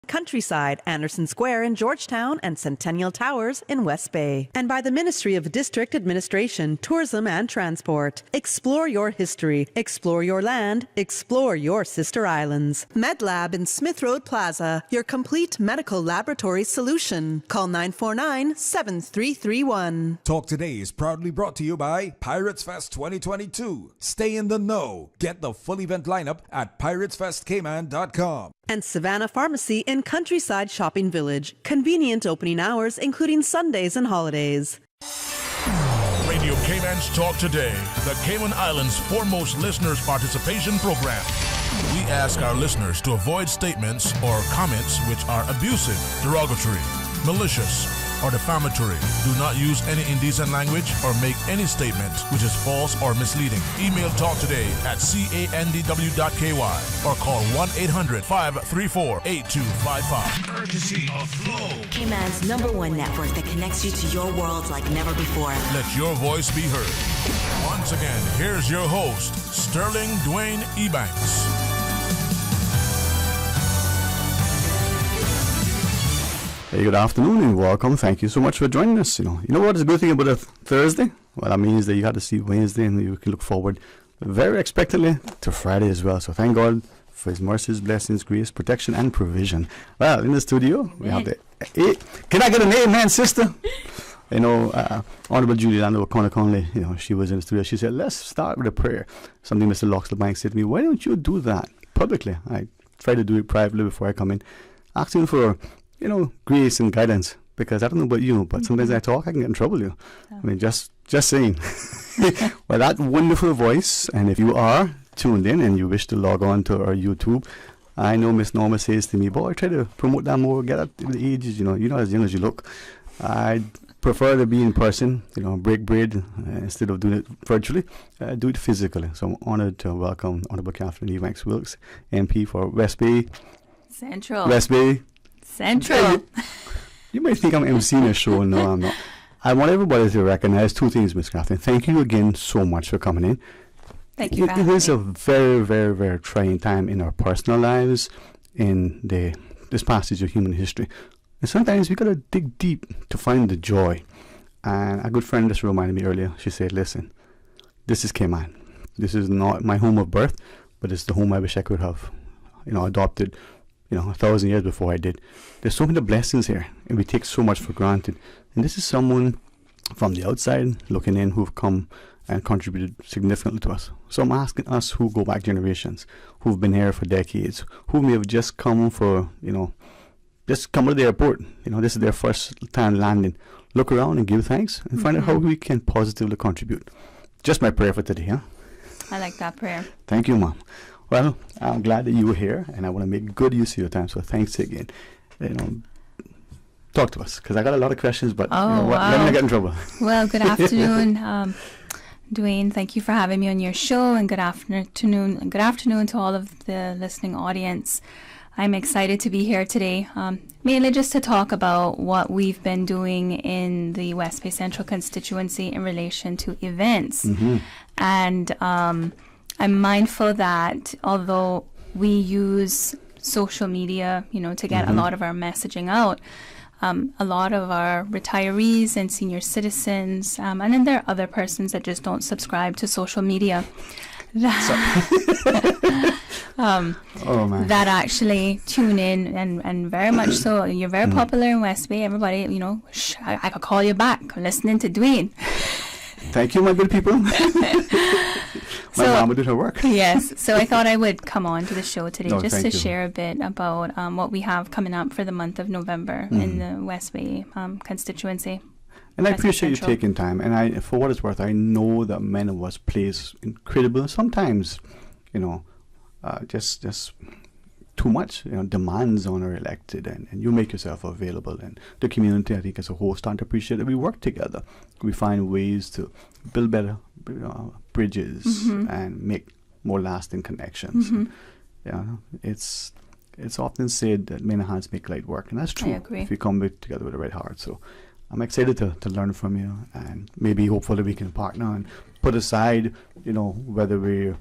Countryside, Anderson Square in Georgetown, and Centennial Towers in West Bay. And by the Ministry of District Administration, Tourism and Transport. Explore your history, explore your land, explore your sister islands. MedLab in Smith Road Plaza, your complete medical laboratory solution. Call 949-7331. Talk Today is proudly brought to you by Pirates Fest 2022. Stay in the know. Get the full event lineup at piratesfestcayman.com. And Savannah Pharmacy in Countryside Shopping Village. Convenient opening hours, including Sundays and holidays. Radio Cayman's Talk Today, the Cayman Islands' foremost listeners' participation program. We ask our listeners to avoid statements or comments which are abusive, derogatory, malicious, or defamatory. Do not use any indecent language or make any statement which is false or misleading. Email talktoday@candw.ky or call 1-800-534-8255. Courtesy of Flow. Cayman's #1 network that connects you to your world like never before. Let your voice be heard. Once again, here's your host, Sterling Dwayne Ebanks. Hey, good afternoon and welcome. Thank you so much for joining us. You know what is a good thing about a Thursday? Well, that means that you had to see Wednesday and you can look forward very expectantly to Friday as well. So thank God for His mercies, blessings, grace, protection, and provision. Well, in the studio, we have the can I get an amen, sister? Honorable Julie Lando Conley, she was in the studio. She said, let's start with a prayer. Something Mr. Loxley Banks said to me, why don't you do that publicly? I try to do it privately before I come in, asking for grace and guidance, because I don't know about you, but sometimes I talk, I can get in trouble. I mean, just saying. Well, that wonderful voice, and if you are tuned in and you wish to log on to our YouTube, I know Miss Norma says to me, boy, try to promote that more, get up with the ages, you're not as young as you look. I prefer to be in person, break bread instead of doing it virtually, do it physically. So I'm honored to welcome Honorable Catherine Ebanks Wilkes, MP for West Bay. Central. West Bay. Central. You might think I'm emceeing a show. No, I'm not. I want everybody to recognize two things, Miss Catherine. Thank you again so much for coming in. Thank you for having me. It is a very, very, very trying time in our personal lives, in this passage of human history. And sometimes we got to dig deep to find the joy. And a good friend just reminded me earlier, she said, listen, this is Cayman. This is not my home of birth, but it's the home I wish I could have, adopted 1,000 years before I did. There's so many blessings here, and we take so much for granted. And this is someone from the outside looking in who've come and contributed significantly to us. So I'm asking us who go back generations, who've been here for decades, who may have just come for, just come to the airport. This is their first time landing. Look around and give thanks and find out how we can positively contribute. Just my prayer for today, huh? I like that prayer. Thank you, Mom. Well, I'm glad that you were here, and I want to make good use of your time. So thanks again. Talk to us, because I got a lot of questions, but wow. Let me not get in trouble. Well, good afternoon, Dwayne. Thank you for having me on your show, and good afternoon to all of the listening audience. I'm excited to be here today, mainly just to talk about what we've been doing in the West Bay Central constituency in relation to events. Mm-hmm. And I'm mindful that although we use social media, to get a lot of our messaging out, a lot of our retirees and senior citizens, and then there are other persons that just don't subscribe to social media, that actually tune in and very much so. You're very popular in West Bay. Everybody, I could call you back. I'm listening to Dwayne. Thank you, my good people. My mama did her work. Yes. So I thought I would come on to the show today just to share a bit about what we have coming up for the month of November in the West Bay constituency. And I appreciate you taking time. And for what it's worth, I know that many of us place incredible, sometimes, just too much, demands on our elected, and you make yourself available, and the community, I think, as a whole, start to appreciate that we work together. We find ways to build better bridges and make more lasting connections. And, it's often said that many hands make light work, and that's true. I agree. If we come together with the right heart. So I'm excited to learn from you, and maybe hopefully we can partner and put aside, whether we're,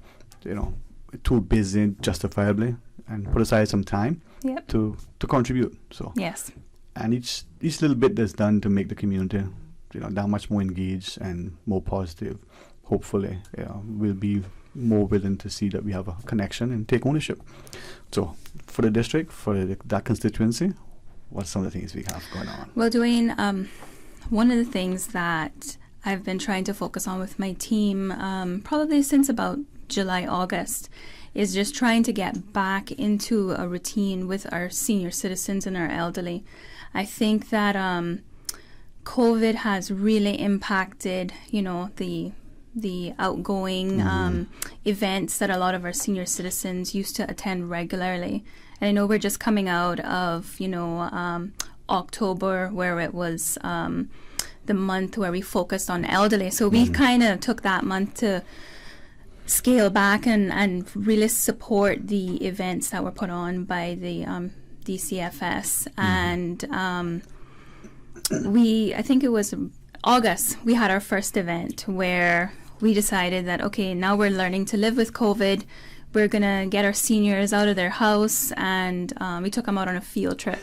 too busy justifiably, and put aside some time Yep. to contribute. So Yes. and each little bit that's done to make the community, that much more engaged and more positive, hopefully, we'll be more willing to see that we have a connection and take ownership. So for the district, for that constituency, what's some of the things we have going on? Well, Dwayne, one of the things that I've been trying to focus on with my team, probably since about July, August, is just trying to get back into a routine with our senior citizens and our elderly. I think that COVID has really impacted, the outgoing events that a lot of our senior citizens used to attend regularly. And I know we're just coming out of, October, where it was the month where we focused on elderly. So we kind of took that month to scale back and really support the events that were put on by the DCFS. And I think it was August, we had our first event where we decided that, okay, now we're learning to live with COVID. We're going to get our seniors out of their house, and we took them out on a field trip.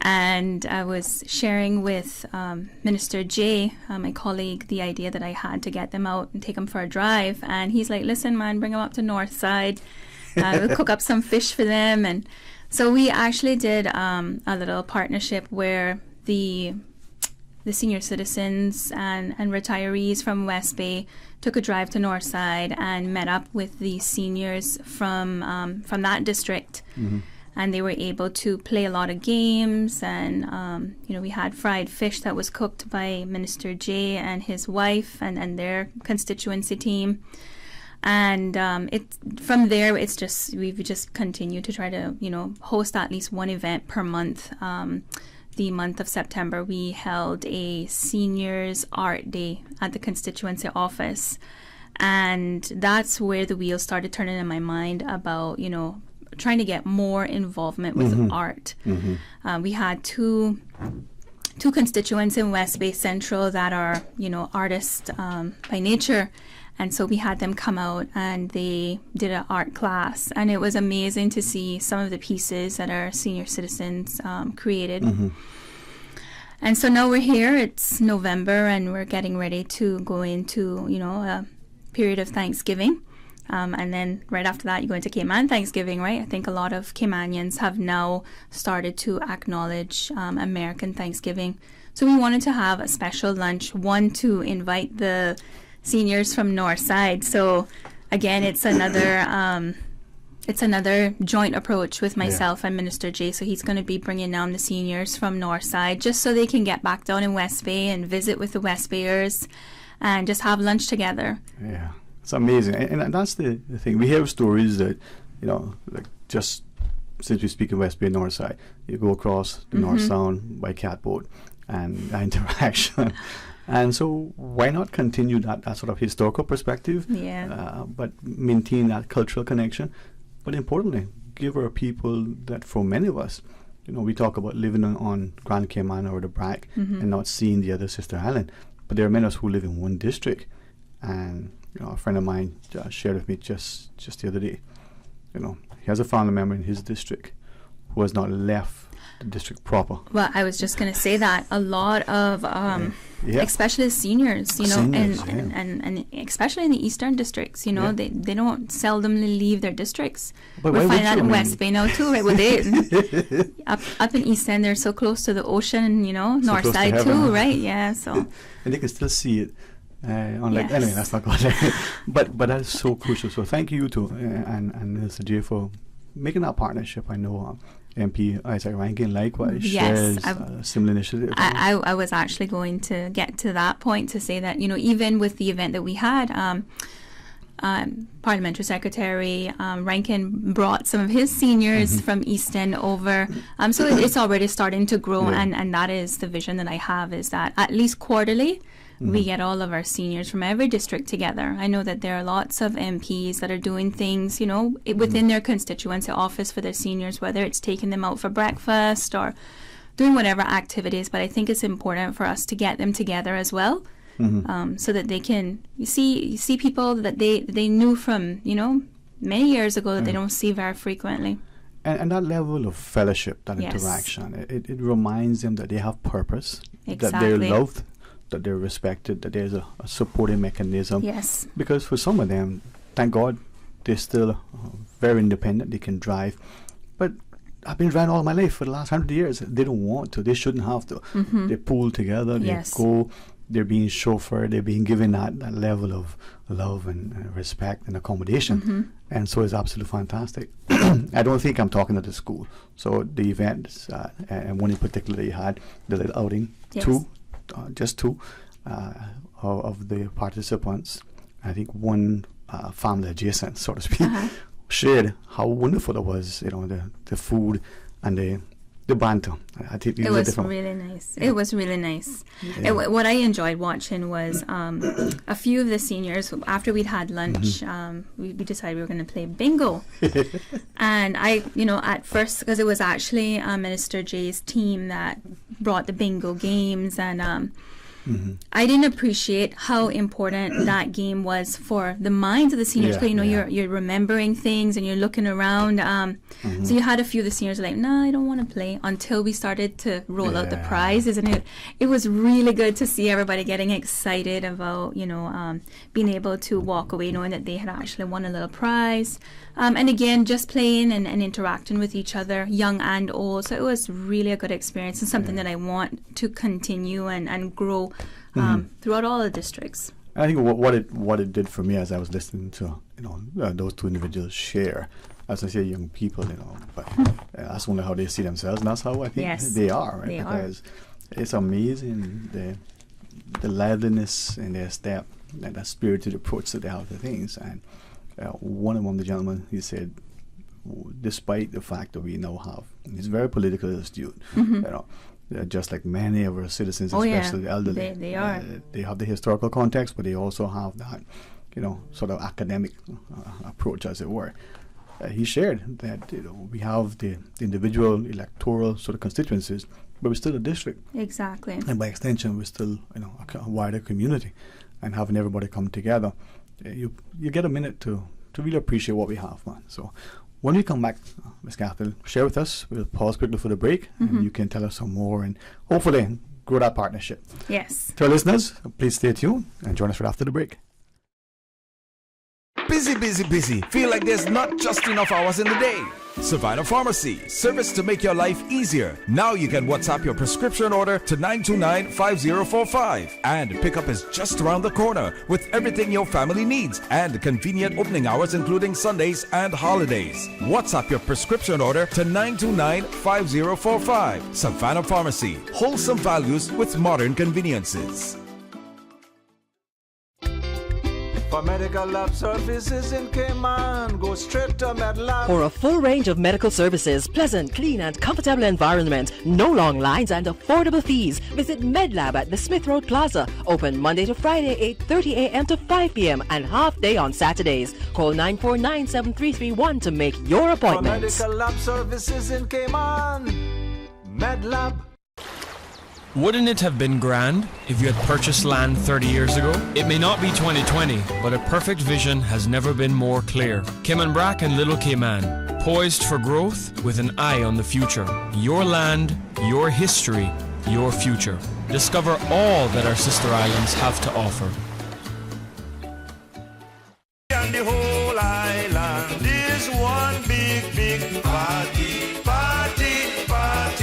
And I was sharing with Minister Jay, my colleague, the idea that I had to get them out and take them for a drive. And he's like, listen, man, bring them up to Northside. We'll cook up some fish for them. And so we actually did a little partnership where the senior citizens and retirees from West Bay took a drive to Northside and met up with the seniors from that district. Mm-hmm. And they were able to play a lot of games, and we had fried fish that was cooked by Minister Jay and his wife and their constituency team. And from there, we've just continued to try to host at least one event per month. The month of September, we held a seniors art day at the constituency office, and that's where the wheels started turning in my mind about trying to get more involvement with art. We had two constituents in West Bay Central that are artists by nature, and so we had them come out and they did an art class, and it was amazing to see some of the pieces that our senior citizens created. And so now we're here, it's November, and we're getting ready to go into a period of Thanksgiving. And then right after that, you go into Cayman Thanksgiving, right? I think a lot of Caymanians have now started to acknowledge American Thanksgiving. So we wanted to have a special lunch, one to invite the seniors from Northside. So again, it's another joint approach with myself and Minister Jay. So he's going to be bringing down the seniors from Northside just so they can get back down in West Bay and visit with the West Bayers and just have lunch together. Yeah. It's amazing, and that's the thing. We hear stories that, like just since we speak in West Bay Northside, you go across the North Sound by catboat and interaction. And so why not continue that sort of historical perspective, but maintain that cultural connection, but importantly, give our people that for many of us, we talk about living on Grand Cayman or the Brac and not seeing the other sister island, but there are many of us who live in one district. And a friend of mine shared with me just the other day, he has a family member in his district who has not left the district proper. Well, I was just going to say that a lot of, especially seniors, and especially in the eastern districts, they don't seldomly leave their districts. But we find that in West Bay now too, right? Well, they up in East End, they're so close to the ocean, North side too, right? Yeah, so. And they can still see it. Anyway, that's not good. but that's so crucial. So thank you to and Mr. J for making that partnership. I know MP Isaac Rankin likewise shares a similar initiative. I was actually going to get to that point to say that even with the event that we had, Parliamentary Secretary Rankin brought some of his seniors from East End over. So it's already starting to grow, and that is the vision that I have, is that at least quarterly, we get all of our seniors from every district together. I know that there are lots of MPs that are doing things, within their constituency office for their seniors, whether it's taking them out for breakfast or doing whatever activities. But I think it's important for us to get them together as well, so that they can see people that they knew from, many years ago that they don't see very frequently. And that level of fellowship, that Yes. interaction, it reminds them that they have purpose, that they're Exactly. loved, that they're respected, that there's a supporting mechanism. Yes. Because for some of them, thank God, they're still very independent. They can drive. But I've been driving all my life for the last 100 years. They don't want to. They shouldn't have to. They pull together. They Yes. go. They're being chauffeured. They're being given that level of love and respect and accommodation. And so it's absolutely fantastic. I don't think I'm talking at the school. So the events, and one in particular that you had, the little outing, Yes. just two of the participants, I think one family adjacent, so to speak, shared how wonderful it was, the food and the banter. I think It was really nice. It was really nice. What I enjoyed watching was a few of the seniors, after we'd had lunch, we decided we were going to play bingo. And I, at first, because it was actually Minister Jay's team that brought the bingo games, and I didn't appreciate how important that game was for the minds of the seniors. Because you're remembering things and you're looking around. So you had a few of the seniors like, "No, I don't want to play," until we started to roll out the prizes, and it was really good to see everybody getting excited about being able to walk away knowing that they had actually won a little prize. And again, just playing and interacting with each other, young and old. So it was really a good experience and something that I want to continue and grow throughout all the districts. I think what it did for me as I was listening to those two individuals share, as I say, young people, but that's only how they see themselves, and that's how I think they are, right? Because it's amazing the liveliness in their step, and that spirited approach that they have to things. And one of them, the gentleman, he said, despite the fact that we now have, he's very politically astute, just like many of our citizens, especially the elderly. They are. They have the historical context, but they also have that, sort of academic approach, as it were. He shared that we have the individual electoral sort of constituencies, but we're still a district. Exactly. And by extension, we're still a wider community, and having everybody come together, you get a minute to really appreciate what we have, man. So when we come back, Ms. Catherine, share with us. We'll pause quickly for the break, and you can tell us some more and hopefully grow that partnership. Yes. To our listeners, please stay tuned and join us right after the break. Busy, busy, busy. Feel like there's not just enough hours in the day. Savannah Pharmacy, service to make your life easier. Now you can WhatsApp your prescription order to 929-5045. And pickup is just around the corner with everything your family needs and convenient opening hours including Sundays and holidays. WhatsApp your prescription order to 929-5045. Savannah Pharmacy, wholesome values with modern conveniences. For medical lab services in Cayman, go straight to MedLab. For a full range of medical services, pleasant, clean and comfortable environment, no long lines and affordable fees, visit MedLab at the Smith Road Plaza. Open Monday to Friday, 8:30 a.m. to 5 p.m. and half day on Saturdays. Call 949-7331 to make your appointment. For medical lab services in Cayman, MedLab. Wouldn't it have been grand if you had purchased land 30 years ago? It may not be 2020, but a perfect vision has never been more clear. Cayman Brac and Little Cayman, poised for growth with an eye on the future. Your land, your history, your future. Discover all that our sister islands have to offer. And the whole island is one big party, party, party.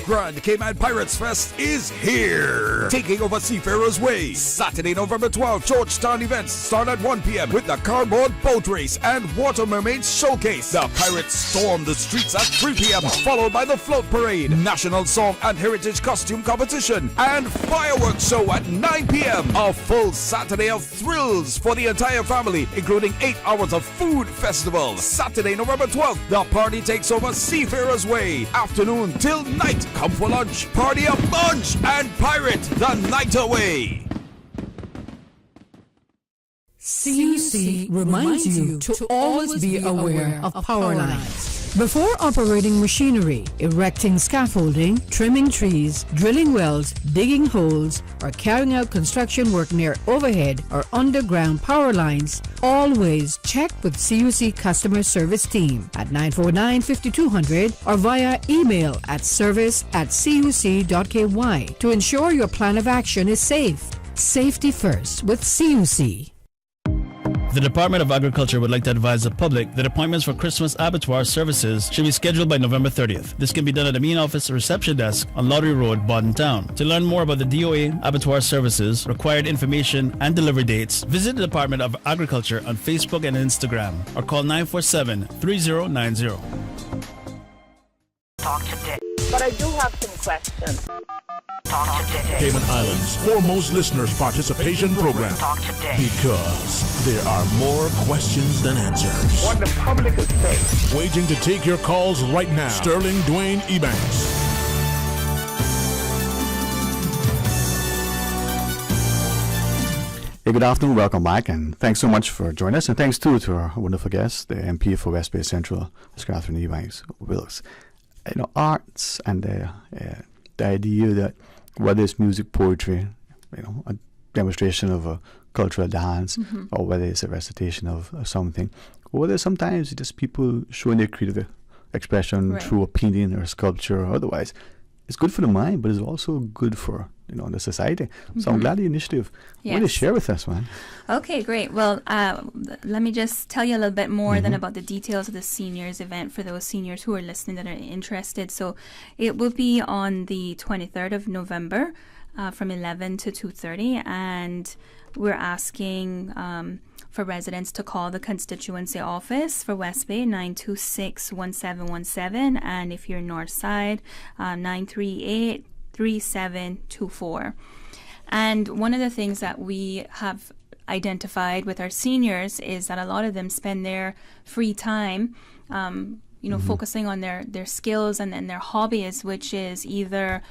Grand Cayman Pirates Fest is here. Taking over Seafarers Way. Saturday, November 12th, Georgetown events start at 1 p.m. with the cardboard boat race and water mermaids showcase. The pirates storm the streets at 3 p.m. followed by the float parade, national song and heritage costume competition, and fireworks show at 9 p.m. A full Saturday of thrills for the entire family, including 8 hours of food festival. Saturday, November 12th, the party takes over Seafarers Way. Afternoon till night. Come for lunch, party a bunch, and pirate the night away. CUC reminds you to always be aware of power lines. Before operating machinery, erecting scaffolding, trimming trees, drilling wells, digging holes, or carrying out construction work near overhead or underground power lines, always check with CUC customer service team at 949-5200 or via email at service@cuc.ky to ensure your plan of action is safe. Safety first with CUC. The Department of Agriculture would like to advise the public that appointments for Christmas abattoir services should be scheduled by November 30th. This can be done at the main office reception desk on Lottery Road, Bodden Town. To learn more about the DOA abattoir services, required information, and delivery dates, visit the Department of Agriculture on Facebook and Instagram or call 947-3090. Talk today. But I do have some questions. Talk today. Cayman Islands' foremost listeners participation program. Talk today. Because there are more questions than answers. What the public is saying. Waiting to take your calls right now. Sterling Dwayne Ebanks. Hey, good afternoon, welcome back, and thanks so much for joining us, and thanks too to our wonderful guest, the MP for West Bay Central, Ms. Catherine Ebanks Wilkes. Arts and the idea that whether it's music, poetry, a demonstration of a cultural dance, or whether it's a recitation of something, or whether sometimes it's just people showing their creative expression through a painting or sculpture or otherwise. It's good for the mind, but it's also good for the society. So I'm glad the initiative. What do you share with us, man? Okay, great. Well, let me just tell you a little bit more than about the details of the seniors event for those seniors who are listening that are interested. So it will be on the 23rd of November from 11 to 2:30, and we're asking for residents to call the constituency office for West Bay, 926-1717, and if you're North Side, 938-3724. And one of the things that we have identified with our seniors is that a lot of them spend their free time focusing on their skills and their hobbies, which is either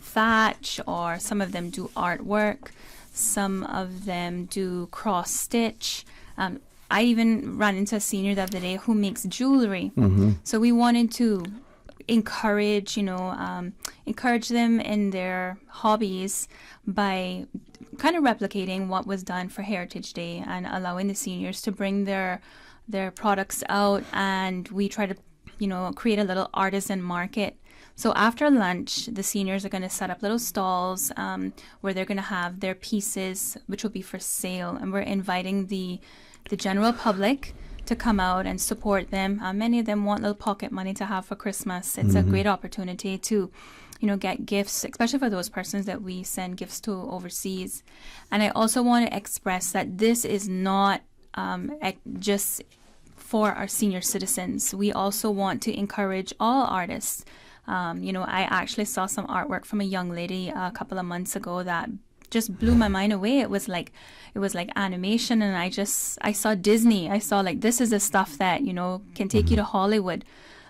thatch, or some of them do artwork. Some of them do cross stitch. I even ran into a senior the other day who makes jewelry. So we wanted to encourage them in their hobbies by kind of replicating what was done for Heritage Day and allowing the seniors to bring their products out, and we try to create a little artisan market. So after lunch, the seniors are going to set up little stalls where they're going to have their pieces, which will be for sale, and we're inviting the general public to come out and support them. Many of them want little pocket money to have for Christmas. It's a great opportunity to get gifts, especially for those persons that we send gifts to overseas. And I also want to express that this is not just for our senior citizens. We also want to encourage all artists. I actually saw some artwork from a young lady a couple of months ago that just blew my mind away. It was like animation, and I saw Disney. I saw this is the stuff that can take you to Hollywood.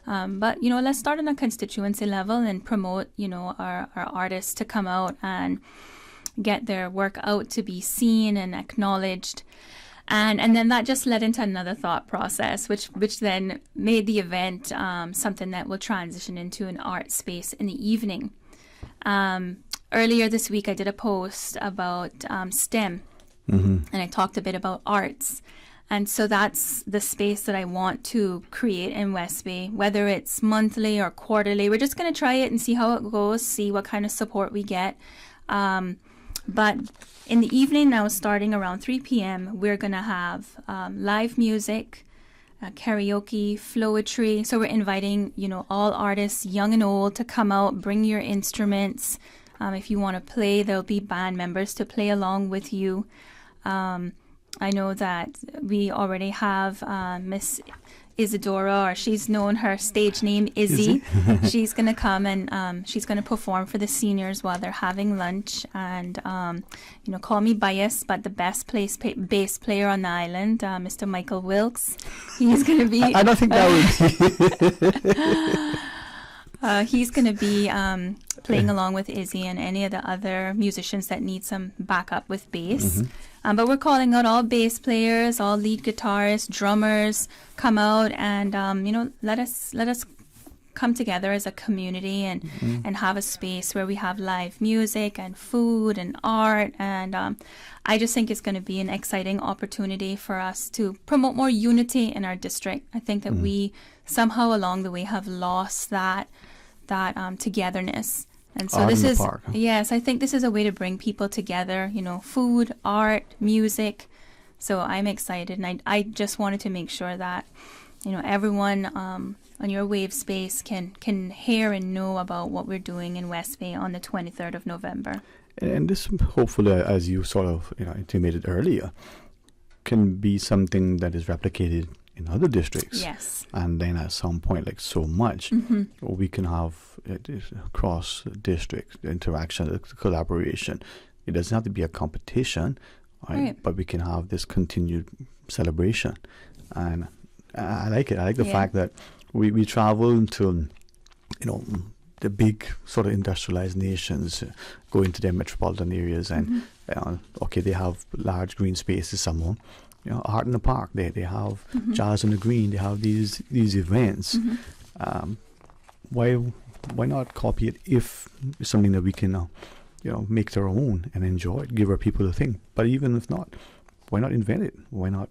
But let's start on a constituency level and promote our artists to come out and get their work out to be seen and acknowledged. And then that just led into another thought process, which then made the event something that will transition into an art space in the evening. Earlier this week, I did a post about STEM, and I talked a bit about arts. And so that's the space that I want to create in West Bay, whether it's monthly or quarterly. We're just going to try it and see how it goes, see what kind of support we get. But in the evening now, starting around 3 p.m., we're going to have live music, karaoke, flowetry. So we're inviting, all artists, young and old, to come out, bring your instruments. If you want to play, there'll be band members to play along with you. I know that we already have Miss Isadora, or she's known her stage name Izzy. She's going to come and she's going to perform for the seniors while they're having lunch. And, call me biased, but the best bass player on the island, Mr. Michael Wilkes, he's going to be... I don't think that would be... He's going to be playing along with Izzy and any of the other musicians that need some backup with bass. But we're calling out all bass players, all lead guitarists, drummers, come out and let us come together as a community and have a space where we have live music and food and art. And I just think it's going to be an exciting opportunity for us to promote more unity in our district. I think that we somehow along the way have lost that togetherness. And so this is, yes, I think this is a way to bring people together, food, art, music. So I'm excited. And I just wanted to make sure that, everyone on your wave space can hear and know about what we're doing in West Bay on the 23rd of November. And this, hopefully, as you sort of intimated earlier, can be something that is replicated in other districts. Yes. And then at some point, like so much, we can have cross-district interaction, collaboration. It doesn't have to be a competition, right? But we can have this continued celebration. And I like it. I like the fact that we travel to, the big sort of industrialized nations, go into their metropolitan areas and, they have large green spaces somewhere. Art in the park, they have jazz on the green, they have these events. Why not copy it if it's something that we can, make their own and enjoy it, give our people the thing. But even if not, why not invent it? Why not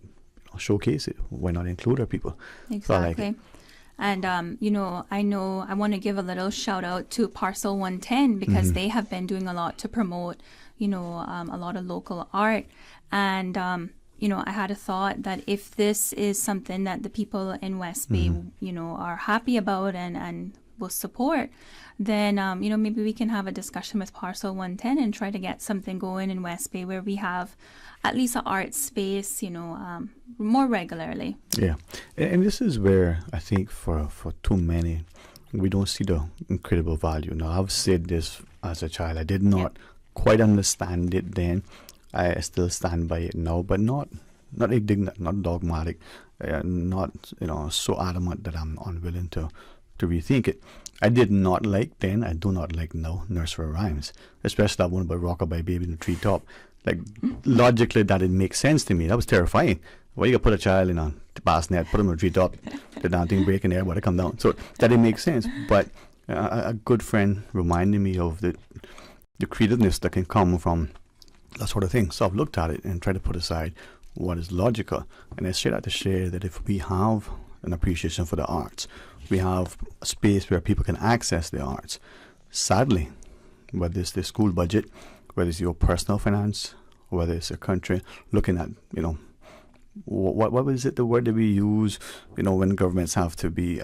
showcase it? Why not include our people? Exactly. So I like it. And, I want to give a little shout out to Parcel 110 because they have been doing a lot to promote, a lot of local art. And, I had a thought that if this is something that the people in West Bay, are happy about and will support, then, maybe we can have a discussion with Parcel 110 and try to get something going in West Bay where we have at least an art space, more regularly. Yeah. And this is where I think for too many, we don't see the incredible value. Now, I've said this as a child. I did not quite understand it then. I still stand by it now, but not indignant, not dogmatic, not so adamant that I'm unwilling to rethink it. I did not like then, I do not like now, nursery rhymes, especially that one about Rockabye Baby in the Treetop. Like, logically, that didn't make sense to me. That was terrifying. Why you gotta put a child in a bassinet, put him in a treetop, the damn thing break in the air, but it come down. So that didn't make sense. But a good friend reminded me of the creativeness that can come from that sort of thing. So I've looked at it and tried to put aside what is logical. And I share that to share that if we have an appreciation for the arts, we have a space where people can access the arts. Sadly, whether it's the school budget, whether it's your personal finance, whether it's a country, looking at, what was it, the word that we use, when governments have to be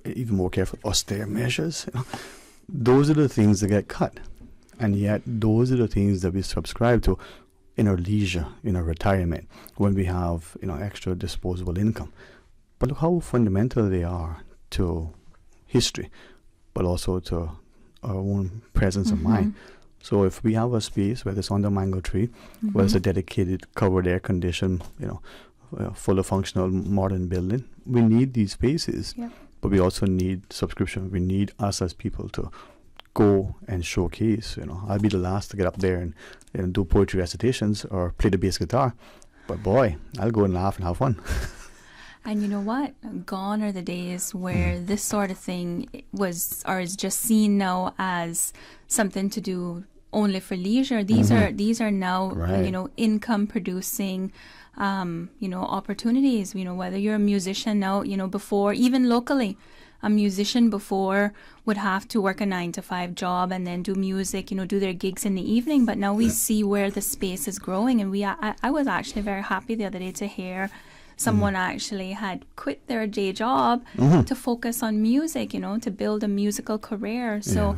even more careful, austere measures. Those are the things that get cut. And yet, those are the things that we subscribe to in our leisure, in our retirement, when we have, extra disposable income. But look how fundamental they are to history, but also to our own presence of mind. So if we have a space, whether it's under mango tree, whether it's a dedicated, covered, air-conditioned, fully functional modern building, we need these spaces. Yep. But we also need subscription. We need us as people to go and showcase. I'll be the last to get up there and do poetry recitations or play the bass guitar. But boy, I'll go and laugh and have fun. And you know what? Gone are the days where this sort of thing is just seen now as something to do only for leisure. These are now income producing opportunities. Whether you're a musician now, before, even locally, a musician before would have to work a 9-to-5 job and then do music, do their gigs in the evening. But now we see where the space is growing, and I was actually very happy the other day to hear someone actually had quit their day job to focus on music, to build a musical career. So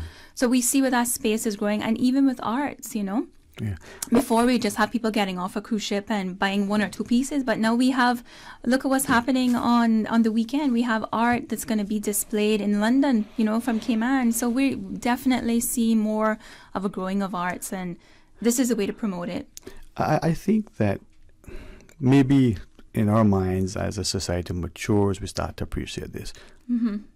we see where that space is growing, and even with arts, Yeah. Before we just have people getting off a cruise ship and buying 1 or 2 pieces, but now we have, look at what's happening on the weekend. We have art that's going to be displayed in London, from Cayman. So we definitely see more of a growing of arts, and this is a way to promote it. I think that maybe in our minds as a society matures, we start to appreciate this.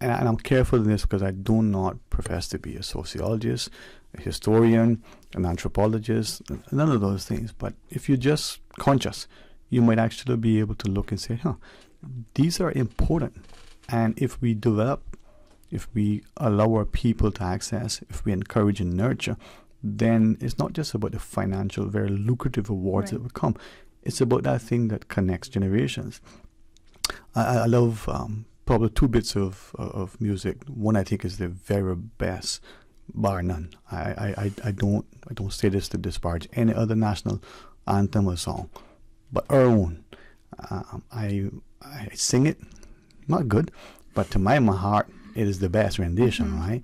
And I'm careful in this because I do not profess to be a sociologist, a historian, an anthropologist, none of those things. But if you're just conscious, you might actually be able to look and say, these are important. And if we develop, if we allow our people to access, if we encourage and nurture, then it's not just about the financial, very lucrative awards that will come. It's about that thing that connects generations. I love probably two bits of music. One I think is the very best, bar none. I don't say this to disparage any other national anthem or song, but our own. I sing it, not good, but to my heart, it is the best rendition, right?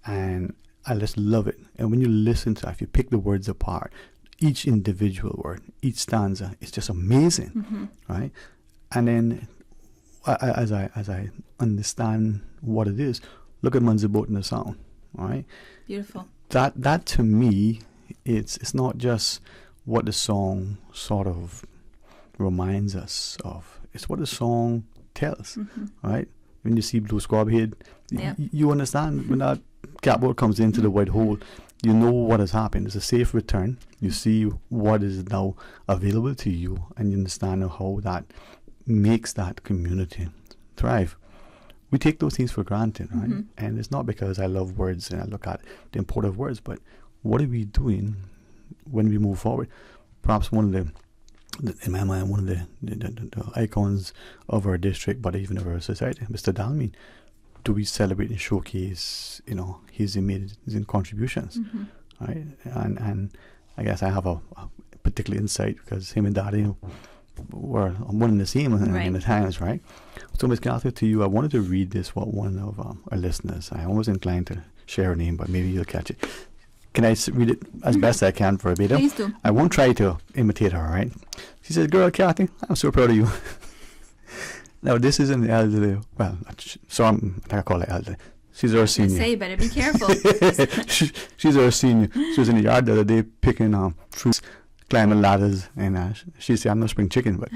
And I just love it. And when you listen to it, if you pick the words apart, each individual word, each stanza, it's just amazing, right? And then as I understand what it is, look at Manzibot in the sound, right? Beautiful. That to me, it's not just what the song sort of reminds us of. It's what the song tells, right? When you see Blue Squab Head, you understand when that catboat comes into the white hole, you know what has happened. It's a safe return. You see what is now available to you, and you understand how that makes that community thrive. We take those things for granted, right? And it's not because I love words and I look at the importance of words, but what are we doing when we move forward? Perhaps one of the in my mind, one of the icons of our district, but even of our society, Mr. Dalmin. Do we celebrate and showcase, his amazing contributions, right? And I guess I have a particular insight because him and Daddy were one and the same in the times, right? So, Ms. Catherine, to you, I wanted to read this what one of our listeners. I was inclined to share her name, but maybe you'll catch it. Can I read it as best I can verbatim? Please do. I won't try to imitate her, right? She says, "Girl, Kathy, I'm so proud of you." Now, this is an elderly, well, so I call her elderly. She's our senior. Say, better be careful. She's our senior. She was in the yard the other day picking fruits, climbing ladders, and she said, "I'm no spring chicken." But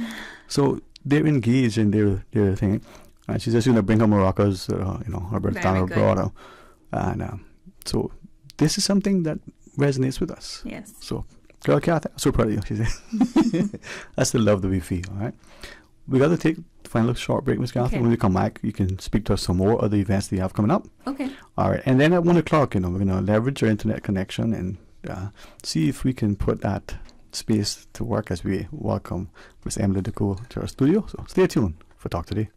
so they're engaged in their thing. And she's just going to bring her maracas, her birthday brought. And so this is something that resonates with us. Yes. So, girl, Kathy, I'm so proud of you, she said. That's the love that we feel, all right? We got to take the final short break, Ms. Catherine. Okay. When we come back, you can speak to us some more other events that you have coming up. Okay. All right. And then at 1 o'clock, we're going to leverage our internet connection and see if we can put that space to work as we welcome Ms. Emily Deco to our studio. So stay tuned for Talk Today.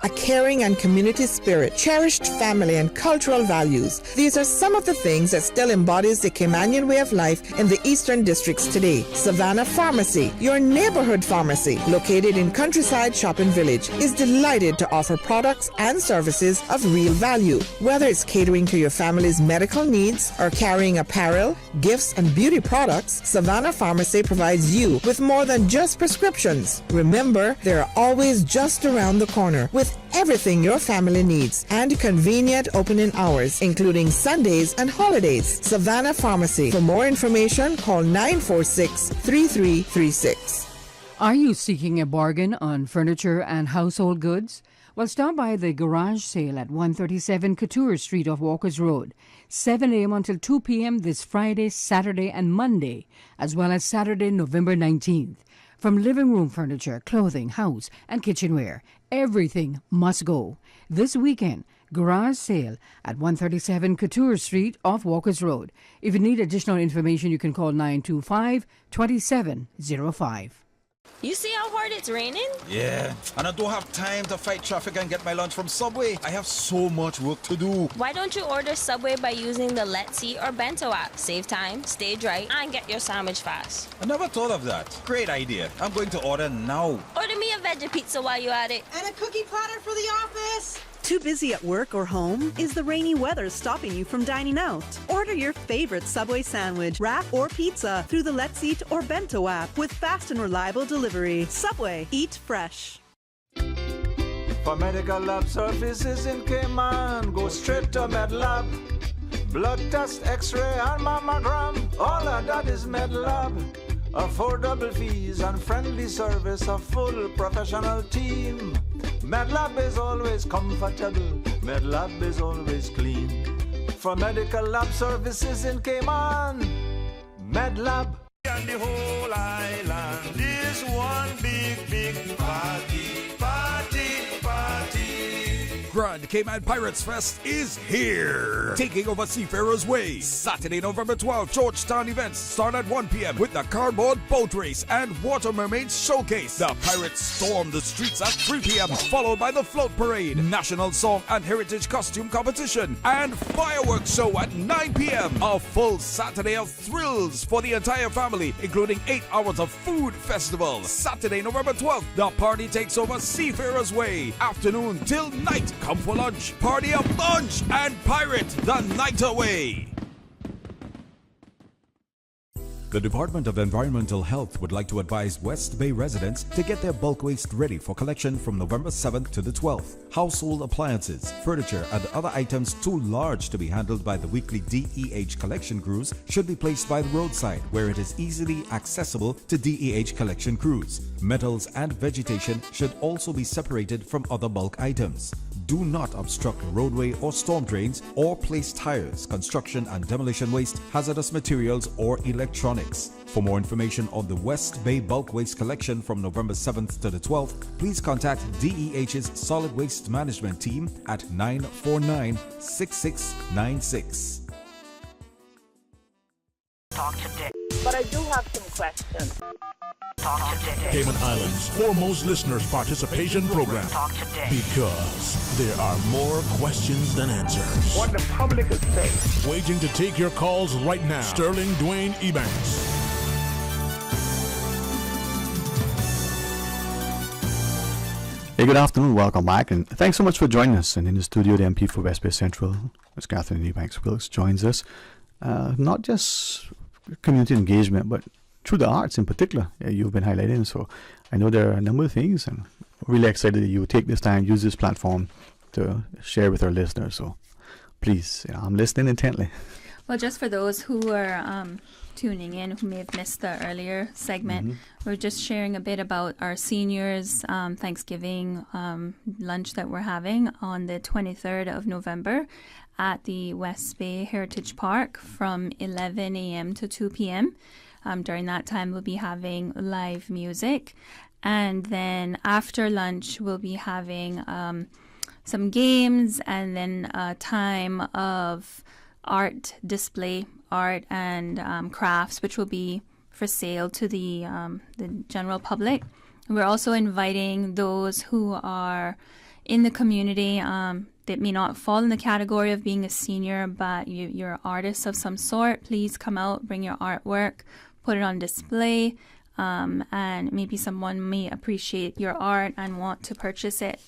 A caring and community spirit, cherished family and cultural values. These are some of the things that still embodies the Caymanian way of life in the Eastern Districts today. Savannah Pharmacy, your neighborhood pharmacy, located in Countryside Shopping Village, is delighted to offer products and services of real value. Whether it's catering to your family's medical needs or carrying apparel, gifts, and beauty products, Savannah Pharmacy provides you with more than just prescriptions. Remember, they're always just around the corner with everything your family needs and convenient opening hours, including Sundays and holidays. Savannah Pharmacy. For more information, call 946-3336. Are you seeking a bargain on furniture and household goods? Well, stop by the garage sale at 137 Couture Street off Walker's Road, 7 a.m. until 2 p.m. this Friday, Saturday, and Monday, as well as Saturday, November 19th. From living room furniture, clothing, house, and kitchenware, everything must go. This weekend, garage sale at 137 Couture Street off Walker's Road. If you need additional information, you can call 925-2705. You see how hard it's raining? Yeah, and I don't have time to fight traffic and get my lunch from Subway. I have so much work to do. Why don't you order Subway by using the Let's Eat or Bento app? Save time, stay dry, and get your sandwich fast. I never thought of that. Great idea. I'm going to order now. Order me a veggie pizza while you're at it. And a cookie platter for the office. Too busy at work or home? Is the rainy weather stopping you from dining out? Order your favorite Subway sandwich, wrap, or pizza through the Let's Eat or Bento app with fast and reliable delivery. Subway, eat fresh. For medical lab services in Cayman, go straight to MedLab. Blood test, x-ray, and mammogram, all of that is MedLab. Affordable fees and friendly service, a full professional team. MedLab is always comfortable. MedLab is always clean. For medical lab services in Cayman, MedLab. And the whole island is one big party, party, party. Grand Cayman Pirates Fest is here. Taking over Seafarers Way. Saturday, November 12th, Georgetown events start at 1 p.m. with the cardboard boat race and water mermaids showcase. The pirates storm the streets at 3 p.m. followed by the float parade, national song and heritage costume competition, and fireworks show at 9 p.m. A full Saturday of thrills for the entire family, including 8 hours of food festival. Saturday, November 12th, the party takes over Seafarers Way. Afternoon till night. Come for lunch, party a bunch, and pirate the night away. The Department of Environmental Health would like to advise West Bay residents to get their bulk waste ready for collection from November 7th to the 12th. Household appliances, furniture, and other items too large to be handled by the weekly DEH collection crews should be placed by the roadside where it is easily accessible to DEH collection crews. Metals and vegetation should also be separated from other bulk items. Do not obstruct the roadway or storm drains or place tires, construction and demolition waste, hazardous materials, or electronics. For more information on the West Bay bulk waste collection from November 7th to the 12th, please contact DEH's Solid Waste Management Team at 949-6696. Talk today. But I do have some questions. Talk today. Cayman Islands' foremost listeners' participation program. Talk today. Because there are more questions than answers. What the public is saying. Waiting to take your calls right now. Sterling Dwayne Ebanks. Hey, good afternoon, welcome back, and thanks so much for joining us. And in the studio, the MP for West Bay Central, Ms. Catherine Ebanks Wilkes, joins us. Not just community engagement, but through the arts in particular, you've been highlighting. So I know there are a number of things, and really excited that you take this time, use this platform to share with our listeners. So please, I'm listening intently. Well, just for those who are tuning in, who may have missed the earlier segment, we're just sharing a bit about our seniors Thanksgiving lunch that we're having on the 23rd of November at the West Bay Heritage Park from 11 a.m. to 2 p.m. During that time, we'll be having live music. And then after lunch, we'll be having some games and then a time of art display, art and crafts, which will be for sale to the general public. We're also inviting those who are in the community that may not fall in the category of being a senior, but you're artists of some sort. Please come out, bring your artwork, put it on display, and maybe someone may appreciate your art and want to purchase it.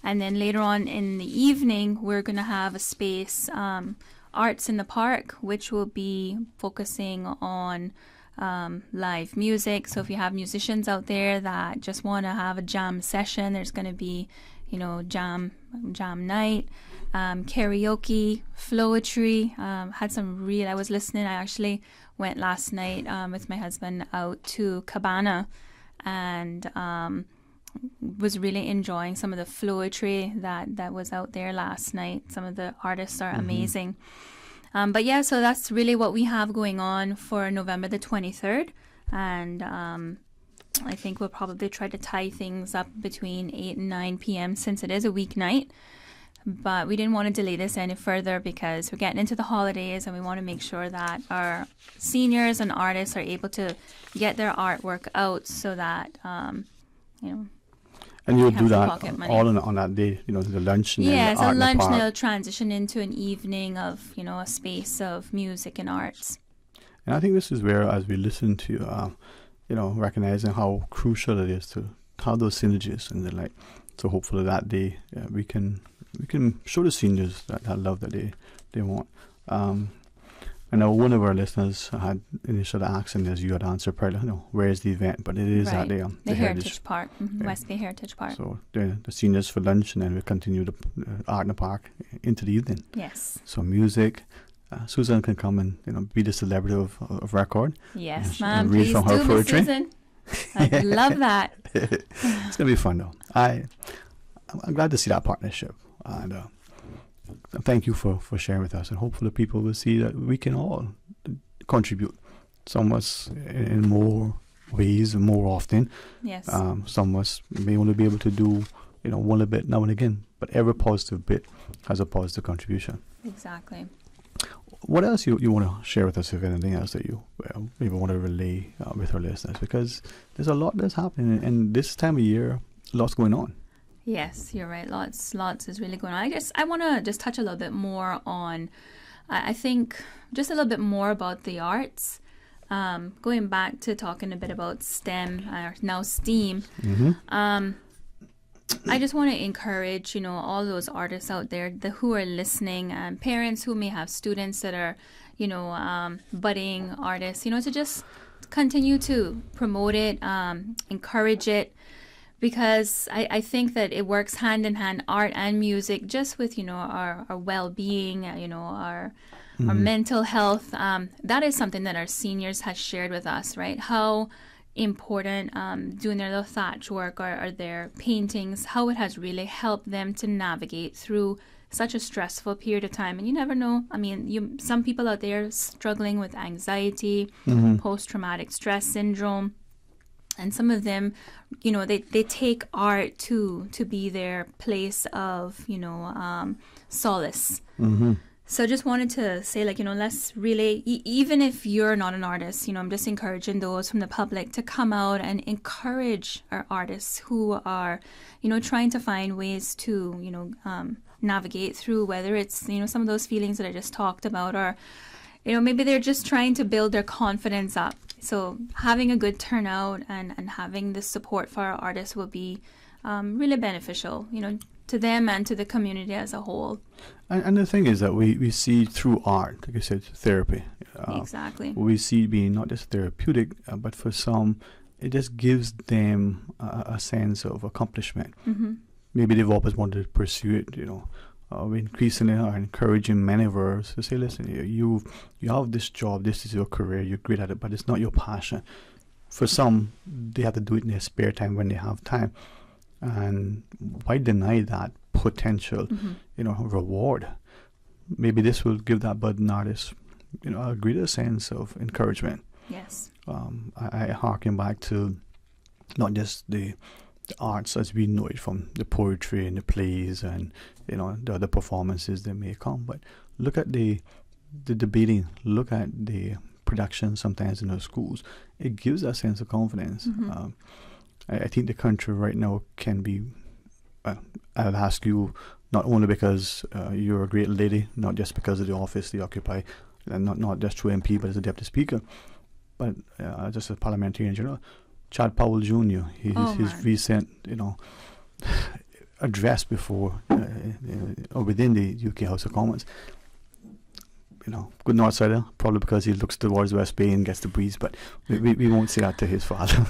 And then later on in the evening, we're going to have a space, Arts in the Park, which will be focusing on live music. So if you have musicians out there that just want to have a jam session, there's going to be, jam night, karaoke, flowetry. Had some I was listening. I actually went last night with my husband out to Cabana and was really enjoying some of the flowetry that was out there last night. Some of the artists are amazing. But yeah, so that's really what we have going on for November the 23rd. And I think we'll probably try to tie things up between 8 and 9 p.m. since it is a weeknight. But we didn't want to delay this any further because we're getting into the holidays and we want to make sure that our seniors and artists are able to get their artwork out so that, And you'll do that all on that day, the lunch and then so art in the lunch park. and it'll transition into an evening of, a space of music and arts. And I think this is where, as we listen to, recognizing how crucial it is to have those synergies and then so hopefully that day we can show the seniors that love that they want. I know one of our listeners had initially asked, and as you had answered, probably, where is the event? But it is that day. The Heritage Park, West Bay Heritage Park. So the seniors for lunch, and then we continue the art in the park into the evening. Yes. So music. Susan can come and be the celebrity of record. Yes, ma'am. Please do, Miss Susan. I'd love that. It's gonna be fun though. I'm glad to see that partnership. And thank you for sharing with us. And hopefully people will see that we can all contribute. Some of us in more ways and more often. Yes. Some of us may only be able to do, one little bit now and again. But every positive bit has a positive contribution. Exactly. What else you want to share with us, if anything else that you maybe want to relay with our listeners? Because there's a lot that's happening, and this time of year, lots going on. Yes, you're right. Lots is really going on. I guess I want to just touch a little bit more on, I think, just a little bit more about the arts. Going back to talking a bit about STEM, or now STEAM. Mm-hmm. I just want to encourage, all those artists out there who are listening, and parents who may have students that are, budding artists, to just continue to promote it, encourage it, because I think that it works hand in hand, art and music, just with, our well-being, our mental health. That is something that our seniors has shared with us, right? How important doing their little thatch work or their paintings, how it has really helped them to navigate through such a stressful period of time. And you never know. I mean, some people out there struggling with anxiety, post-traumatic stress syndrome, and some of them, they take art to be their place of, solace. Mm-hmm. So I just wanted to say, let's really, even if you're not an artist, I'm just encouraging those from the public to come out and encourage our artists who are, trying to find ways to, navigate through, whether it's, some of those feelings that I just talked about, or, maybe they're just trying to build their confidence up. So having a good turnout and having the support for our artists will be really beneficial, to them and to the community as a whole. And the thing is that we see through art, like I said, therapy. Exactly. We see it being not just therapeutic, but for some, it just gives them a sense of accomplishment. Mm-hmm. Maybe they've always wanted to pursue it, we increasingly are encouraging many of us to say, listen, you have this job, this is your career, you're great at it, but it's not your passion. For some, they have to do it in their spare time when they have time. And why deny that potential, reward? Maybe this will give that budding artist, a greater sense of encouragement. Yes. I harken back to not just the arts as we know it from the poetry and the plays and, the other performances that may come, but look at the debating, look at the production sometimes in our schools. It gives a sense of confidence. Mm-hmm. I think the country right now can be, I'll ask you, not only because you're a great lady, not just because of the office you occupy, and not just through MP, but as a deputy speaker, but just as a parliamentarian in general. Chad Powell Jr., his recent, address before, or within the UK House of Commons, good North Sider, probably because he looks towards West Bay and gets the breeze, but we won't say that to his father.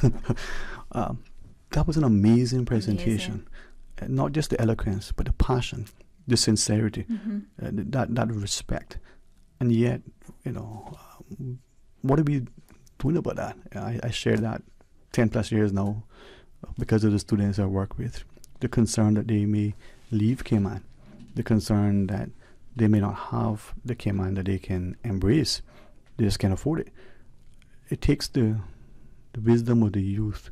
That was an amazing presentation. Not just the eloquence, but the passion, the sincerity, that respect. And yet, what are we doing about that? I share that 10 plus years now because of the students I work with. The concern that they may leave Cayman, the concern that they may not have the Cayman that they can embrace. They just can't afford it. It takes the wisdom of the youth,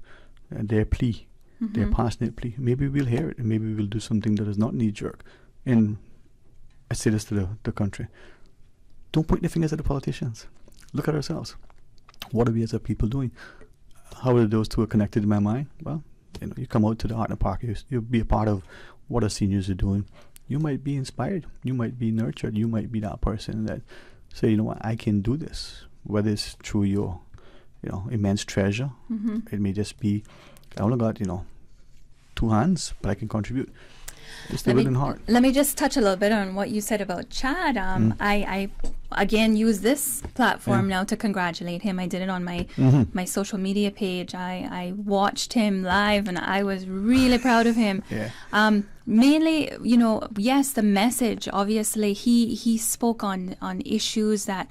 their plea, their passionate plea. Maybe we'll hear it, and maybe we'll do something that is not knee-jerk. And I say this to the country. Don't point the fingers at the politicians. Look at ourselves. What are we as a people doing? How are those two are connected in my mind? Well, you come out to the Art and Park, you'll be a part of what our seniors are doing. You might be inspired. You might be nurtured. You might be that person that say, what, I can do this. Whether it's through your, immense treasure. It may just be, I only got, 2 hands, but I can contribute. It's the willing heart. Let me just touch a little bit on what you said about Chad. I again use this platform now to congratulate him. I did it on my social media page. I watched him live and I was really proud of him. mainly, yes, the message, obviously, he spoke on issues that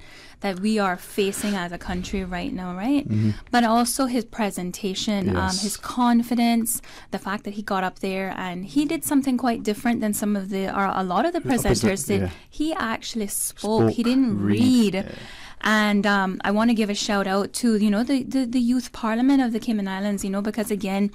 we are facing as a country right now, right? Mm-hmm. But also his presentation, Yes. his confidence, the fact that he got up there and he did something quite different than a lot of the presenters did. Yeah. He actually spoke. He didn't read. Yeah. And I want to give a shout out to, the youth parliament of the Cayman Islands, because again,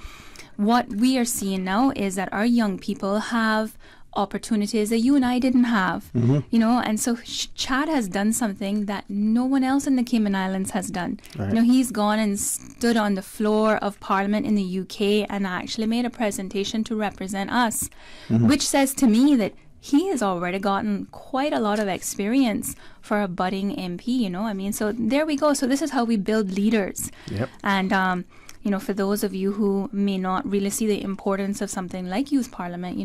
what we are seeing now is that our young people have opportunities that you and I didn't have, and so Chad has done something that no one else in the Cayman Islands has done. Right. He's gone and stood on the floor of Parliament in the UK and actually made a presentation to represent us, which says to me that he has already gotten quite a lot of experience for a budding MP, so there we go. So this is how we build leaders. Yep. And, for those of you who may not really see the importance of something like youth parliament,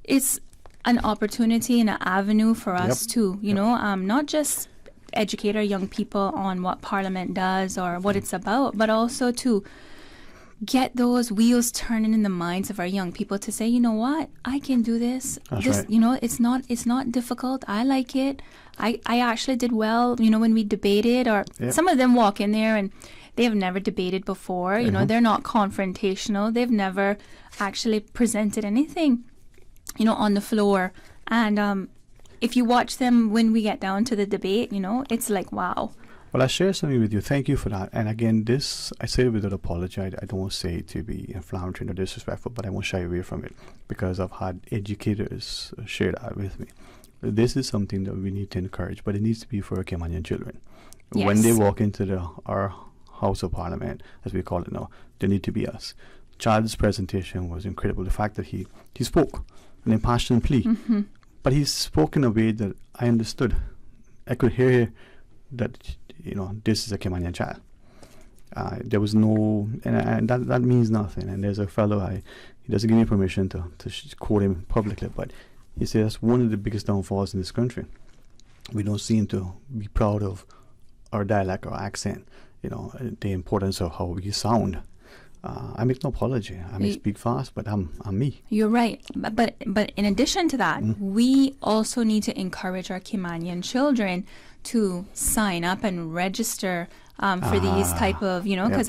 it's an opportunity and an avenue for us to, not just educate our young people on what parliament does or what it's about, but also to get those wheels turning in the minds of our young people to say, you know what, I can do this. That's this, right. It's not difficult. I like it. I actually did well, when we debated, or some of them walk in there and they have never debated before. They're not confrontational. They've never actually presented anything, on the floor. And if you watch them when we get down to the debate, it's like, wow. Well, I share something with you. Thank you for that. And again, this, I say it without apology. I don't say it to be inflammatory or disrespectful, but I won't shy away from it because I've had educators share that with me. This is something that we need to encourage, but it needs to be for our Caymanian children. Yes. When they walk into our House of Parliament, as we call it now, they need to be us. Chad's presentation was incredible. The fact that he spoke an impassioned plea, but he spoke in a way that I understood. I could hear that, this is a Caymanian child. There was no, and that means nothing. And there's a fellow, he doesn't give me permission to quote him publicly, but he said that's one of the biggest downfalls in this country. We don't seem to be proud of our dialect or accent, the importance of how we sound. I make no apology. I may speak fast, but I'm me. You're right. But in addition to that, we also need to encourage our Caymanian children to sign up and register for these type of, because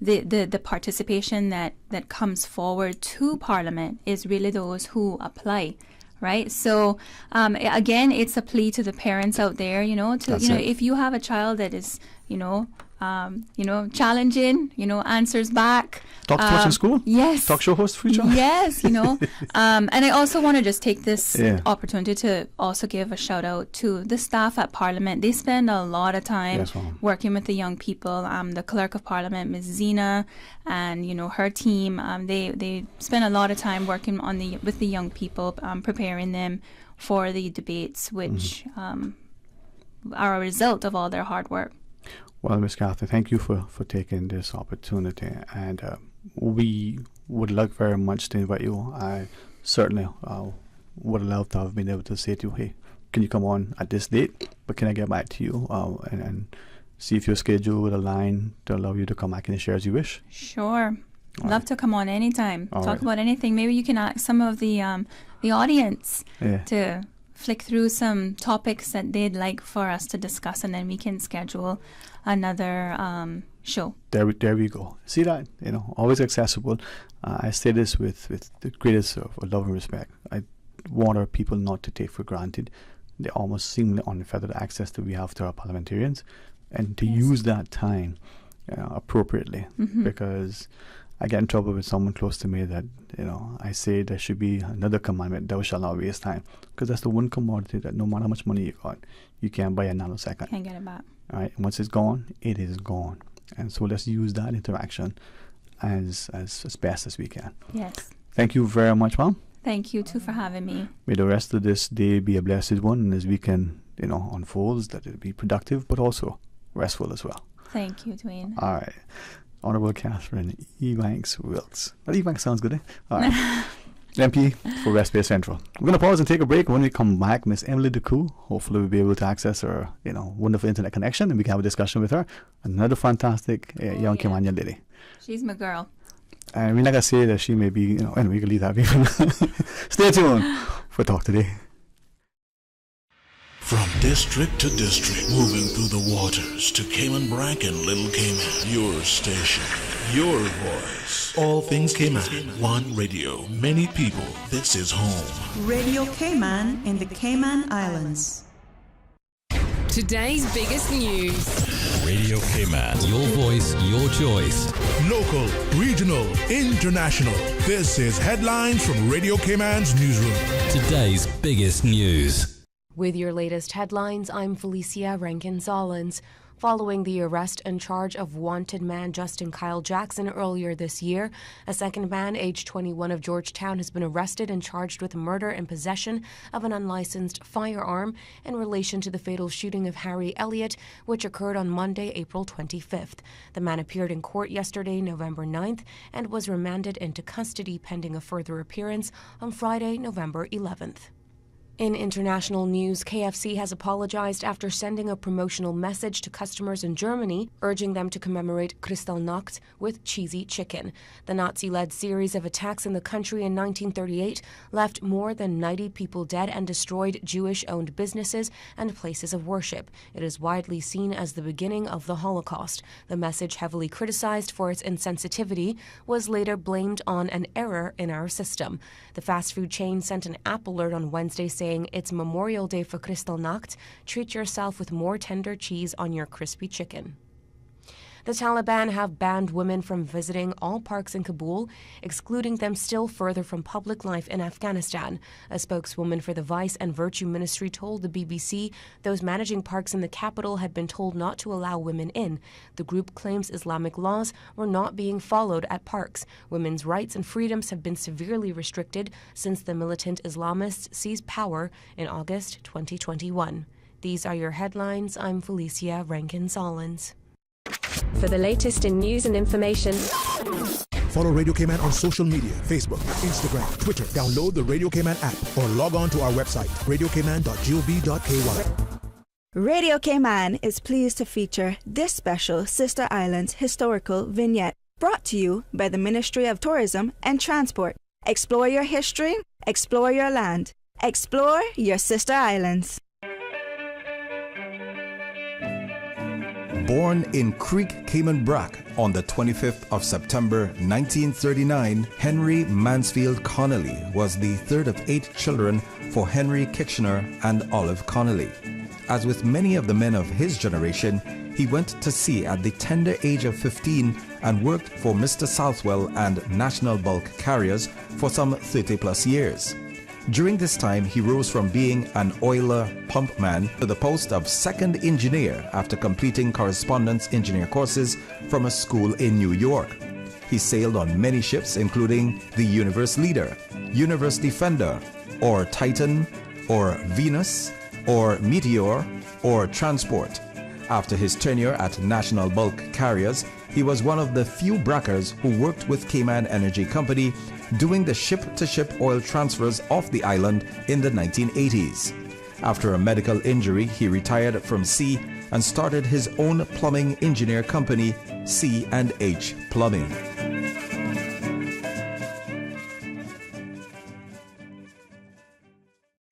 the participation that comes forward to Parliament is really those who apply. Right. So, again, it's a plea to the parents out there, if you have a child that is, challenging, answers back. Talk too much in school? Yes. Talk show host for each other? Yes, and I also want to just take this opportunity to also give a shout out to the staff at Parliament. They spend a lot of time working with the young people. The Clerk of Parliament, Ms. Zena, and, her team, they spend a lot of time working with the young people, preparing them for the debates, which are a result of all their hard work. Well, Ms. Cathy, thank you for taking this opportunity, and we would like very much to invite you. I certainly would love to have been able to say to you, hey, can you come on at this date, but can I get back to you and see if your schedule would align to allow you to come back and share as you wish? Sure. Love to come on anytime. Talk about anything. Maybe you can ask some of the audience to flick through some topics that they'd like for us to discuss, and then we can schedule another show. There we go. See that? Always accessible. I say this with the greatest of love and respect. I want our people not to take for granted the almost seemingly unfettered access that we have to our parliamentarians, and to use that time appropriately, because I get in trouble with someone close to me that, I say there should be another commandment, thou shalt not waste time. Because that's the one commodity that no matter how much money you got, you can't buy a nanosecond. Can't get it back. All right. Once it's gone, it is gone. And so let's use that interaction as best as we can. Yes. Thank you very much, Mom. Thank you, too, for having me. May the rest of this day be a blessed one, and as weekend, unfolds, that it be productive, but also restful as well. Thank you, Dwayne. All right. Honorable Catherine Ebanks Wilkes. That Ebanks sounds good, eh? All right. MP for West Bay Central. We're going to pause and take a break. When we come back, Miss Emily DeCoux, hopefully we'll be able to access her, wonderful internet connection, and we can have a discussion with her. Another fantastic young Caymanian lady. She's my girl. And we're not going to say that she may be, anyway, you can leave that people. Stay tuned for Talk Today. From district to district, moving through the waters to Cayman Brack and Little Cayman. Your station, your voice. All things Cayman. One radio, many people. This is home. Radio Cayman in the Cayman Islands. Today's biggest news. Radio Cayman. Your voice, your choice. Local, regional, international. This is headlines from Radio Cayman's newsroom. Today's biggest news. With your latest headlines, I'm Felicia Rankin-Solins. Following the arrest and charge of wanted man Justin Kyle Jackson earlier this year, a second man, aged 21 of Georgetown, has been arrested and charged with murder and possession of an unlicensed firearm in relation to the fatal shooting of Harry Elliott, which occurred on Monday, April 25th. The man appeared in court yesterday, November 9th, and was remanded into custody pending a further appearance on Friday, November 11th. In international news, KFC has apologized after sending a promotional message to customers in Germany, urging them to commemorate Kristallnacht with cheesy chicken. The Nazi-led series of attacks in the country in 1938 left more than 90 people dead and destroyed Jewish-owned businesses and places of worship. It is widely seen as the beginning of the Holocaust. The message, heavily criticized for its insensitivity, was later blamed on an error in our system. The fast food chain sent an app alert on Wednesday saying it's Memorial Day for Kristallnacht. Treat yourself with more tender cheese on your crispy chicken. The Taliban have banned women from visiting all parks in Kabul, excluding them still further from public life in Afghanistan. A spokeswoman for the Vice and Virtue Ministry told the BBC those managing parks in the capital had been told not to allow women in. The group claims Islamic laws were not being followed at parks. Women's rights and freedoms have been severely restricted since the militant Islamists seized power in August 2021. These are your headlines. I'm Felicia Rankin-Solins. For the latest in news and information, follow Radio Cayman on social media, Facebook, Instagram, Twitter. Download the Radio Cayman app or log on to our website, radiocayman.gov.ky. Radio Cayman is pleased to feature this special Sister Islands historical vignette, brought to you by the Ministry of Tourism and Transport. Explore your history, explore your land, explore your Sister Islands. Born in Creek, Cayman Brack on the 25th of September 1939, Henry Mansfield Connolly was the third of 8 children for Henry Kitchener and Olive Connolly. As with many of the men of his generation, he went to sea at the tender age of 15 and worked for Mr. Southwell and National Bulk Carriers for some 30 plus years. During this time, he rose from being an oiler pumpman to the post of second engineer after completing correspondence engineer courses from a school in New York. He sailed on many ships, including the Universe Leader, Universe Defender, or Titan, or Venus, or Meteor, or Transport. After his tenure at National Bulk Carriers, he was one of the few Brackers who worked with Cayman Energy Company doing the ship-to-ship oil transfers off the island in the 1980s. After a medical injury, he retired from sea and started his own plumbing engineer company, C&H Plumbing.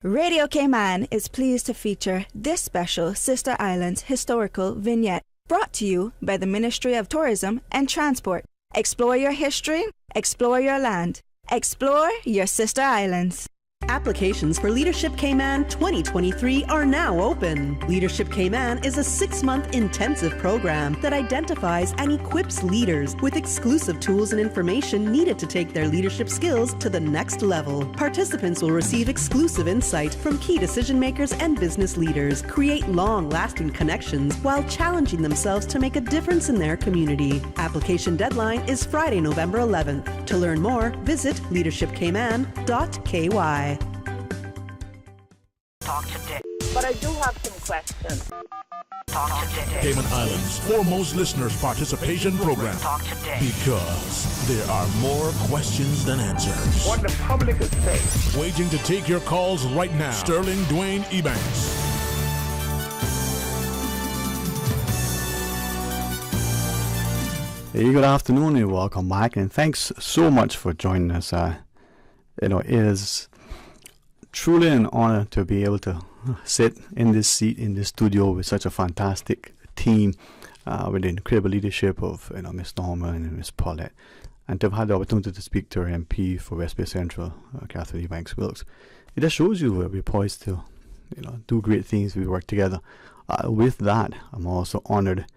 Radio Cayman is pleased to feature this special Sister Islands historical vignette, brought to you by the Ministry of Tourism and Transport. Explore your history, explore your land, explore your Sister Islands. Applications for Leadership Cayman 2023 are now open. Leadership Cayman is a 6-month intensive program that identifies and equips leaders with exclusive tools and information needed to take their leadership skills to the next level. Participants will receive exclusive insight from key decision makers and business leaders, create long-lasting connections while challenging themselves to make a difference in their community. Application deadline is Friday, November 11th. To learn more, visit leadershipcayman.ky. Talk today. But I do have some questions. Talk today. Cayman Islands' foremost listeners participation program. Talk today. Because there are more questions than answers. What the public is saying. Waiting to take your calls right now. Sterling Dwayne Ebanks. Hey, good afternoon and welcome back, and thanks so much for joining us. It is truly an honor to be able to sit in this seat in this studio with such a fantastic team, with the incredible leadership of Miss Norma and Miss Paulette, and to have had the opportunity to speak to our MP for West Bay Central, Catherine Ebanks Wilkes. It just shows you where we're poised to, do great things. We work together. With that, I'm also honored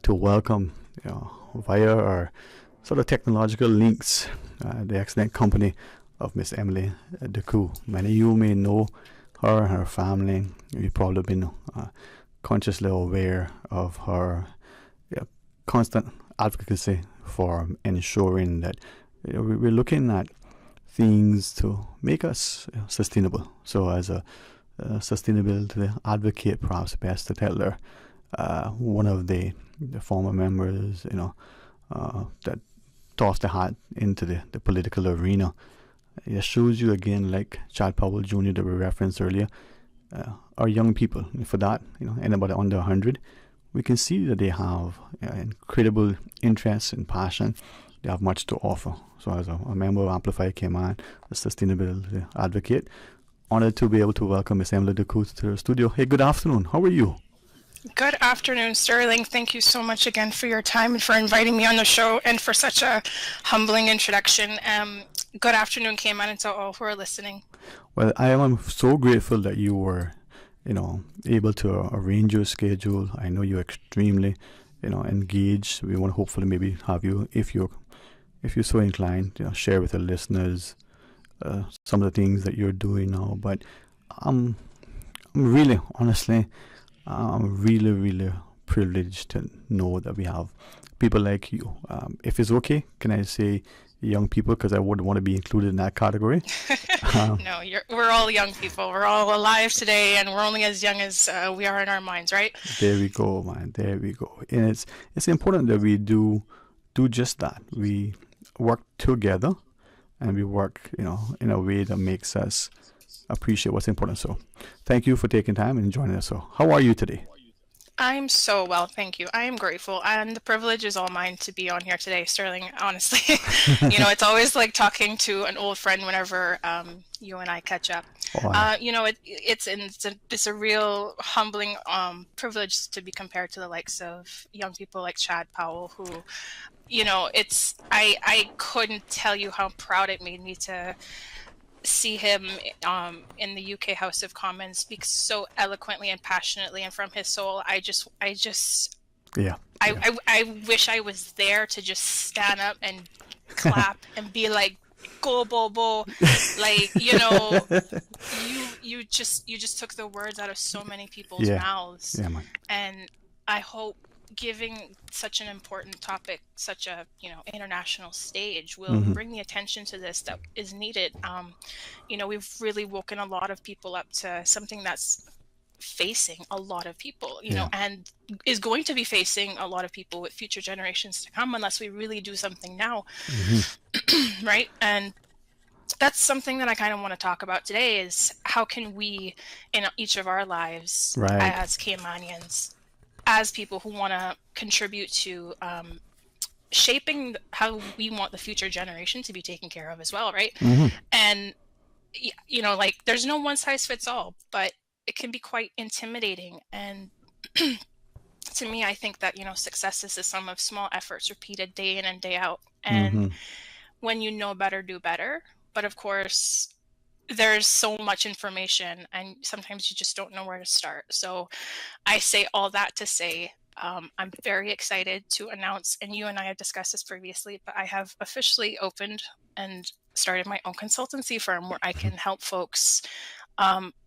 to welcome, via our sort of technological links, the excellent company of Miss Emily Decoux. Many of you may know her and her family. You've probably been consciously aware of her constant advocacy for ensuring that we're looking at things to make us sustainable. So as a sustainability advocate, perhaps best to tell her, one of the former members, that tossed the hat into the political arena. It shows you again, like Chad Powell Jr. that we referenced earlier, our young people. For that, anybody under 100, we can see that they have incredible interest and passion. They have much to offer. So as a member of Amplify Cayman, a sustainability advocate, honored to be able to welcome Miss Emily Decoux to the studio. Hey, good afternoon. How are you? Good afternoon, Sterling. Thank you so much again for your time and for inviting me on the show and for such a humbling introduction. Good afternoon, Cayman, and to all who are listening. Well, I am so grateful that you were, able to arrange your schedule. I know you're extremely, engaged. We want to hopefully maybe have you, if you're so inclined, share with the listeners some of the things that you're doing now. But I'm really, honestly, I'm really, really privileged to know that we have people like you. If it's okay, can I say young people, because I wouldn't want to be included in that category? No, we're all young people. We're all alive today, and we're only as young as we are in our minds, right? There we go, man. There we go. And it's important that we do just that. We work together, and we work, in a way that makes us appreciate what's important. So thank you for taking time and joining us. So how are you today? I'm so well, thank you. I am grateful, and the privilege is all mine to be on here today, Sterling. Honestly, it's always like talking to an old friend whenever you and I catch up. It's a real humbling privilege to be compared to the likes of young people like Chad Powell, who, I couldn't tell you how proud it made me to see him in the UK House of Commons speak so eloquently and passionately and from his soul. I wish I was there to just stand up and clap and be like, go Bobo, like, you just took the words out of so many people's mouths. Yeah, man. And I hope giving such an important topic, such a international stage, will bring the attention to this that is needed. We've really woken a lot of people up to something that's facing a lot of people, and is going to be facing a lot of people with future generations to come unless we really do something now. Right? And that's something that I kind of want to talk about today, is how can we in each of our lives, as Caymanians, as people who want to contribute to shaping how we want the future generation to be taken care of as well, right? And there's no one size fits all, but it can be quite intimidating. And to me, I think that success is the sum of small efforts repeated day in and day out. And when you know better, do better. But of course, there's so much information, and sometimes you just don't know where to start. So I say all that to say, I'm very excited to announce, and you and I have discussed this previously, but I have officially opened and started my own consultancy firm where I can help folks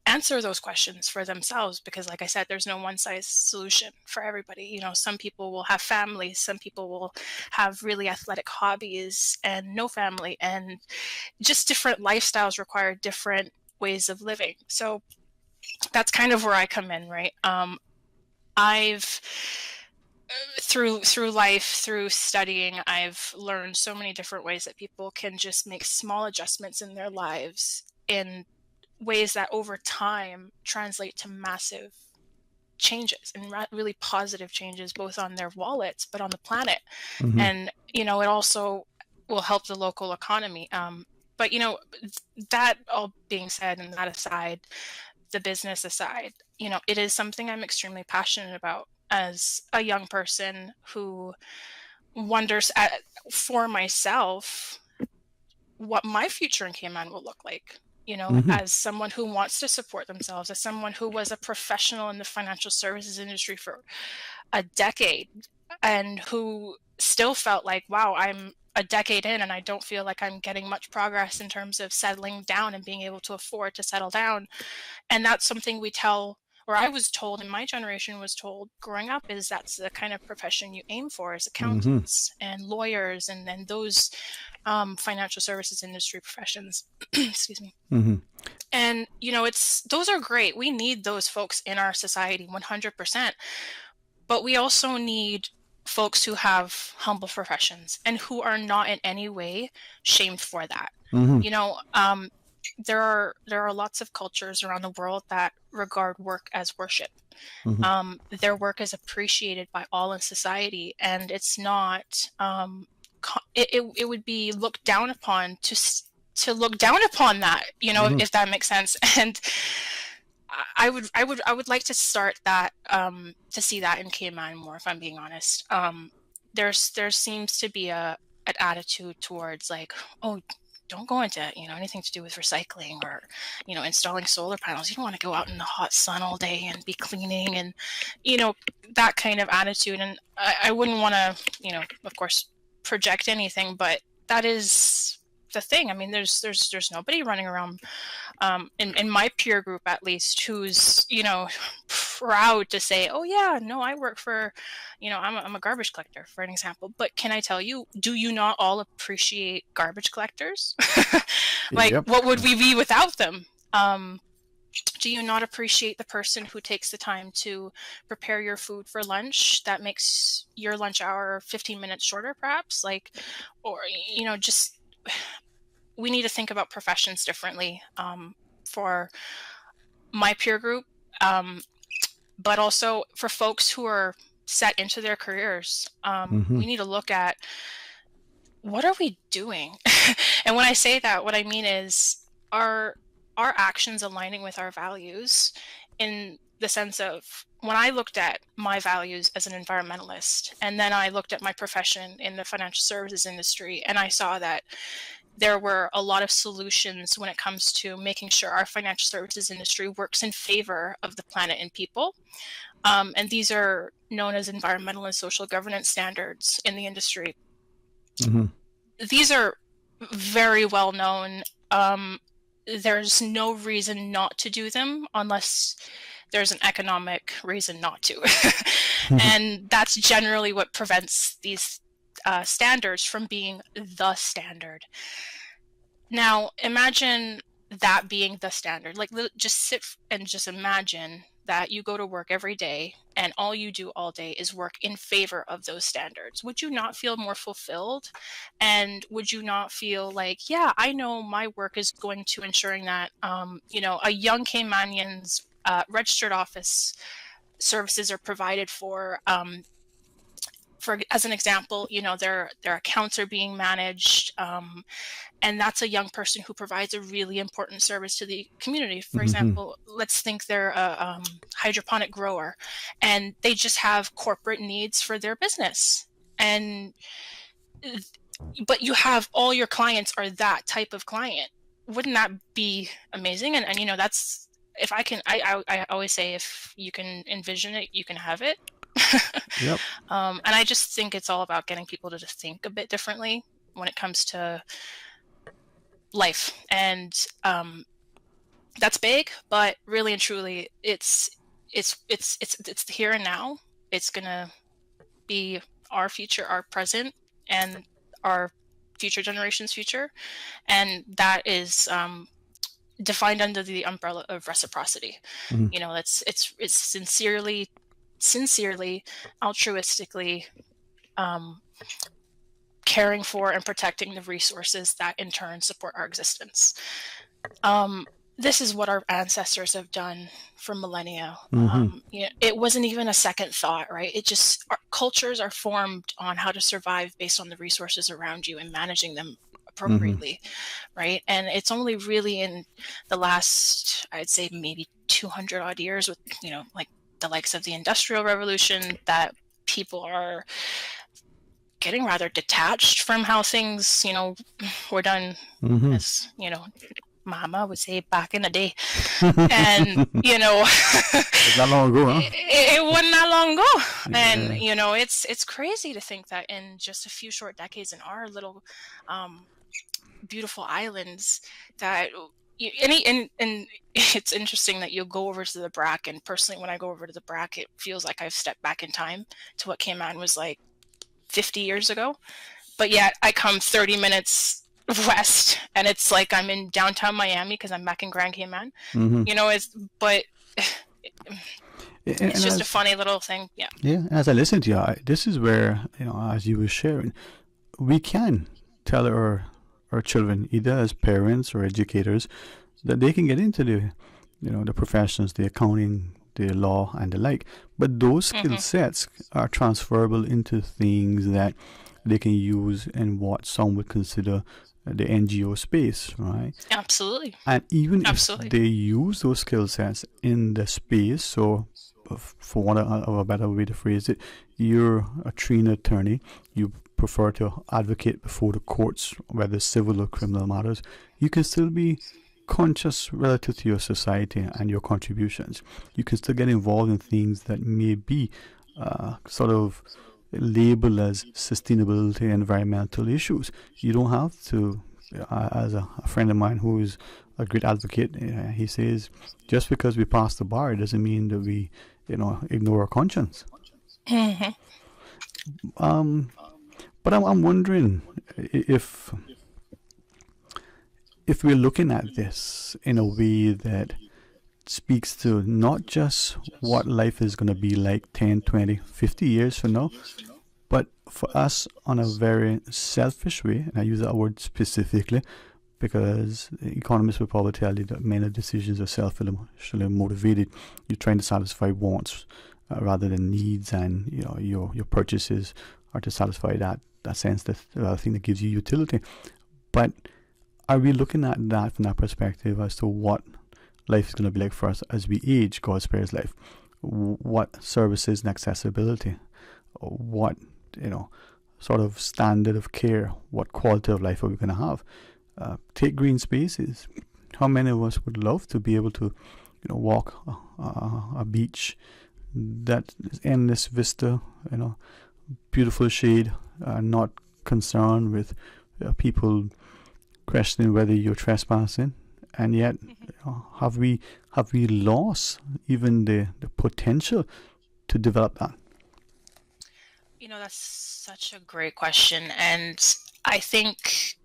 answer those questions for themselves, because like I said, there's no one size solution for everybody. Some people will have families, some people will have really athletic hobbies and no family, and just different lifestyles require different ways of living. So that's kind of where I come in, right? I've through life, through studying, I've learned so many different ways that people can just make small adjustments in their lives in ways that over time translate to massive changes and really positive changes, both on their wallets, but on the planet. Mhm. And, it also will help the local economy. But, that all being said and that aside, the business aside, it is something I'm extremely passionate about as a young person who wonders for myself what my future in Cayman will look like. As someone who wants to support themselves, as someone who was a professional in the financial services industry for a decade and who still felt like, wow, I'm a decade in and I don't feel like I'm getting much progress in terms of settling down and being able to afford to settle down. And that's something we tell, or I was told, and my generation was told growing up, is that's the kind of profession you aim for, as accountants and lawyers and then those financial services industry professions. Excuse me. And, those are great. We need those folks in our society 100%. But we also need folks who have humble professions and who are not in any way shamed for that. There are lots of cultures around the world that regard work as worship. Their work is appreciated by all in society, and it's not. It would be looked down upon to look down upon that. If that makes sense. And I would like to start that to see that in Cayman more, if I'm being honest. There seems to be an attitude towards like, oh, don't go into anything to do with recycling or installing solar panels. You don't want to go out in the hot sun all day and be cleaning and that kind of attitude. And I wouldn't want to of course project anything, but that is the thing. I mean, there's nobody running around in my peer group, at least, who's proud to say, oh yeah, no, I work for I'm a garbage collector, for an example. But can I tell you, do you not all appreciate garbage collectors? Like, Yep. What would we be without them? Do you not appreciate the person who takes the time to prepare your food for lunch that makes your lunch hour 15 minutes shorter, perhaps? Like, or just, we need to think about professions differently for my peer group, but also for folks who are set into their careers. We need to look at, what are we doing? And when I say that, what I mean is, are our actions aligning with our values, in the sense of, when I looked at my values as an environmentalist, and then I looked at my profession in the financial services industry, and I saw that there were a lot of solutions when it comes to making sure our financial services industry works in favor of the planet and people. And these are known as environmental and social governance standards in the industry. These are very well known. There's no reason not to do them unless there's an economic reason not to. And that's generally what prevents these standards from being the standard. Now, imagine that being the standard. Like, just sit and just imagine that you go to work every day and all you do all day is work in favor of those standards. Would you not feel more fulfilled? And would you not feel like, yeah, I know my work is going to ensuring that, a young Caymanian's registered office services are provided for, as an example, their accounts are being managed, and that's a young person who provides a really important service to the community. For example, let's think they're a hydroponic grower, and they just have corporate needs for their business, but you have all your clients are that type of client. Wouldn't that be amazing? And that's, if I can, I always say, if you can envision it, you can have it. Yep. And I just think it's all about getting people to just think a bit differently when it comes to life. And that's big, but really and truly, it's the here and now. It's gonna be our future, our present, and our future generations' future, and that is defined under the umbrella of reciprocity. It's sincerely, altruistically caring for and protecting the resources that in turn support our existence. this is what our ancestors have done for millennia. Mm-hmm. It wasn't even a second thought, right? Our cultures are formed on how to survive based on the resources around you and managing them appropriately, right? And it's only really in the last, I'd say maybe 200 odd years with, like the likes of the Industrial Revolution, that people are getting rather detached from how things, were done, as, Mama would say back in the day. And, it's not long ago, huh? It wasn't that long ago. And, it's crazy to think that in just a few short decades in our little beautiful islands that and it's interesting that you'll go over to the BRAC, and personally when I go over to the BRAC, it feels like I've stepped back in time to what Cayman was like 50 years ago, but yet I come 30 minutes west and it's like I'm in downtown Miami because I'm back in Grand Cayman. It's just a funny little thing. As I listen to you, this is where, as you were sharing, we can tell our children, either as parents or educators, that they can get into the professions, the accounting, the law and the like, but those skill sets are transferable into things that they can use in what some would consider the NGO space, right? Absolutely. And even if they use those skill sets in the space, so for want of a better way to phrase it, you're a trained attorney, you prefer to advocate before the courts, whether civil or criminal matters, you can still be conscious relative to your society and your contributions. You can still get involved in things that may be sort of labeled as sustainability, environmental issues. You don't have to, as a friend of mine who is a great advocate, he says, just because we pass the bar, it doesn't mean that we, ignore our conscience. But I'm wondering if we're looking at this in a way that speaks to not just what life is going to be like 10, 20, 50 years from now, but for us on a very selfish way, and I use that word specifically because economists will probably tell you that many decisions are self-emotionally motivated. You're trying to satisfy wants rather than needs, and your purchases are to satisfy that sense, that thing that gives you utility. But are we looking at that from that perspective as to what life is going to be like for us as we age, God spares life? What services and accessibility, what sort of standard of care, what quality of life are we going to have? Take green spaces. How many of us would love to be able to walk a beach that is endless vista, beautiful shade, not concerned with people questioning whether you're trespassing, and yet have we lost even the potential to develop that? That's such a great question, and I think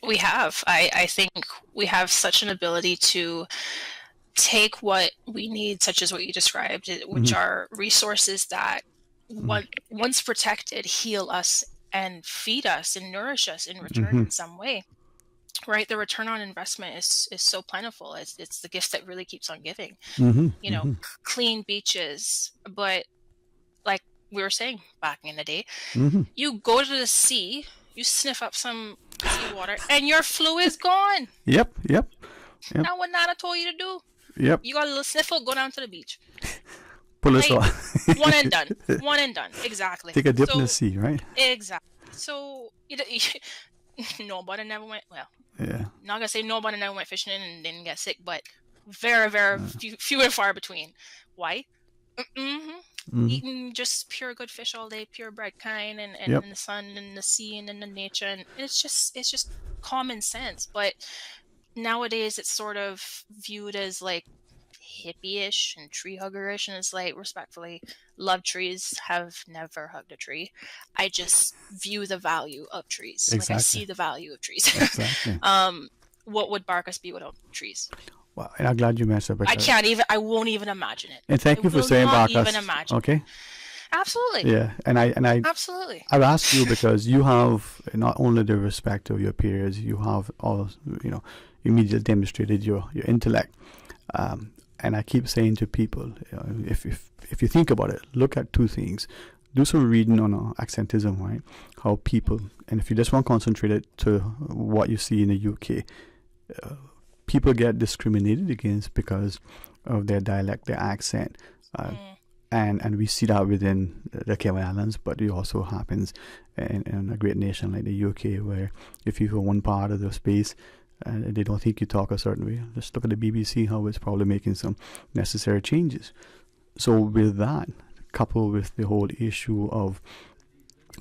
we have. I think we have such an ability to take what we need, such as what you described, which are resources that once protected, heal us and feed us and nourish us in return in some way, right? The return on investment is so plentiful. It's the gift that really keeps on giving. Clean beaches, but like we were saying back in the day, you go to the sea, you sniff up some seawater, and your flu is gone. Yep. Now what Nana told you to do? Yep. You got a little sniffle, go down to the beach. Pull us off. One and done. Exactly. Take a dip in the sea, right? Exactly. So nobody never went. Well, not gonna say nobody never went fishing and didn't get sick, but very, very few and far between. Why? Eating just pure good fish all day, pure bread kind, and in the sun and the sea and in the nature, and it's just common sense. But nowadays it's sort of viewed as like hippie-ish and tree hugger-ish, and it's like, respectfully, love trees, have never hugged a tree. I just view the value of trees. Exactly. Like I see the value of trees. Exactly. What would Barkas be without trees? Well, and I'm glad you mentioned it. I won't even imagine it. And thank you for saying Barkas. Even imagine. Okay. Absolutely. Yeah, and I absolutely. I've asked you because you have not only the respect of your peers, you have all you immediately demonstrated your intellect. And I keep saying to people, if you think about it, look at two things. Do some reading on accentism, right? How people, and if you just want to concentrate it to what you see in the UK, people get discriminated against because of their dialect, their accent. And we see that within the Cayman Islands, but it also happens in a great nation like the UK, where if you're from one part of the space and they don't think you talk a certain way, just look at the BBC, how it's probably making some necessary changes. So with that, coupled with the whole issue of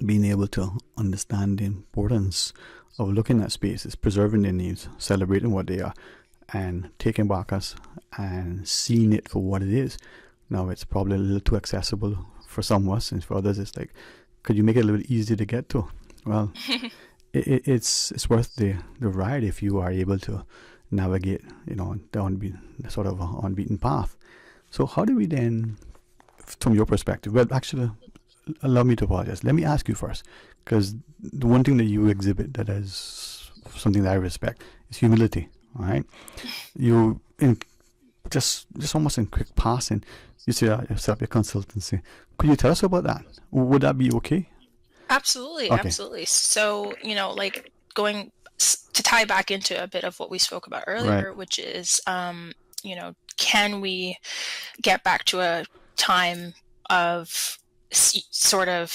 being able to understand the importance of looking at spaces, preserving their needs, celebrating what they are, and taking back us and seeing it for what it is. Now, it's probably a little too accessible for some of us, and for others, it's like, could you make it a little bit easier to get to? Well, it's worth the ride if you are able to navigate, the sort of unbeaten path. So how do we then, from your perspective, well, actually, allow me to apologize. Let me ask you first, because the one thing that you exhibit that is something that I respect is humility. All right, you just almost in quick passing, you say you set up your consultancy. Could you tell us about that? Would that be okay? Absolutely, Okay. absolutely. So, like going to tie back into a bit of what we spoke about earlier, Right. which is, can we get back to a time of sort of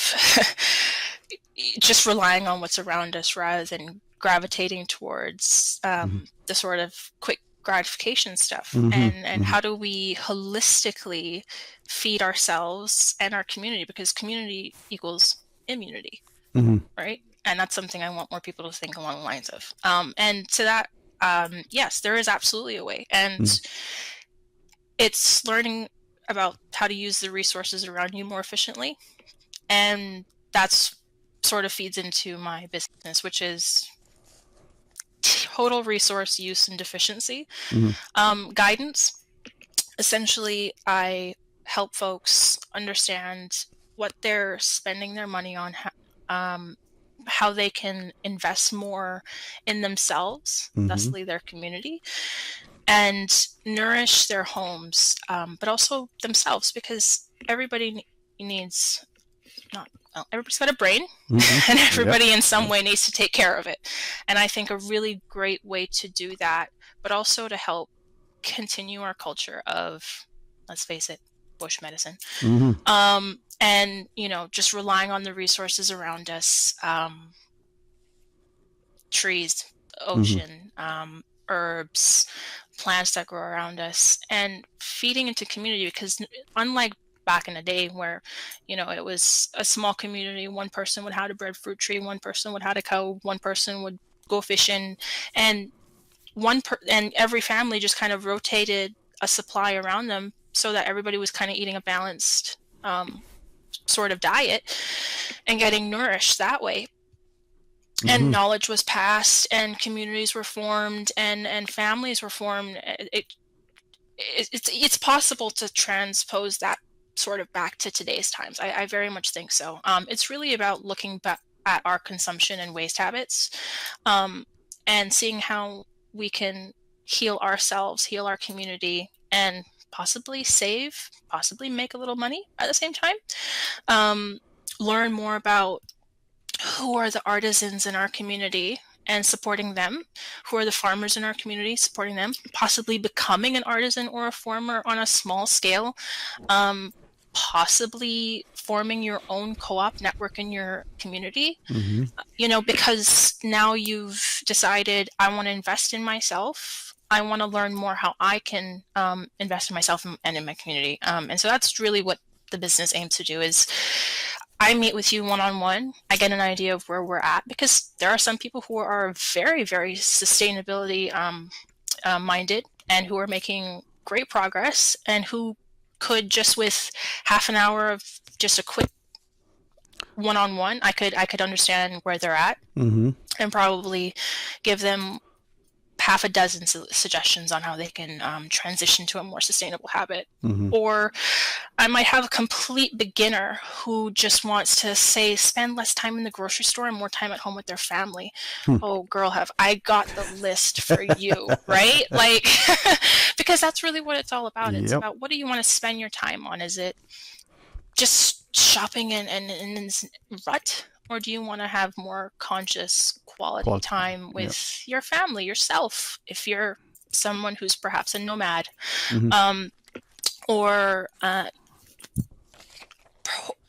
just relying on what's around us rather than gravitating towards the sort of quick gratification stuff, and how do we holistically feed ourselves and our community, because community equals immunity, right? And that's something I want more people to think along the lines of. And to that, yes, there is absolutely a way, and it's learning about how to use the resources around you more efficiently, and that's sort of feeds into my business, which is total resource use and deficiency guidance. Essentially, I help folks understand what they're spending their money on, how they can invest more in themselves, thusly their community, and nourish their homes, but also themselves, because everybody needs, everybody's got a brain, and everybody in some way needs to take care of it. And I think a really great way to do that, but also to help continue our culture of, let's face it, bush medicine, and just relying on the resources around us, trees, ocean, herbs, plants that grow around us, and feeding into community. Because unlike back in the day where, it was a small community, one person would have a breadfruit tree, one person would have a cow, one person would go fishing, and and every family just kind of rotated a supply around them so that everybody was kind of eating a balanced sort of diet and getting nourished that way. And knowledge was passed, and communities were formed, and families were formed. It's possible to transpose that sort of back to today's times. I very much think so. It's really about looking back at our consumption and waste habits, and seeing how we can heal ourselves, heal our community, and possibly save, possibly make a little money at the same time. Learn more about who are the artisans in our community and supporting them, who are the farmers in our community, supporting them, possibly becoming an artisan or a farmer on a small scale, possibly forming your own co-op network in your community, because now you've decided, I want to invest in myself. I want to learn more how I can invest in myself and in my community. And so that's really what the business aims to do. Is I meet with you one-on-one. I get an idea of where we're at, because there are some people who are very, very sustainability minded, and who are making great progress, and who could, just with half an hour of just a quick one-on-one, I could understand where they're at, and probably give them half a dozen suggestions on how they can transition to a more sustainable habit. Or I might have a complete beginner who just wants to say spend less time in the grocery store and more time at home with their family. Oh, girl, have I got the list for you, right? Like, because that's really what it's all about. It's about, what do you want to spend your time on? Is it just shopping and rut? Or do you want to have more conscious quality time with your family, yourself, if you're someone who's perhaps a nomad? Or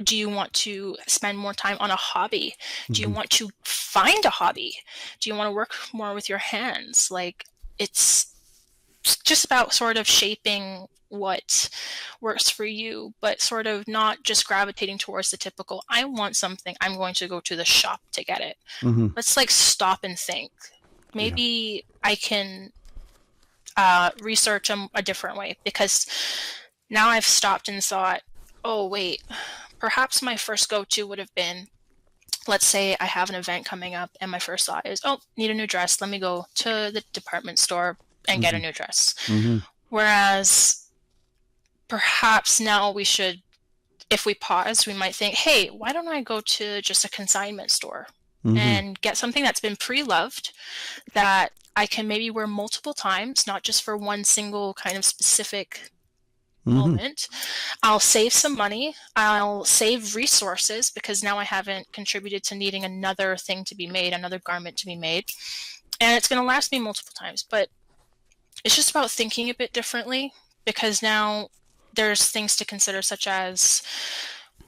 do you want to spend more time on a hobby? Do you want to find a hobby? Do you want to work more with your hands? Like, it's just about sort of shaping what works for you, but sort of not just gravitating towards the typical, I want something, I'm going to go to the shop to get it. Let's like stop and think. Maybe I can research a different way, because now I've stopped and thought, oh, wait, perhaps my first go-to would have been, let's say I have an event coming up and my first thought is, oh, need a new dress. Let me go to the department store and get a new dress. Whereas perhaps now we should, if we pause, we might think, hey, why don't I go to just a consignment store and get something that's been pre-loved that I can maybe wear multiple times, not just for one single kind of specific moment. I'll save some money. I'll save resources, because now I haven't contributed to needing another thing to be made, another garment to be made. And it's going to last me multiple times. But it's just about thinking a bit differently, because now there's things to consider, such as,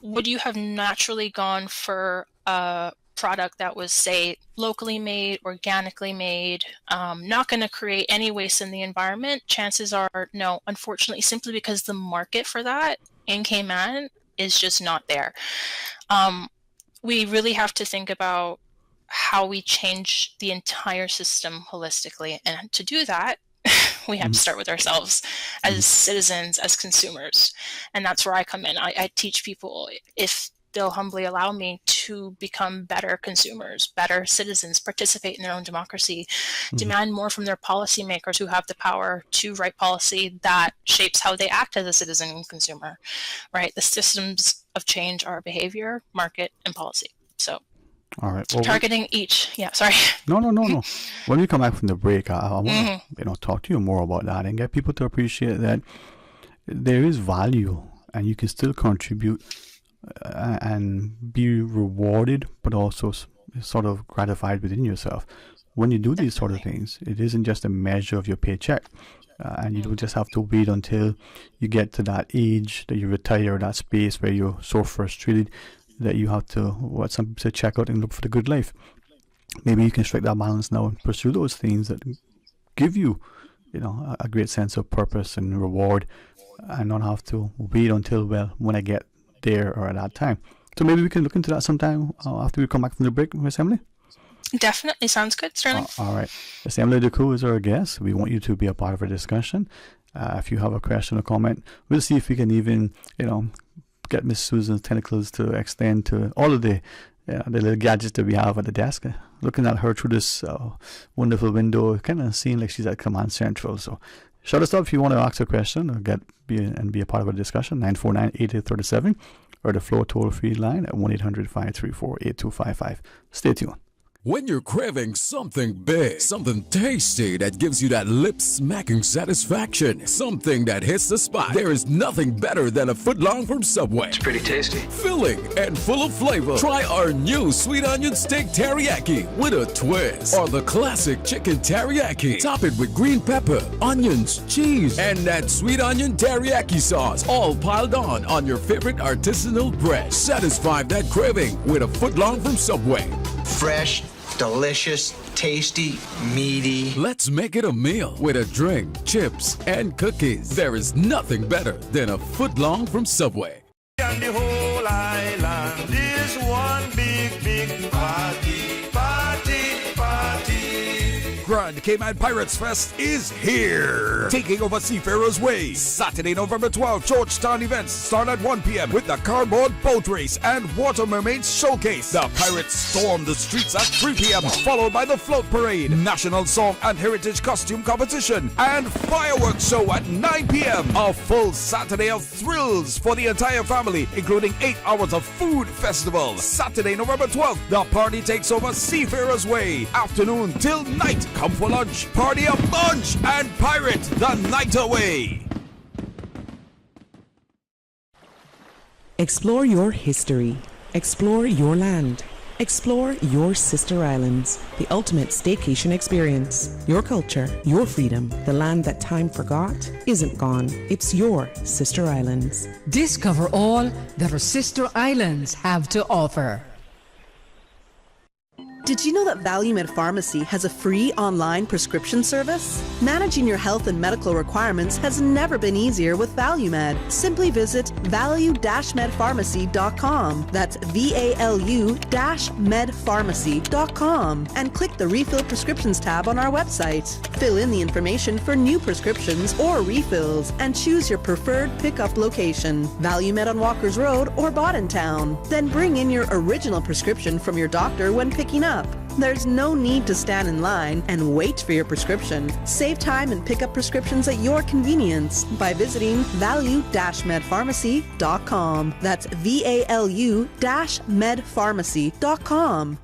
would you have naturally gone for a product that was, say, locally made, organically made, not going to create any waste in the environment? Chances are no, unfortunately, simply because the market for that in Cayman is just not there. We really have to think about how we change the entire system holistically. And to do that, we have to start with ourselves as citizens, as consumers. And that's where I come in. I teach people, if they'll humbly allow me, to become better consumers, better citizens, participate in their own democracy, demand more from their policymakers who have the power to write policy that shapes how they act as a citizen and consumer, right? The systems of change are behavior, market, and policy. So all right. Well, targeting each. Yeah, sorry. No. When we come back from the break, I want to talk to you more about that and get people to appreciate that there is value and you can still contribute and be rewarded, but also sort of gratified within yourself. When you do these sort of things, it isn't just a measure of your paycheck. And you don't just have to wait until you get to that age that you retire, that space where you're so frustrated that you have to, some people say, check out and look for the good life. Maybe you can strike that balance now and pursue those things that give you, a great sense of purpose and reward, and not have to wait until, well, when I get there or at that time. So maybe we can look into that sometime after we come back from the break, Miss Emily. Definitely sounds good, Sterling. All right. Miss Emily Ducou is our guest. We want you to be a part of our discussion. If you have a question or comment, we'll see if we can even, get Miss Susan's tentacles to extend to all of the little gadgets that we have at the desk. Looking at her through this wonderful window, kind of seeing like she's at Command Central. So shout us up if you want to ask a question or be a part of a discussion. 949-8837 or the Flow toll-free line at 1-800-534-8255. Stay tuned. When you're craving something big, something tasty that gives you that lip-smacking satisfaction, something that hits the spot, there is nothing better than a footlong from Subway. It's pretty tasty. Filling and full of flavor. Try our new sweet onion steak teriyaki with a twist. Or the classic chicken teriyaki. Top it with green pepper, onions, cheese, and that sweet onion teriyaki sauce, all piled on your favorite artisanal bread. Satisfy that craving with a footlong from Subway. Fresh, delicious, tasty, meaty. Let's make it a meal with a drink, chips, and cookies. There is nothing better than a footlong from Subway. And the whole island is one big party. Grand Cayman Pirates Fest is here. Taking over Seafarers Way. Saturday, November 12th, Georgetown events start at 1 p.m. with the cardboard boat race and water mermaids showcase. The pirates storm the streets at 3 p.m. followed by the float parade, national song and heritage costume competition, and fireworks show at 9 p.m. A full Saturday of thrills for the entire family, including 8 hours of food festival. Saturday, November 12th, the party takes over Seafarers Way. Afternoon till night. Come for lunch, party a bunch, and pirate the night away. Explore your history. Explore your land. Explore your sister islands. The ultimate staycation experience. Your culture, your freedom. The land that time forgot isn't gone. It's your sister islands. Discover all that our sister islands have to offer. Did you know that ValueMed Pharmacy has a free online prescription service? Managing your health and medical requirements has never been easier with ValueMed. Simply visit value-medpharmacy.com. That's VALU-medpharmacy.com and click the Refill Prescriptions tab on our website. Fill in the information for new prescriptions or refills and choose your preferred pickup location. ValueMed on Walkers Road or Town. Then bring in your original prescription from your doctor when picking up. There's no need to stand in line and wait for your prescription. Save time and pick up prescriptions at your convenience by visiting value-medpharmacy.com. That's VALU-medpharmacy.com.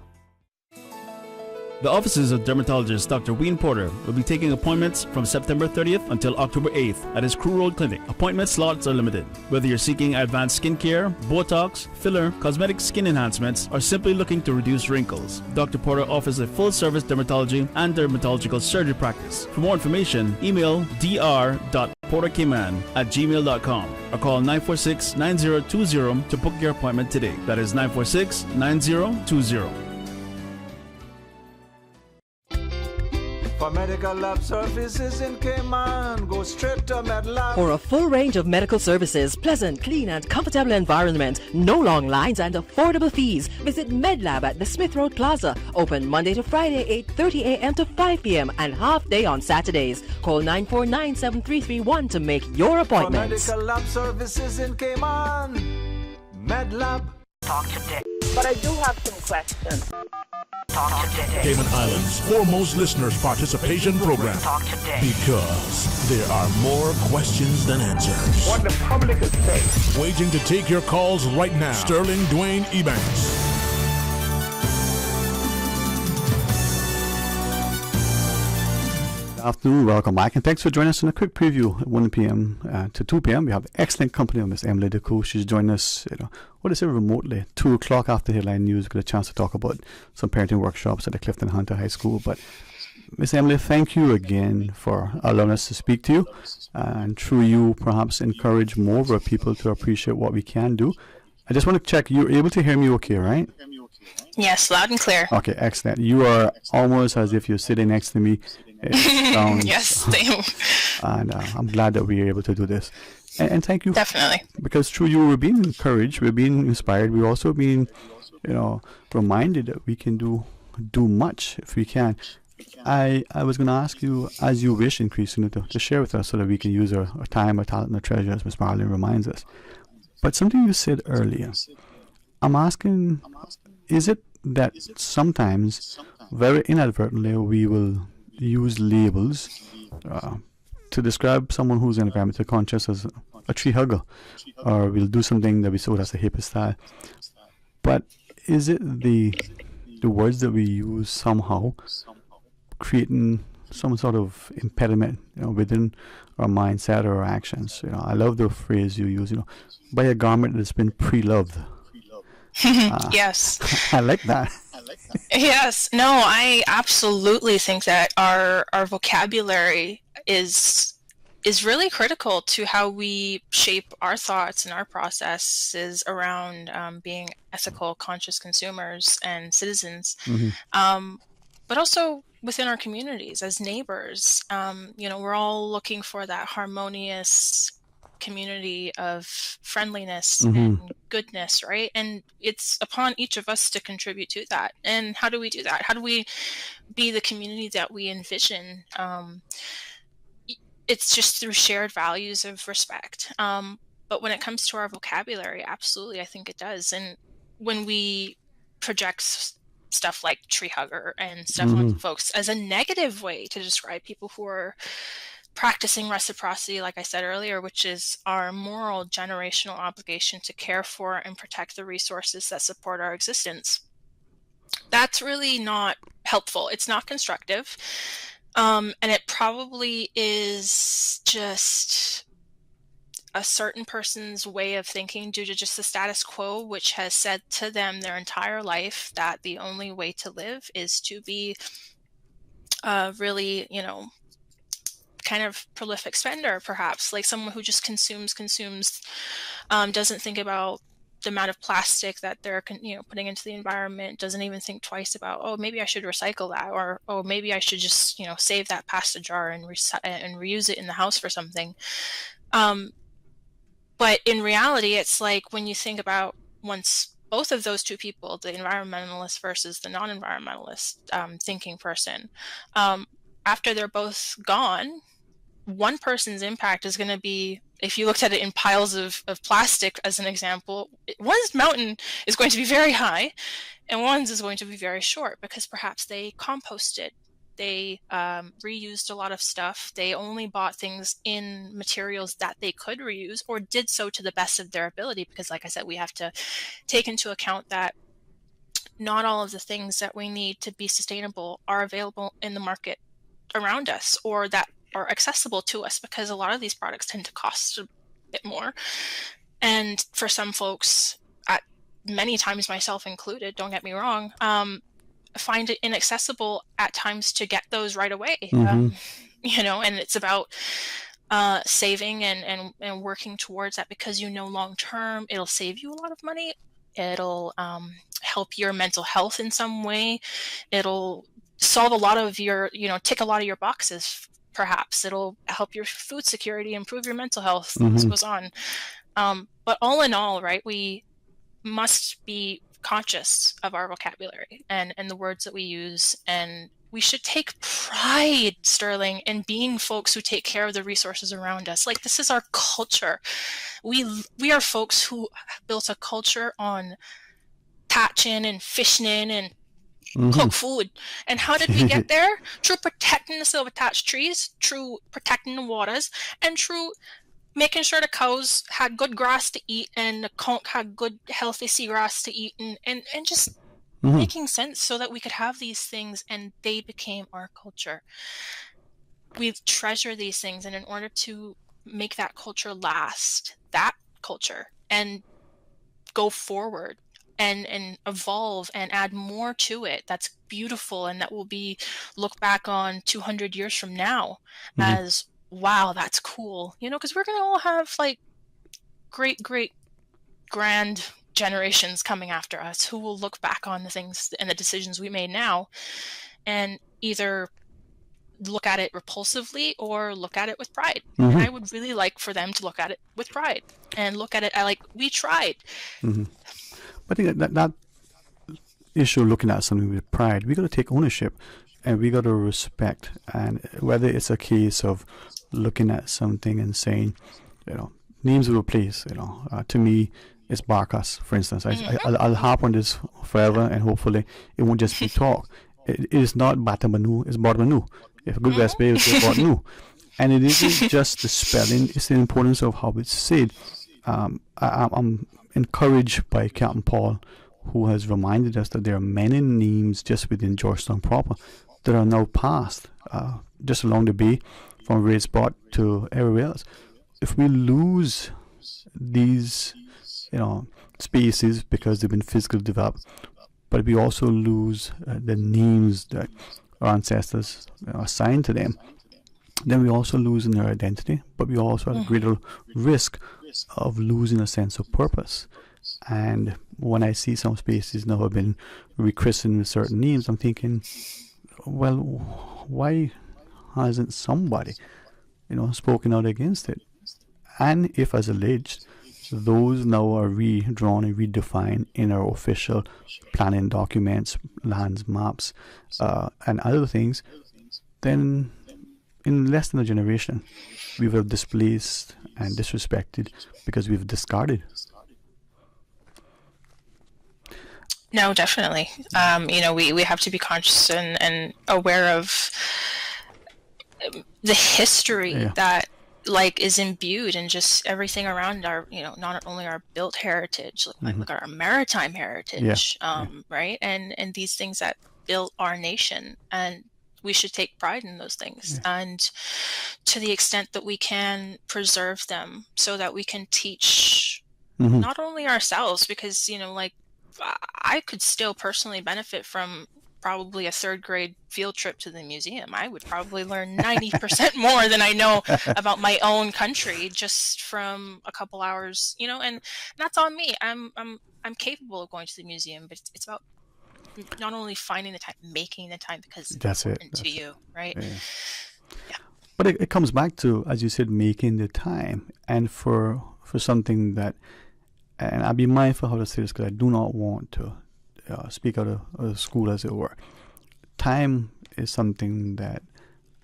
The offices of dermatologist Dr. Dwayne Porter will be taking appointments from September 30th until October 8th at his Crew Road Clinic. Appointment slots are limited. Whether you're seeking advanced skincare, Botox, filler, cosmetic skin enhancements, or simply looking to reduce wrinkles, Dr. Porter offers a full-service dermatology and dermatological surgery practice. For more information, email dr.porterkman@gmail.com or call 946-9020 to book your appointment today. That is 946-9020. For medical lab services in Cayman, go straight to MedLab. For a full range of medical services, pleasant, clean and comfortable environment, no long lines and affordable fees, visit MedLab at the Smith Road Plaza. Open Monday to Friday, 8:30 a.m. to 5 p.m. and half day on Saturdays. Call 949-7331 to make your appointment. For medical lab services in Cayman, MedLab. Talk today. But I do have some questions. Talk today. Cayman Islands' foremost listeners participation program. Talk today. Because there are more questions than answers. What the public is saying. Waiting to take your calls right now. Sterling Dwayne Ebanks. Good afternoon, welcome back, and thanks for joining us in a quick preview at 1 p.m. To 2 p.m. We have excellent company of Miss Emily DeCoe. She's joining us, remotely. 2 o'clock after headline news, we got a chance to talk about some parenting workshops at the Clifton Hunter High School. But Miss Emily, thank you again for allowing us to speak to you, and through you, perhaps encourage more of our people to appreciate what we can do. I just want to check, you're able to hear me okay, right? Yes, loud and clear. Okay, excellent. You are almost as if you're sitting next to me. Sounds, yes, same. And I'm glad that we are able to do this. And thank you. Definitely. Because through you, we're being encouraged, we're being inspired, we're also being, reminded that we can do much if we can. I was going to ask you, as you wish, increasingly, to share with us so that we can use our time, our talent, and our treasure, as Ms. Marlin reminds us. But something you said earlier, I'm asking, is it that sometimes, very inadvertently, we will use labels to describe someone who's environmental conscious as a tree hugger, or we'll do something that we saw as a hippie style? But is it the words that we use somehow creating some sort of impediment, within our mindset or our actions? I love the phrase you use, buy a garment that's been pre-loved. Yes. I like that. Yes. No, I absolutely think that our vocabulary is really critical to how we shape our thoughts and our processes around being ethical, conscious consumers and citizens. Mm-hmm. But also within our communities as neighbors. We're all looking for that harmonious community of friendliness and goodness, right? And it's upon each of us to contribute to that. And how do we do that? How do we be the community that we envision? It's just through shared values of respect. But when it comes to our vocabulary, absolutely, I think it does. And when we project stuff like tree hugger and stuff on folks as a negative way to describe people who are practicing reciprocity, like I said earlier, which is our moral generational obligation to care for and protect the resources that support our existence, that's really not helpful. It's not constructive. And it probably is just a certain person's way of thinking due to just the status quo, which has said to them their entire life that the only way to live is to be really, kind of prolific spender, perhaps, like someone who just consumes, doesn't think about the amount of plastic that they're putting into the environment, doesn't even think twice about, oh, maybe I should recycle that, or oh, maybe I should just save that pasta jar and reuse it in the house for something. But in reality, it's like when you think about once both of those two people, the environmentalist versus the non-environmentalist thinking person, after they're both gone, one person's impact is going to be, if you looked at it in piles of plastic as an example, one's mountain is going to be very high and one's is going to be very short because perhaps they composted, they reused a lot of stuff, they only bought things in materials that they could reuse or did so to the best of their ability, because like I said, we have to take into account that not all of the things that we need to be sustainable are available in the market around us or that are accessible to us, because a lot of these products tend to cost a bit more. And for some folks, many times myself included, don't get me wrong, find it inaccessible at times to get those right away. And it's about saving and working towards that, because long term it'll save you a lot of money. It'll help your mental health in some way. It'll solve a lot of your, tick a lot of your boxes. Perhaps it'll help your food security, improve your mental health. This goes on. But all in all, right, we must be conscious of our vocabulary and the words that we use. And we should take pride, Sterling, in being folks who take care of the resources around us. Like, this is our culture. We are folks who built a culture on thatching and fishing and cook food. And how did we get there? Through protecting the silver-thatched trees, through protecting the waters, and through making sure the cows had good grass to eat and the conch had good healthy seagrass to eat, and just making sense so that we could have these things and they became our culture. We treasure these things, and in order to make that culture last, that culture, and go forward and evolve and add more to it, that's beautiful, and that will be looked back on 200 years from now as, wow, that's cool, because we're going to all have like great grand generations coming after us who will look back on the things and the decisions we made now and either look at it repulsively or look at it with pride. And I would really like for them to look at it with pride and look at it like, we tried. I think that issue, looking at something with pride, we got to take ownership and we got to respect. And whether it's a case of looking at something and saying, names of a place, to me, it's Barkas, for instance. I'll harp on this forever, and hopefully it won't just be talk. It is not Batamanu, it's Bormanu. If a good West Bay is Bormanu. And it isn't just the spelling, it's the importance of how it's said. I'm encouraged by Captain Paul, who has reminded us that there are many names just within Georgetown proper that are now passed just along the bay from Red Spot to everywhere else. If we lose these spaces because they've been physically developed, but we also lose the names that our ancestors assigned to them, then we also lose in their identity, but we also have a greater risk of losing a sense of purpose. And when I see some spaces now have been rechristened with certain names, I'm thinking, well, why hasn't somebody spoken out against it? And if, as alleged, those now are redrawn and redefined in our official planning documents, lands, maps, and other things, then in less than a generation, we will have displaced and disrespected because we've discarded. No, definitely. We have to be conscious and aware of the history that is imbued in just everything around our, not only our built heritage, look at our maritime heritage, right? And these things that built our nation, and we should take pride in those things. And to the extent that we can preserve them so that we can teach not only ourselves, because, I could still personally benefit from probably a third grade field trip to the museum. I would probably learn 90% more than I know about my own country just from a couple hours, and that's on me. I'm capable of going to the museum, but it's about not only finding the time, making the time, because it's important to you, right? Yeah. But it comes back to, as you said, making the time, and for something that, and I'll be mindful how to say this because I do not want to speak out of school, as it were. Time is something that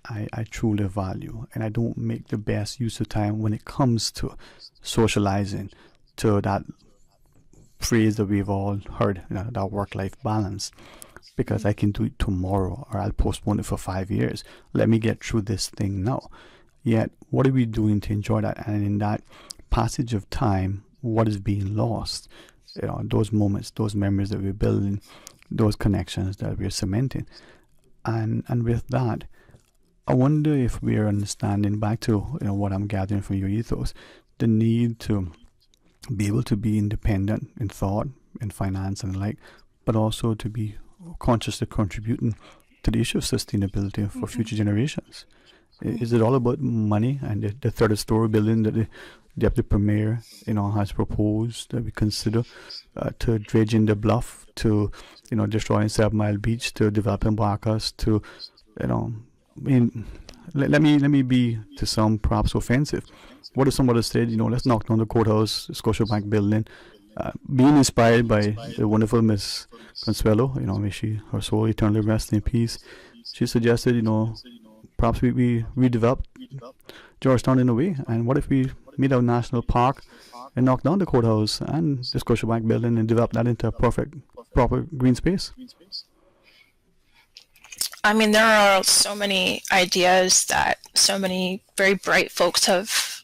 I truly value, and I don't make the best use of time when it comes to socializing, to that phrase that we've all heard, that work-life balance, because I can do it tomorrow, or I'll postpone it for 5 years. Let me get through this thing now. Yet, what are we doing to enjoy that? And in that passage of time, what is being lost? Those moments, those memories that we're building, those connections that we're cementing. And with that, I wonder if we're understanding, back to what I'm gathering from your ethos, the need to be able to be independent in thought, in finance and the like, but also to be conscious of contributing to the issue of sustainability for future generations. Is it all about money and the third story building that the Deputy Premier, has proposed that we consider to dredging the bluff, to, destroying 7 Mile Beach, to developing Barcas, to, let me be to some perhaps offensive. What if somebody said, let's knock down the courthouse, Scotiabank building, being inspired by the wonderful Miss Consuelo, may her soul eternally rest in peace. She suggested, perhaps we redevelop Georgetown in a way. And what if we made a national park and knock down the courthouse and the Scotiabank building and develop that into a proper green space? I mean, there are so many ideas that so many very bright folks have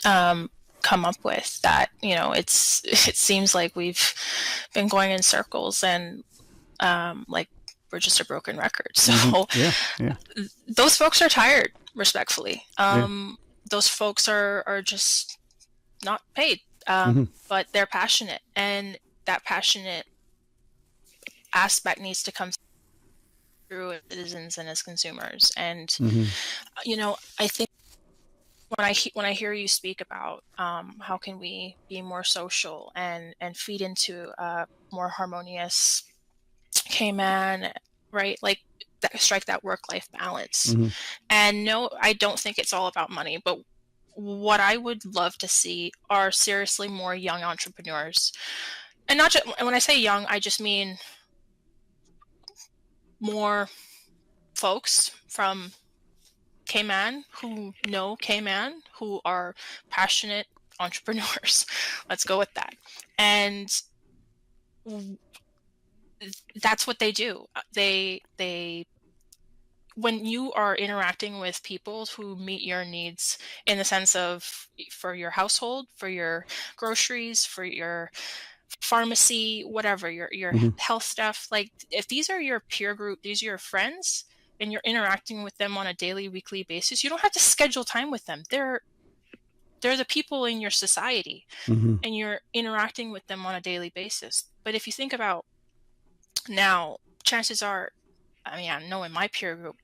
come up with that, it seems like we've been going in circles and we're just a broken record. So those folks are tired, respectfully. Those folks are just not paid, but they're passionate, and that passionate aspect needs to come through as citizens and as consumers. And I think when I hear you speak about how can we be more social and feed into a more harmonious Cayman, right? Strike that work-life balance. And no, I don't think it's all about money, but what I would love to see are seriously more young entrepreneurs. And not just, when I say young, I just mean more folks from Cayman who know Cayman, who are passionate entrepreneurs. Let's go with that. And that's what they do. They when you are interacting with people who meet your needs in the sense of for your household, for your groceries, for your pharmacy, whatever, your health stuff, if these are your peer group, these are your friends, and you're interacting with them on a daily, weekly basis, you don't have to schedule time with them. They're the people in your society, and you're interacting with them on a daily basis. But if you think about now, chances are, I know in my peer group,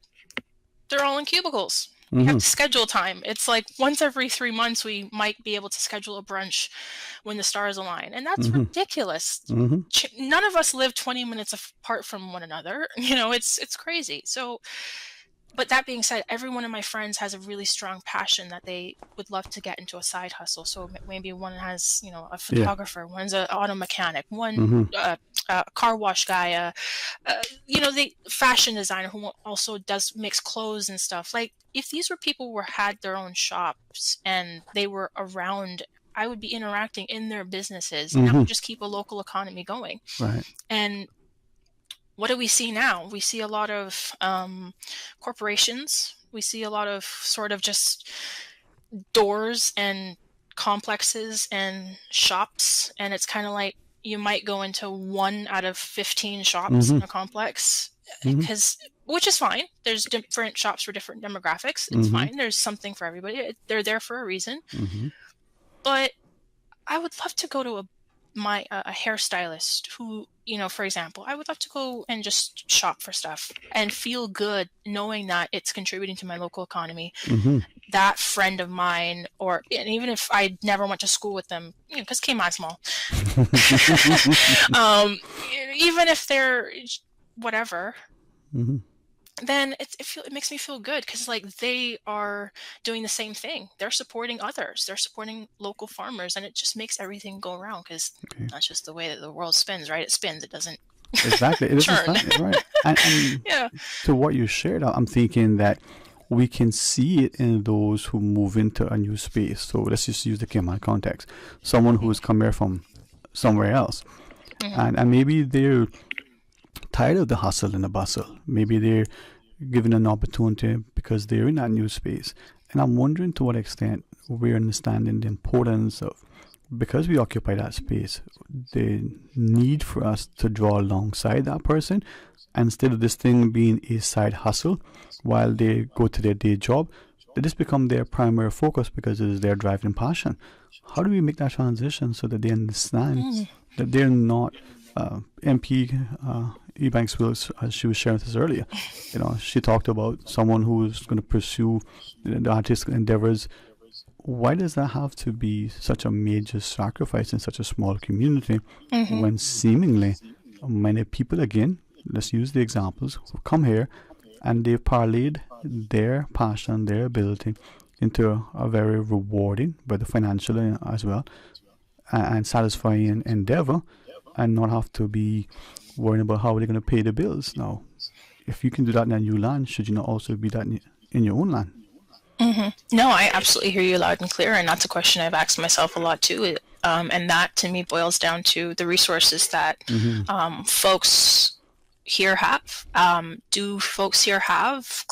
they're all in cubicles. We have to schedule time. It's like once every 3 months, we might be able to schedule a brunch when the stars align. And that's ridiculous. None of us live 20 minutes apart from one another. It's crazy. So But that being said, every one of my friends has a really strong passion that they would love to get into a side hustle. So maybe one has, a photographer, one's an auto mechanic, one a car wash guy, the fashion designer who also makes clothes and stuff. Like, if these were people who had their own shops and they were around, I would be interacting in their businesses, and that would just keep a local economy going. Right. And what do we see now? We see a lot of corporations. We see a lot of sort of just doors and complexes and shops. And it's kind of like you might go into 1 out of 15 shops in a complex, which is fine. There's different shops for different demographics. It's fine. There's something for everybody. They're there for a reason. But I would love to go to a hairstylist who, for example, I would love to go and just shop for stuff and feel good knowing that it's contributing to my local economy. That friend of mine, and even if I never went to school with them, because Cayman's small, even if they're whatever, then it makes me feel good, because like they are doing the same thing. They're supporting others. They're supporting local farmers, and it just makes everything go around, because that's just the way that the world spins, right? It spins. It doesn't exactly. It turn. Right. And yeah. To what you shared, I'm thinking that we can see it in those who move into a new space. So let's just use the Cayman context. Someone who has come here from somewhere else, and maybe they're tired of the hustle and the bustle. Maybe they're given an opportunity because they're in that new space. And I'm wondering to what extent we're understanding the importance of, because we occupy that space, the need for us to draw alongside that person, instead of this thing being a side hustle while they go to their day job. This become their primary focus because it is their driving passion. How do we make that transition so that they understand that they're not MP Ebanks Wills, as she was sharing with us earlier? She talked about someone who is going to pursue the artistic endeavors. Why does that have to be such a major sacrifice in such a small community when seemingly many people, again, let's use the examples, who come here and they've parlayed their passion, their ability into a very rewarding, whether financially as well, and satisfying endeavor, and not have to be worrying about how they're going to pay the bills. Now, if you can do that in a new land, should you not also be that in your own land? No, I absolutely hear you loud and clear, and that's a question I've asked myself a lot too. And that, to me, boils down to the resources that folks here have. Do folks here have,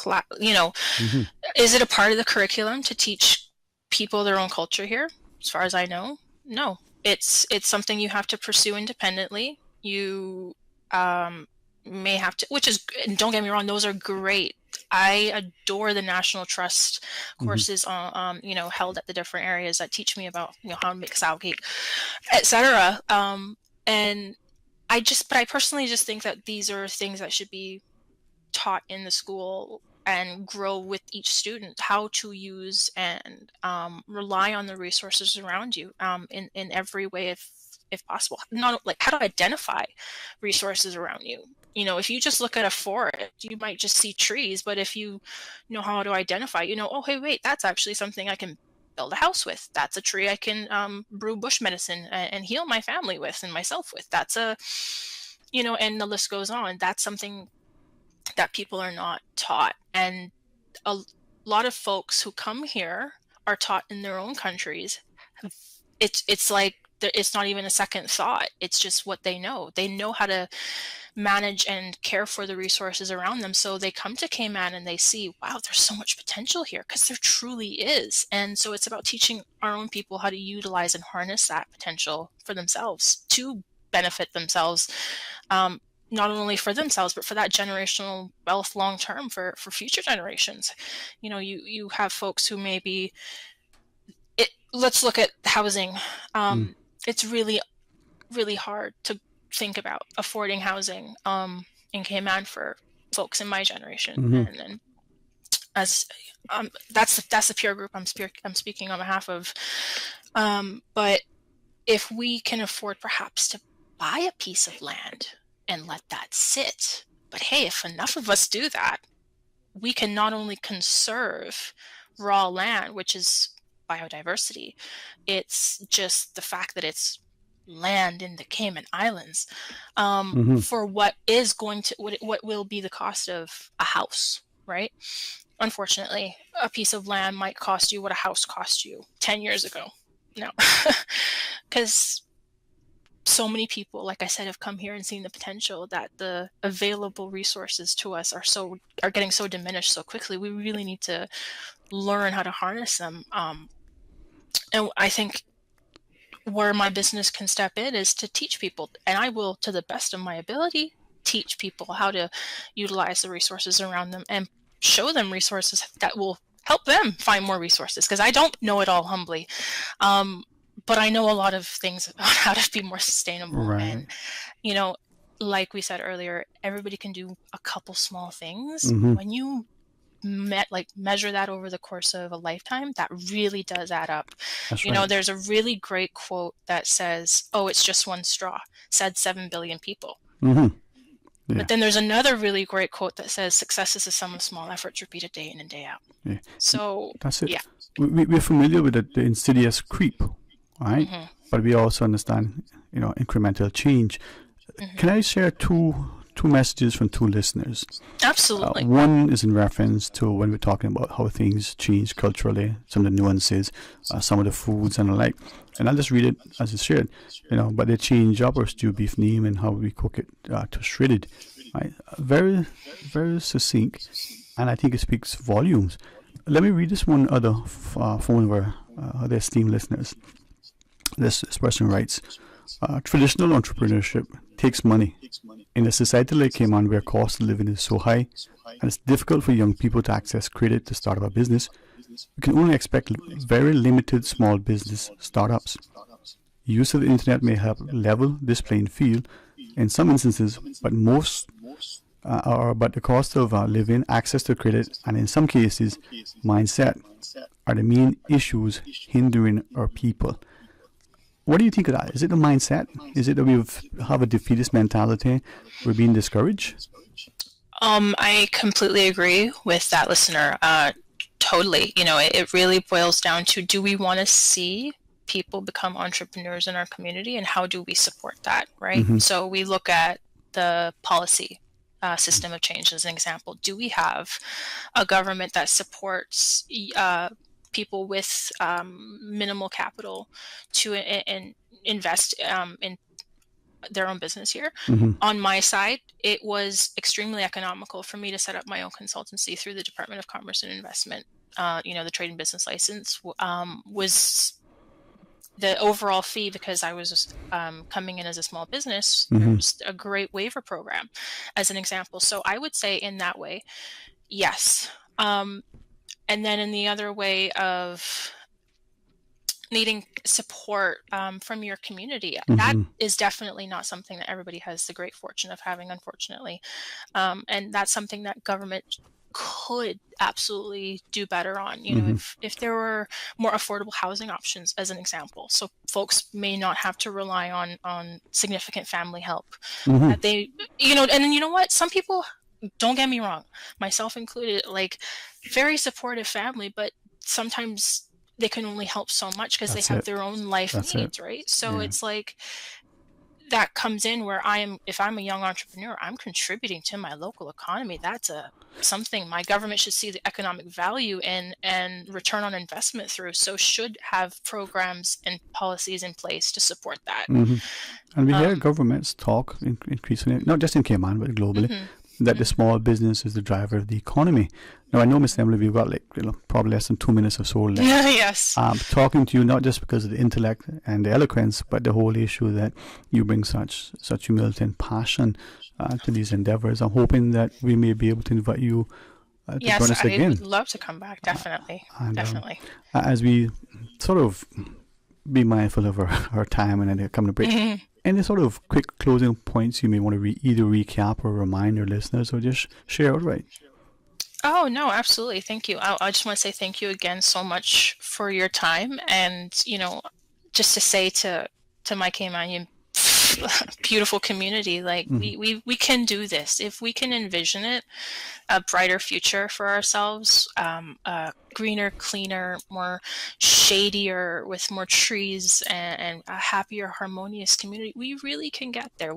is it a part of the curriculum to teach people their own culture here? As far as I know, no. It's something you have to pursue independently. You may have to, which is, don't get me wrong, those are great. I adore the National Trust courses held at the different areas that teach me about how to make sour cake, etc. And I personally just think that these are things that should be taught in the school and grow with each student, how to use and rely on the resources around you in every way if possible. Not like how to identify resources around you. If you just look at a forest, you might just see trees, but if you know how to identify, oh, hey, wait, that's actually something I can build a house with. That's a tree I can brew bush medicine and heal my family with and myself with. That's and the list goes on. That's something that people are not taught. And a lot of folks who come here are taught in their own countries. It's like it's not even a second thought. It's just what they know. They know how to manage and care for the resources around them. So they come to Cayman and they see, wow, there's so much potential here, because there truly is. And so it's about teaching our own people how to utilize and harness that potential for themselves, to benefit themselves, not only for themselves, but for that generational wealth long term for future generations. You have folks who maybe, let's look at housing. It's really, really hard to think about affording housing in Cayman for folks in my generation, and as that's the peer group I'm speaking on behalf of. But if we can afford perhaps to buy a piece of land and let that sit, but hey, if enough of us do that, we can not only conserve raw land, which is biodiversity, it's just the fact that it's land in the Cayman Islands, for what will be the cost of a house, right? Unfortunately, a piece of land might cost you what a house cost you 10 years ago. No, because so many people, like I said, have come here and seen the potential that the available resources to us are getting so diminished so quickly. We really need to learn how to harness them. And I think where my business can step in is to teach people, and I will, to the best of my ability, teach people how to utilize the resources around them and show them resources that will help them find more resources, because I don't know it all, humbly, but I know a lot of things about how to be more sustainable. Right. And like we said earlier, everybody can do a couple small things. When you measure that over the course of a lifetime, that really does add up. That's right. There's a really great quote that says, "Oh, it's just one straw," said 7 billion people. Yeah. But then there's another really great quote that says, "Success is the sum of small efforts repeated day in and day out." Yeah. So that's it. Yeah. We're familiar with the insidious creep, right? But we also understand, incremental change. Can I share two messages from two listeners? Absolutely. One is in reference to when we're talking about how things change culturally, some of the nuances, some of the foods and the like. And I'll just read it as it's shared. But they change up our stew beef neem and how we cook it to shredded. Right? Very, very succinct, and I think it speaks volumes. Let me read this one other from one of our esteemed listeners. This person writes, traditional entrepreneurship takes money. In a society like Cayman, where cost of living is so high and it's difficult for young people to access credit to start up a business, we can only expect very limited small business startups. Use of the internet may help level this playing field in some instances, but the cost of living, access to credit, and in some cases, mindset are the main issues hindering our people. What do you think of that? Is it the mindset? Is it that we have a defeatist mentality? We're being discouraged? I completely agree with that listener. Totally. It really boils down to, do we want to see people become entrepreneurs in our community, and how do we support that, right? So we look at the policy system of change as an example. Do we have a government that supports people with minimal capital to invest in their own business here? On my side, it was extremely economical for me to set up my own consultancy through the Department of Commerce and Investment. The trade and business license was the overall fee, because I was coming in as a small business. There was a great waiver program as an example. So I would say in that way, yes. And then in the other way of needing support from your community, that is definitely not something that everybody has the great fortune of having, unfortunately. And that's something that government could absolutely do better on. If there were more affordable housing options, as an example, so folks may not have to rely on significant family help. That they, and then what? Some people, don't get me wrong, myself included, very supportive family, but sometimes they can only help so much because they have their own life needs, right? So it's that comes in where if I'm a young entrepreneur, I'm contributing to my local economy. That's something my government should see the economic value in and return on investment through. So should have programs and policies in place to support that. And we hear governments talk increasingly, not just in Cayman, but globally, that the small business is the driver of the economy. Now, I know, Miss Emily, we've got probably less than 2 minutes or so left. Yes. Talking to you not just because of the intellect and the eloquence, but the whole issue that you bring such humility and passion to these endeavors. I'm hoping that we may be able to invite you to join us again. Yes, I would love to come back. Definitely. Definitely. As we sort of be mindful of our time and then come to break. Any sort of quick closing points you may want to either recap or remind your listeners, or just share outright? Oh, no, absolutely. Thank you. I just want to say thank you again so much for your time. And, just to say to my Caymanian beautiful community. Like we can do this if we can envision it, a brighter future for ourselves, a greener, cleaner, more shadier, with more trees and a happier, harmonious community. We really can get there.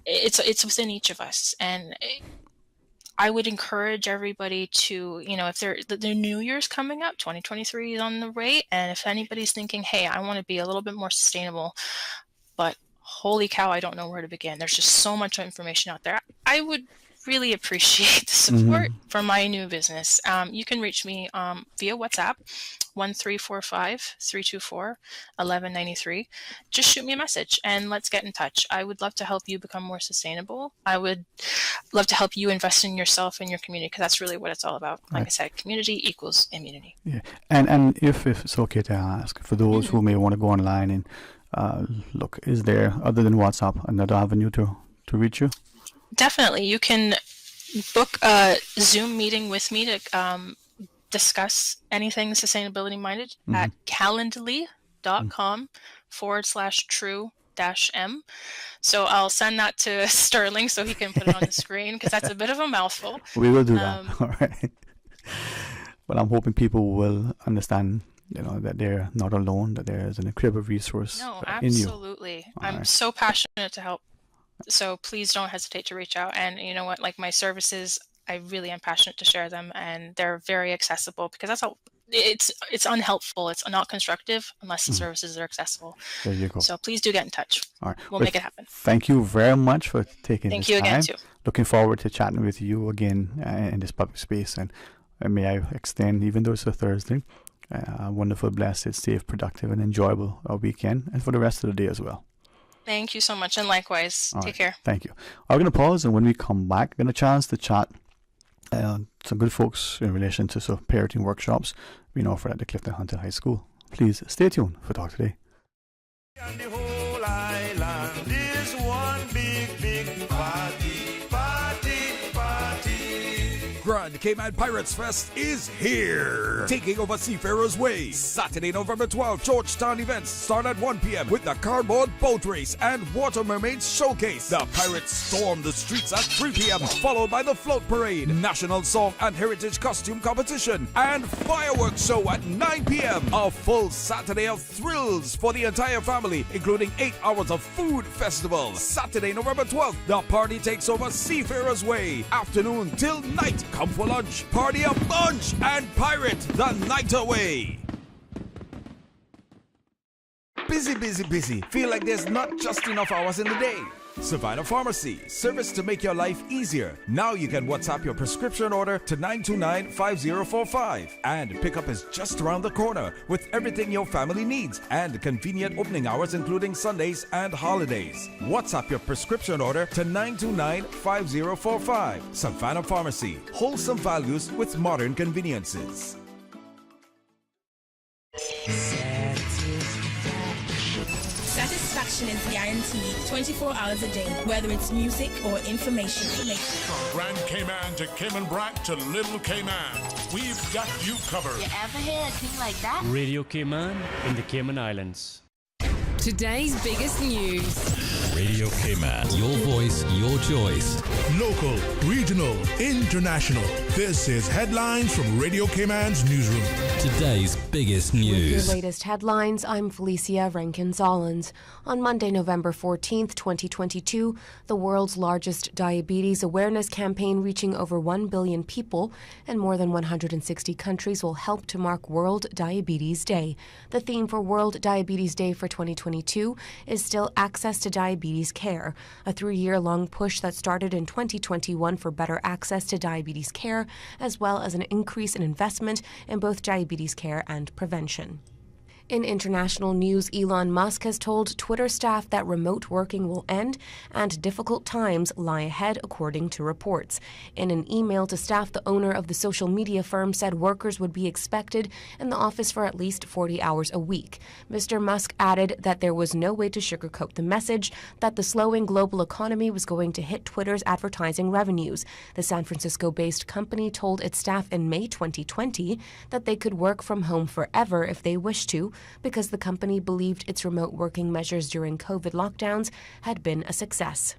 It's within each of us, and I would encourage everybody to, if the New Year's coming up, 2023 is on the way, and if anybody's thinking, hey, I want to be a little bit more sustainable, but holy cow, I don't know where to begin. There's just so much information out there. I would really appreciate the support for my new business. You can reach me via WhatsApp, 1345-324-1193. Just shoot me a message and let's get in touch. I would love to help you become more sustainable. I would love to help you invest in yourself and your community, because that's really what it's all about. Like I said, community equals immunity. Yeah, and if it's okay to ask, for those who may want to go online and look, is there, other than WhatsApp, another avenue to reach you? Definitely. You can book a Zoom meeting with me to discuss anything sustainability minded at calendly.com/true-m. So I'll send that to Sterling so he can put it on the screen, because that's a bit of a mouthful. We will do that. All right. But I'm hoping people will understand, that they're not alone, that there is an incredible resource in you. Absolutely. I'm so passionate to help. So please don't hesitate to reach out. And you know what, like my services, I really am passionate to share them, and they're very accessible, because that's how it's unhelpful. It's not constructive unless the services are accessible. There you go. So please do get in touch. All right. We'll make it happen. Thank you very much for taking Thank this you time. again too. Looking forward to chatting with you again in this public space. And may I extend, even though it's a Thursday, a wonderful, blessed, safe, productive, and enjoyable weekend, and for the rest of the day as well. Thank you so much, and likewise. Take care. Thank you. I'm going to pause, and when we come back, get a chance to chat some good folks in relation to parenting workshops being offered at the Clifton Hunter High School. Please stay tuned for Talk Today. And the whole island is one big party, party, party. Grand Cayman Pirates Fest is here. Taking over Seafarers Way. Saturday, November 12th, Georgetown events start at 1 p.m. with the cardboard boat race and water mermaids showcase. The pirates storm the streets at 3 p.m. followed by the float parade, national song and heritage costume competition, and fireworks show at 9 p.m. A full Saturday of thrills for the entire family, including 8 hours of food festival. Saturday, November 12th, the party takes over Seafarers Way. Afternoon till night. Come for lunch, party a bunch, and pirate the night away. Busy. Feel like there's not just enough hours in the day. Savannah Pharmacy, service to make your life easier. Now you can WhatsApp your prescription order to 929-5045. And pickup is just around the corner with everything your family needs and convenient opening hours including Sundays and holidays. WhatsApp your prescription order to 929-5045. Savannah Pharmacy, wholesome values with modern conveniences. Satisfaction is guaranteed 24 hours a day, whether it's music or information. From Grand Cayman to Cayman Brac to Little Cayman, we've got you covered. You ever hear a thing like that? Radio Cayman in the Cayman Islands. Today's biggest news. Radio Cayman. Your voice, your choice. Local, regional, international. This is Headlines from Radio Cayman's newsroom. Today's biggest news. With your latest headlines, I'm Felicia Rankin-Zollins. On Monday, November 14th, 2022, the world's largest diabetes awareness campaign reaching over 1 billion people and more than 160 countries will help to mark World Diabetes Day. The theme for World Diabetes Day for 2022 is still access to diabetes care, a 3-year-long push that started in 2021 for better access to diabetes care, as well as an increase in investment in both diabetes care and prevention. In international news, Elon Musk has told Twitter staff that remote working will end and difficult times lie ahead, according to reports. In an email to staff, the owner of the social media firm said workers would be expected in the office for at least 40 hours a week. Mr. Musk added that there was no way to sugarcoat the message that the slowing global economy was going to hit Twitter's advertising revenues. The San Francisco-based company told its staff in May 2020 that they could work from home forever if they wished to, because the company believed its remote working measures during COVID lockdowns had been a success.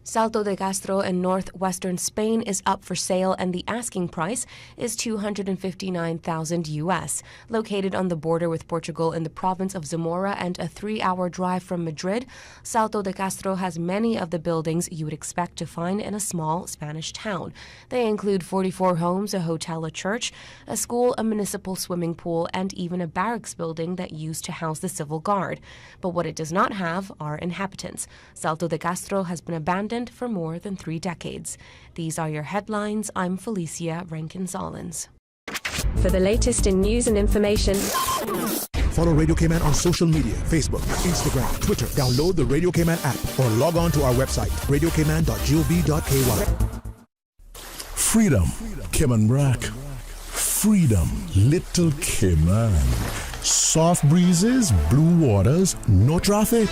Salto de Castro in northwestern Spain is up for sale, and the asking price is $259,000 US. Located on the border with Portugal in the province of Zamora and a 3-hour drive from Madrid, Salto de Castro has many of the buildings you would expect to find in a small Spanish town. They include 44 homes, a hotel, a church, a school, a municipal swimming pool, and even a barracks building that used to house the civil guard. But what it does not have are inhabitants. Salto de Castro has been abandoned for more than 3 decades. These are your headlines. I'm Felicia Rankin-Solins. For the latest in news and information, follow Radio Cayman on social media, Facebook, Instagram, Twitter. Download the Radio Cayman app or log on to our website, radiocayman.gov.ky. Freedom, Cayman Brack. Freedom, Little Cayman. Soft breezes, blue waters, no traffic.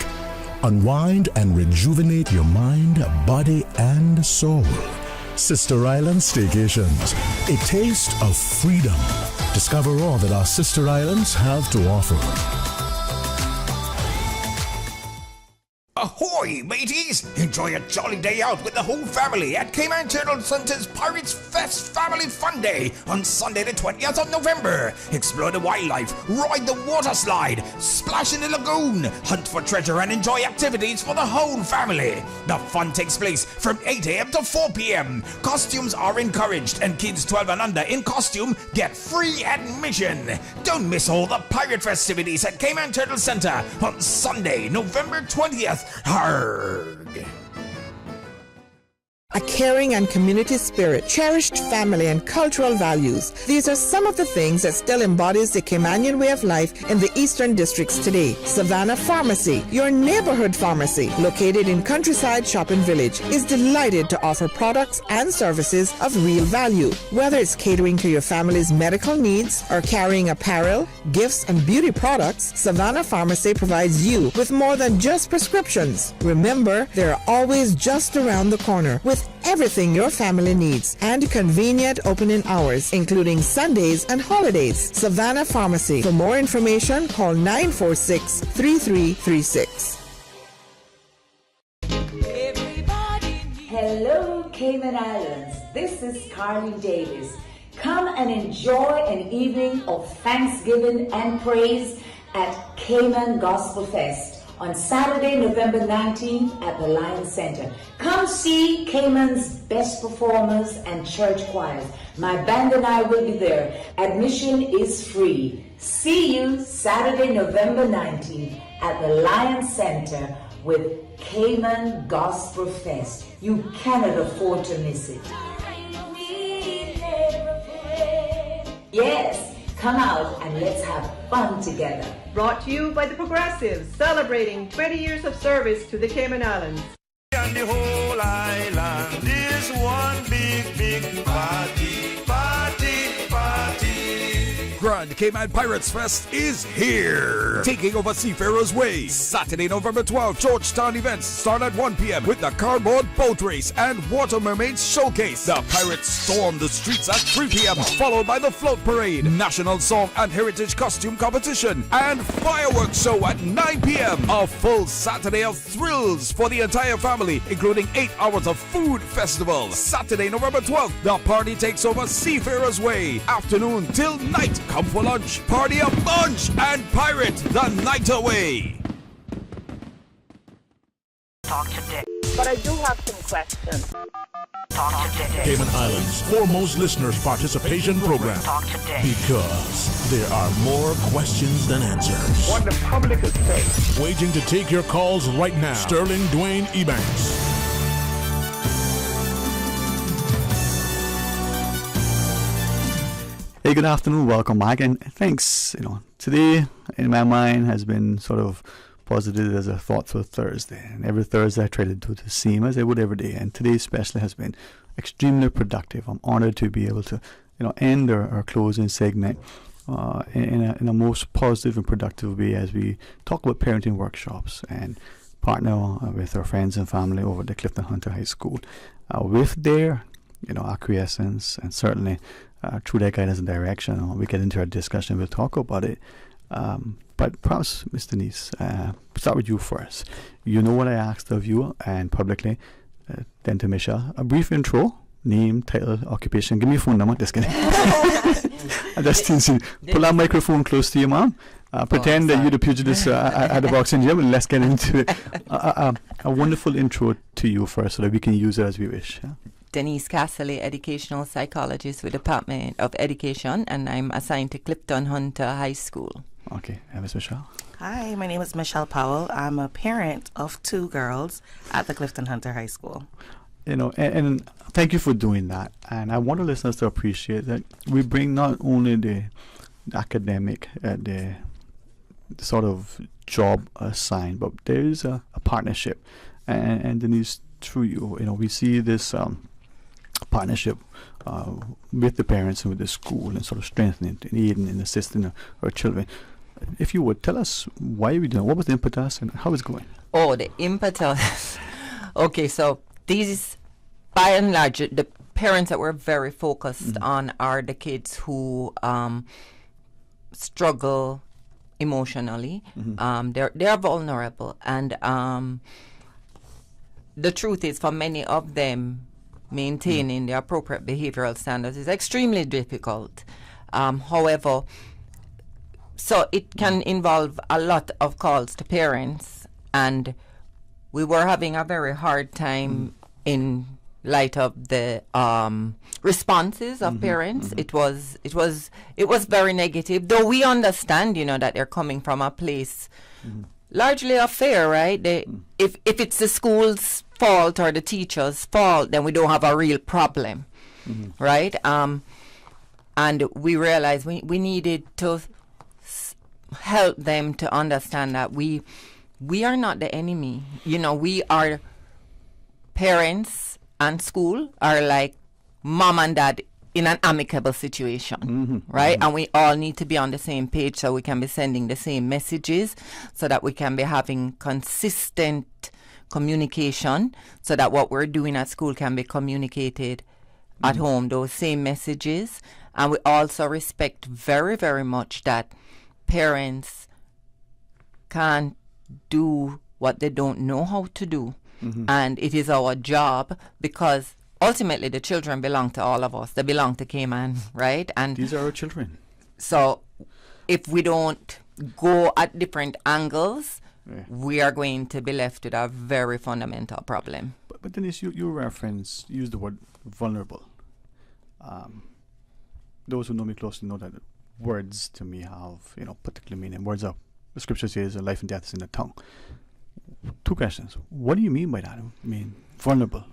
Unwind and rejuvenate your mind, body, and soul. Sister Island Staycations, a taste of freedom. Discover all that our sister islands have to offer. Ahoy, mateys! Enjoy a jolly day out with the whole family at Cayman Turtle Center's Pirates Fest Family Fun Day on Sunday the 20th of November. Explore the wildlife, ride the water slide, splash in the lagoon, hunt for treasure and enjoy activities for the whole family. The fun takes place from 8 a.m. to 4 p.m. Costumes are encouraged and kids 12 and under in costume get free admission. Don't miss all the pirate festivities at Cayman Turtle Center on Sunday, November 20th. Harg. A caring and community spirit, cherished family and cultural values. These are some of the things that still embodies the Caymanian way of life in the eastern districts today. Savannah Pharmacy, your neighborhood pharmacy, located in Countryside Shopping Village, is delighted to offer products and services of real value. Whether it's catering to your family's medical needs or carrying apparel, gifts, and beauty products, Savannah Pharmacy provides you with more than just prescriptions. Remember, they're always just around the corner with everything your family needs and convenient opening hours, including Sundays and holidays. Savannah Pharmacy. For more information, call 946-3336. Hello, Cayman Islands. This is Carly Davis. Come and enjoy an evening of thanksgiving and praise at Cayman Gospel Fest on Saturday, November 19th at the Lions Center. Come see Cayman's best performers and church choirs. My band and I will be there. Admission is free. See you Saturday, November 19th at the Lions Center with Cayman Gospel Fest. You cannot afford to miss it. Yes. Come out and let's have fun together. Brought to you by the Progressives, celebrating 20 years of service to the Cayman Islands. And the whole island is one big party, party, party. Grand Cayman Pirates Fest is here. Taking over Seafarers Way. Saturday, November 12th, Georgetown events start at 1 p.m. with the cardboard boat race and water mermaids showcase. The pirates storm the streets at 3 p.m. followed by the float parade, national song and heritage costume competition, and fireworks show at 9 p.m. A full Saturday of thrills for the entire family, including 8 hours of food festival. Saturday, November 12th, the party takes over Seafarers Way. Afternoon till night. Come for lunch, party a bunch, and pirate the night away. Talk today. But I do have some questions. Talk today. Cayman Islands' foremost listeners participation program. Talk today. Because there are more questions than answers. What the public is saying. Waiting to take your calls right now. Sterling Dwayne Ebanks. Hey, good afternoon, welcome back, and thanks. Today in my mind has been sort of posited as a thoughtful Thursday, and every Thursday I try to do the same as I would every day, and today especially has been extremely productive. I'm honored to be able to, end our closing segment in a most positive and productive way as we talk about parenting workshops and partner with our friends and family over at the Clifton Hunter High School with their, acquiescence and certainly through their guidance and direction. We get into our discussion, we'll talk about it. But perhaps, Miss Denise, start with you first. You know what I asked of you, and publicly, then to Michelle, a brief intro, name, title, occupation. Give me your phone number. Just kidding. I just pull that microphone close to you, ma'am. Pretend that you're the pugilist at the boxing gym, and let's get into it. A wonderful intro to you first, so that we can use it as we wish. Yeah? Denise Casserly, educational psychologist with Department of Education, and I'm assigned to Clifton Hunter High School. Okay, Miss Michelle. Hi, my name is Michelle Powell. I'm a parent of 2 girls at the Clifton Hunter High School. You know, and thank you for doing that. And I want the listeners to appreciate that we bring not only the academic, the sort of job assigned, but there is a partnership. And Denise, through you, we see this partnership with the parents and with the school, and sort of strengthening and aiding and assisting our children. If you would tell us why we doing, what was the impetus and how it's going? Oh, the impetus. Okay, so these, by and large, the parents that we're very focused on are the kids who struggle emotionally. They're vulnerable, and the truth is, for many of them, maintaining the appropriate behavioral standards is extremely difficult. However, so it can involve a lot of calls to parents, and we were having a very hard time in light of the responses of parents. It was very negative, though we understand, that they're coming from a place largely of fear, right? If it's the school's fault or the teacher's fault, then we don't have a real problem, right? And we realized we needed to help them to understand that we are not the enemy. We are, parents and school are like mom and dad in an amicable situation, right? And we all need to be on the same page so we can be sending the same messages, so that we can be having consistent communication, so that what we're doing at school can be communicated at home, those same messages. And we also respect very, very much that parents can't do what they don't know how to do. And it is our job, because ultimately the children belong to all of us. They belong to Cayman, right? And these are our children. So if we don't go at different angles, we are going to be left with a very fundamental problem. But Denise, you use the word vulnerable. Those who know me closely know that words to me have, particular meaning. Words are, the scripture says, life and death is in the tongue. 2 questions. What do you mean by that? I mean, vulnerable.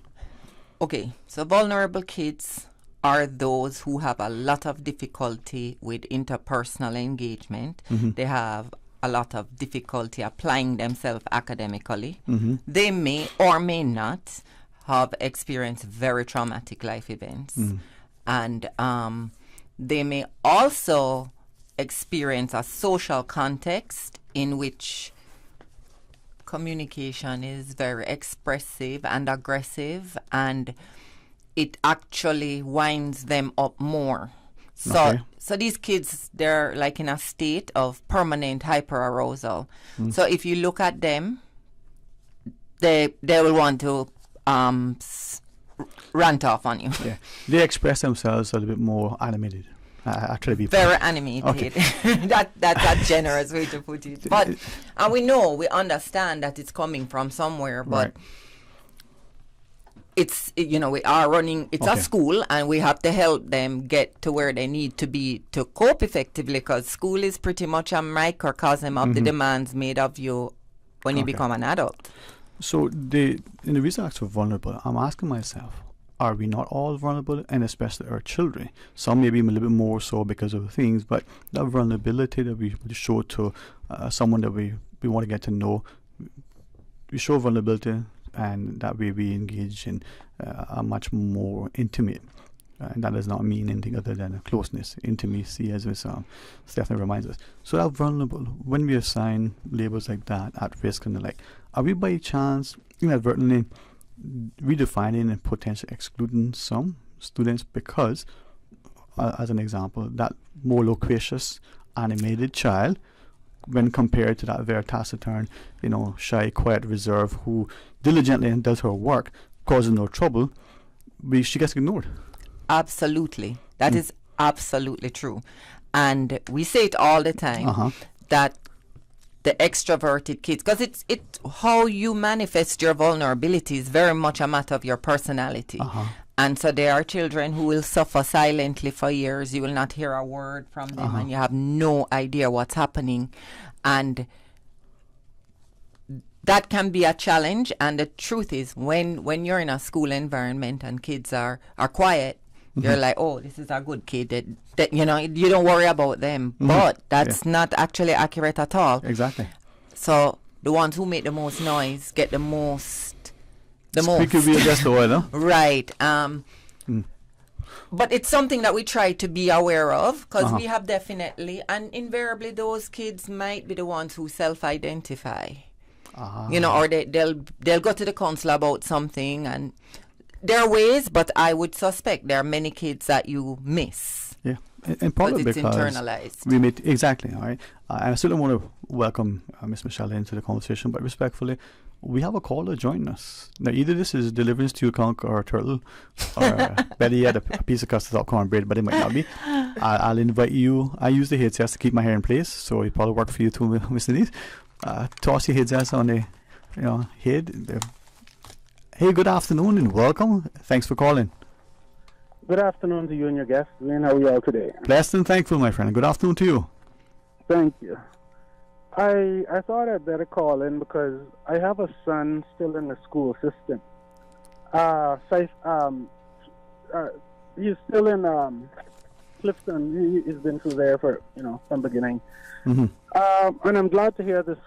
Okay, so vulnerable kids are those who have a lot of difficulty with interpersonal engagement. They have a lot of difficulty applying themselves academically. They may or may not have experienced very traumatic life events. And they may also experience a social context in which communication is very expressive and aggressive, and it actually winds them up more. So these kids, they're like in a state of permanent hyperarousal. So if you look at them, they will want to rant off on you. Yeah, they express themselves a little bit more animated. Actually, very animated. Okay. That's a generous way to put it. But and we understand that it's coming from somewhere. But it's we are running. It's a school, and we have to help them get to where they need to be to cope effectively. Because school is pretty much a microcosm of the demands made of you when you become an adult. So in the reason I asked for vulnerable, I'm asking myself, are we not all vulnerable, and especially our children? Some maybe a little bit more so because of things, but that vulnerability that we show to someone that we want to get to know, we show vulnerability, and that way we engage in a much more intimate. And that does not mean anything other than a closeness, intimacy, as Stephanie reminds us. So that vulnerable, when we assign labels like that, at risk and the like, are we by chance inadvertently redefining and potentially excluding some students because, as an example, that more loquacious, animated child when compared to that very taciturn, shy, quiet, reserved, who diligently does her work, causing no trouble, she gets ignored. Absolutely. That is absolutely true. And we say it all the time, that the extroverted kids, because it's how you manifest your vulnerability is very much a matter of your personality. And so there are children who will suffer silently for years. You will not hear a word from them, and you have no idea what's happening. And that can be a challenge. And the truth is, when you're in a school environment and kids are quiet, you're like, oh, this is a good kid. That you don't worry about them. But that's not actually accurate at all. Exactly. So the ones who make the most noise get the most. Squeaky wheel gets the oil, huh? Right. But it's something that we try to be aware of, because we have definitely, and invariably those kids might be the ones who self-identify. Or they'll go to the counselor about something, and there are ways, but I would suspect there are many kids that you miss. Yeah, and probably it's because internalized. We meet exactly. All right, I still want to welcome Miss Michelle into the conversation, but respectfully, we have a caller joining us now. Either this is Deliverance to a Conch or a Turtle, or better yet, a piece of custard or cornbread, but it might not be. I'll invite you. I use the headsets to keep my hair in place, so it probably work for you too, Miss Denise. Toss your headsets on the head. Hey, good afternoon and welcome. Thanks for calling. Good afternoon to you and your guest. Dwayne, how are you all today? Blessed and thankful, my friend. Good afternoon to you. Thank you. I thought I'd better call in because I have a son still in the school system. He's still in Clifton. He's been through there for from beginning. And I'm glad to hear the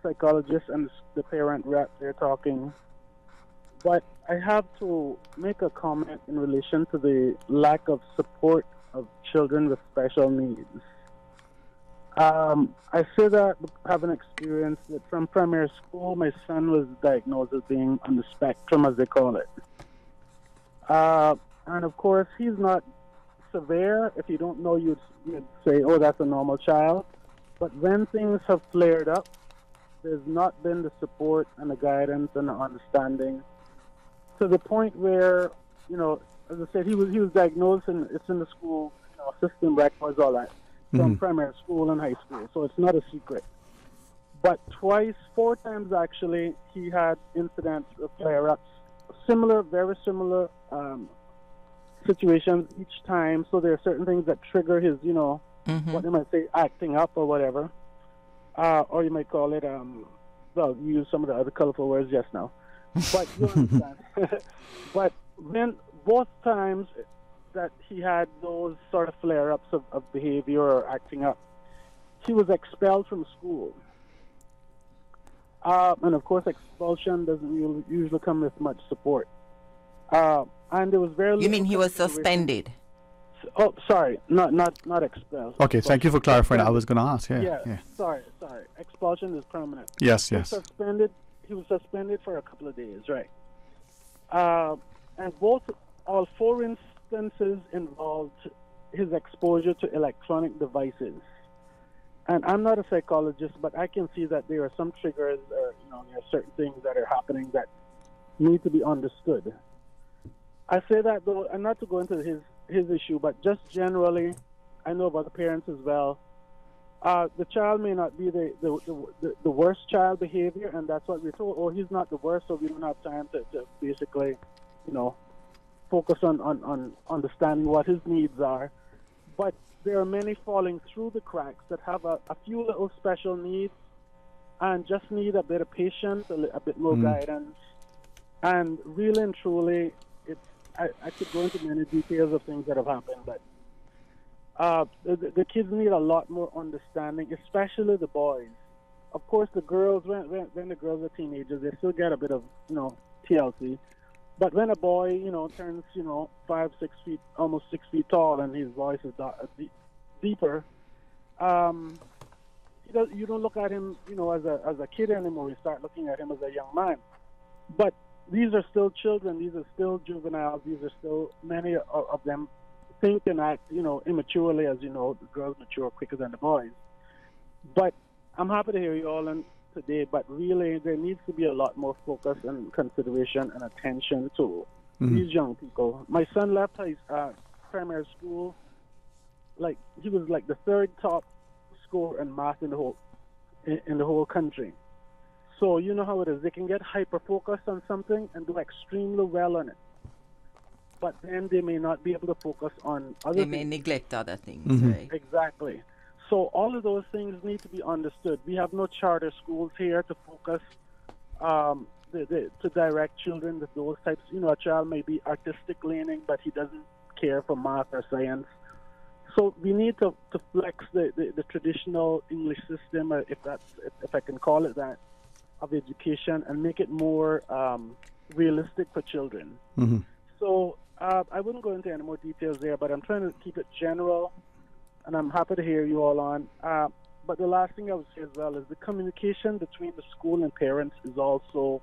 psychologist and the parent rep, they're talking. But I have to make a comment in relation to the lack of support of children with special needs. I say that having experienced it from primary school, my son was diagnosed as being on the spectrum, as they call it. And of course, he's not severe. If you don't know, you'd say, oh, that's a normal child. But when things have flared up, there's not been the support and the guidance and the understanding to the point where, as I said, he was diagnosed, and it's in the school system records, all that, from primary school and high school, so it's not a secret. But 4 times actually, he had incidents of flare-ups, very similar situations each time. So there are certain things that trigger his, what they might say, acting up or whatever, or you might call it, you use some of the other colorful words just now. But you understand. But then both times that he had those sort of flare-ups of behavior or acting up, he was expelled from school. And of course, expulsion doesn't usually come with much support. And there was very. You mean he was suspended? Oh, sorry, not expelled. Okay, thank you for clarifying. I was going to ask. Yeah. Sorry. Expulsion is permanent. Yes. He was suspended for a couple of days, right? And all 4 instances involved his exposure to electronic devices. And I'm not a psychologist, but I can see that there are some triggers, or there are certain things that are happening that need to be understood. I say that though, and not to go into his issue, but just generally, I know about the parents as well. The child may not be the worst child behavior, and that's what we're told. Oh, he's not the worst, so we don't have time to basically, focus on understanding what his needs are. But there are many falling through the cracks that have a few little special needs and just need a bit of patience, a bit more guidance. And really and truly, I could go into many details of things that have happened, but the kids need a lot more understanding, especially the boys. Of course, the girls, when the girls are teenagers, they still get a bit of, TLC. But when a boy, turns, 5, 6 feet, almost 6 feet tall, and his voice is deeper, you don't look at him, as a kid anymore. You start looking at him as a young man. But these are still children. These are still juveniles. These are still, many of them think and act, immaturely, as the girls mature quicker than the boys. But I'm happy to hear you all on today, but really there needs to be a lot more focus and consideration and attention to these young people. My son left his primary school, like he was like the third top scorer in math in the whole country. So you know how it is. They can get hyper-focused on something and do extremely well on it. But then they may not be able to focus on other things. They may neglect other things, right? Exactly. So all of those things need to be understood. We have no charter schools here to focus, to direct children with those types. You know, a child may be artistic leaning, but he doesn't care for math or science. So we need to flex the traditional English system, if I can call it that, of education, and make it more realistic for children. So I wouldn't go into any more details there, but I'm trying to keep it general, and I'm happy to hear you all on. But the last thing I would say as well is the communication between the school and parents is also,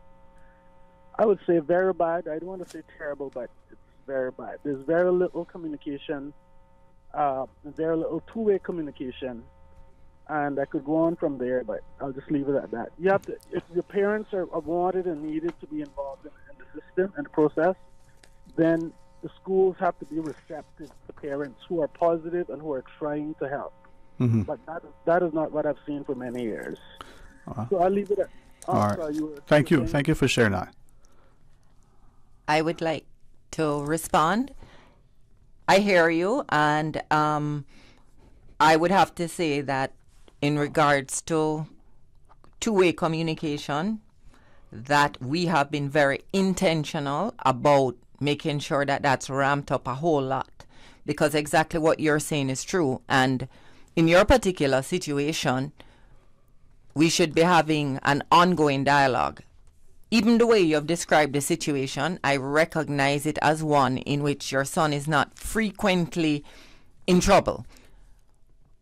I would say, very bad. I don't want to say terrible, but it's very bad. There's very little communication, very little two-way communication, and I could go on from there, but I'll just leave it at that. You have to, if your parents are wanted and needed to be involved in the system and the process, then the schools have to be receptive to parents who are positive and who are trying to help. But that is not what I've seen for many years. So I'll leave it at all right. Thank you. Thank you for sharing that. I would like to respond. I hear you, and I would have to say that in regards to two-way communication, that we have been very intentional about making sure that that's ramped up a whole lot, because exactly what you're saying is true. And in your particular situation, we should be having an ongoing dialogue. Even the way you have described the situation, I recognize it as one in which your son is not frequently in trouble.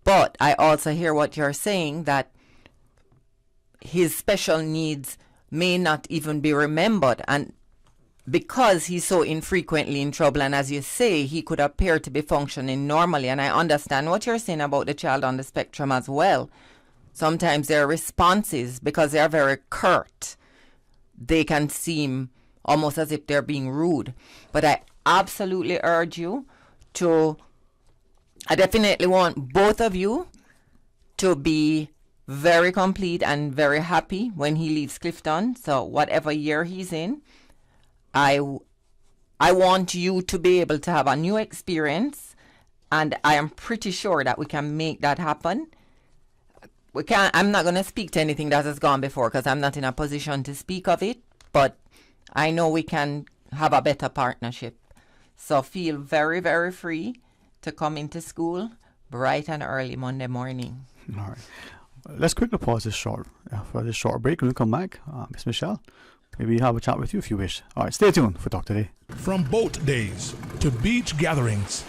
But I also hear what you're saying, that his special needs may not even be remembered, and because he's so infrequently in trouble, and as you say, he could appear to be functioning normally. And I understand what you're saying about the child on the spectrum as well. Sometimes their responses, because they're very curt, they can seem almost as if they're being rude. But I absolutely urge you to, I definitely want both of you to be very complete and very happy when he leaves Clifton. So whatever year he's in, I want you to be able to have a new experience, and I am pretty sure that we can make that happen. I'm not going to speak to anything that has gone before, because I'm not in a position to speak of it, but I know we can have a better partnership. So feel very, very free to come into school bright and early Monday morning. All right. Let's quickly pause this for this short break. When we come back, Miss Michelle, maybe have a chat with you if you wish. All right, stay tuned for Talk Today. From boat days to beach gatherings,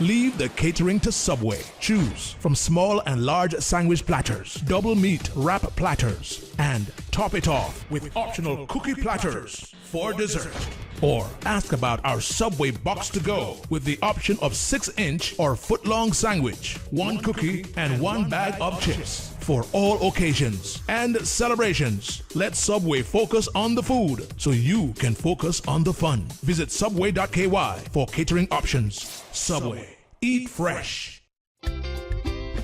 leave the catering to Subway. Choose from small and large sandwich platters, double meat wrap platters, and top it off with optional cookie platters for dessert. Or ask about our Subway box to go with the option of 6-inch or foot-long sandwich, 1 cookie, and 1 bag of chips for all occasions and celebrations. Let Subway focus on the food so you can focus on the fun. Visit subway.ky for catering options. Subway. Eat fresh.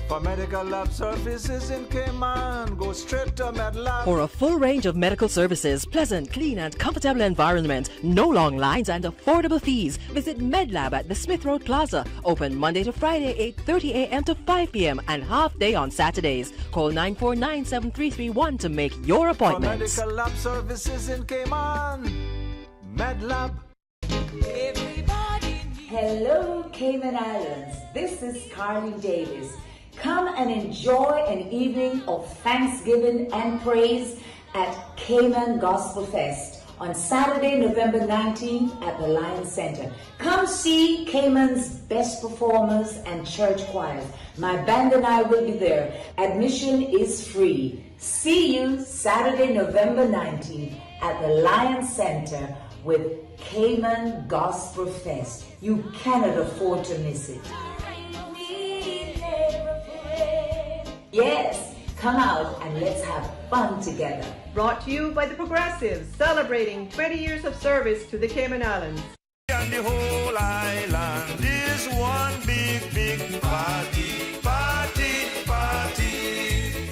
For medical lab services in Cayman, go straight to MedLab. For a full range of medical services, pleasant, clean and comfortable environment, no long lines and affordable fees, visit MedLab at the Smith Road Plaza. Open Monday to Friday, 8:30 a.m. to 5 p.m. and half day on Saturdays. Call 949-7331 to make your appointment. For medical lab services in Cayman, MedLab. Hello, Cayman Islands. This is Carly Davis. Come and enjoy an evening of thanksgiving and praise at Cayman Gospel Fest on Saturday, November 19th at the Lions Center. Come see Cayman's best performers and church choirs. My band and I will be there. Admission is free. See you Saturday, November 19th at the Lions Center with Cayman Gospel Fest. You cannot afford to miss it. Yes, Come out and let's have fun together. Brought to you by the Progressives, celebrating 20 years of service to the Cayman Islands. And the whole island is one big party, party, party.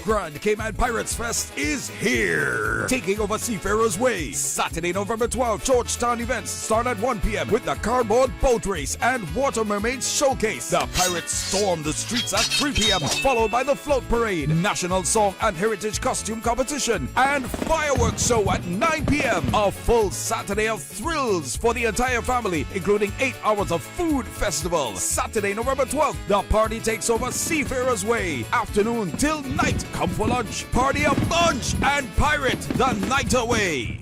Grand Cayman Pirates Fest is here. Taking over Seafarers Way. Saturday, November 12th, Georgetown events start at 1 p.m. with the cardboard boat race and water mermaids showcase. The pirates storm the streets at 3 p.m. followed by the float parade, national song and heritage costume competition, and fireworks show at 9 p.m. A full Saturday of thrills for the entire family, including 8 hours of food festival. Saturday, November 12th, the party takes over Seafarers Way. Afternoon till night. Come for lunch, party a bunch, and pirate the night away.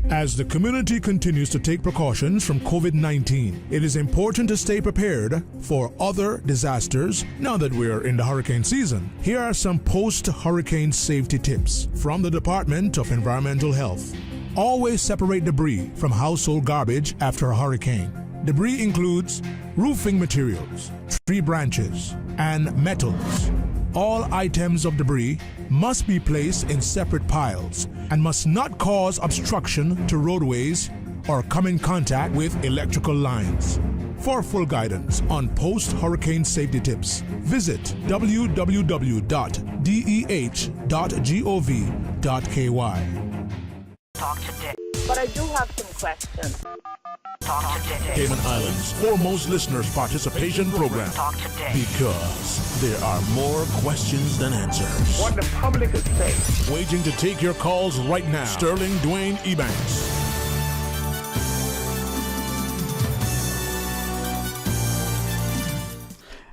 As the community continues to take precautions from COVID-19, it is important to stay prepared for other disasters now that we're in the hurricane season. Here are some post-hurricane safety tips from the Department of Environmental Health. Always separate debris from household garbage after a hurricane. Debris includes roofing materials, tree branches, and metals. All items of debris must be placed in separate piles and must not cause obstruction to roadways or come in contact with electrical lines. For full guidance on post-hurricane safety tips, visit www.deh.gov.ky. Talk today. But I do have some questions. Talk today. Cayman Islands' foremost listeners' participation program. Talk today. Because there are more questions than answers. What the public is saying. Waiting to take your calls right now. Sterling Dwayne Ebanks.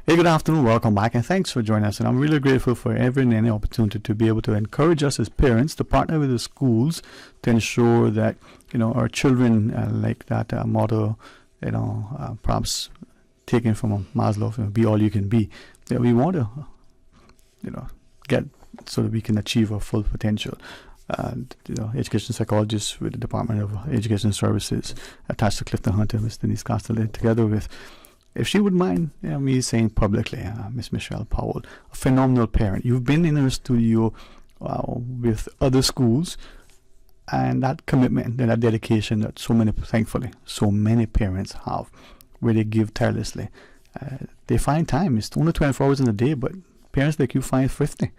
Hey, good afternoon, welcome back, and thanks for joining us. And I'm really grateful for every and any opportunity to be able to encourage us as parents to partner with the schools to ensure that, our children, like that motto, perhaps taken from Maslow, be all you can be, that we want to, get so that we can achieve our full potential. Education psychologists with the Department of Education Services attached to Clifton Hunter, Ms. Denise Castellet, together with, if she would mind me saying publicly, Miss Michelle Powell, a phenomenal parent. You've been in her studio with other schools, and that commitment and that dedication that thankfully, so many parents have, where they give tirelessly. They find time. It's only 24 hours in a day, but parents like you find 50.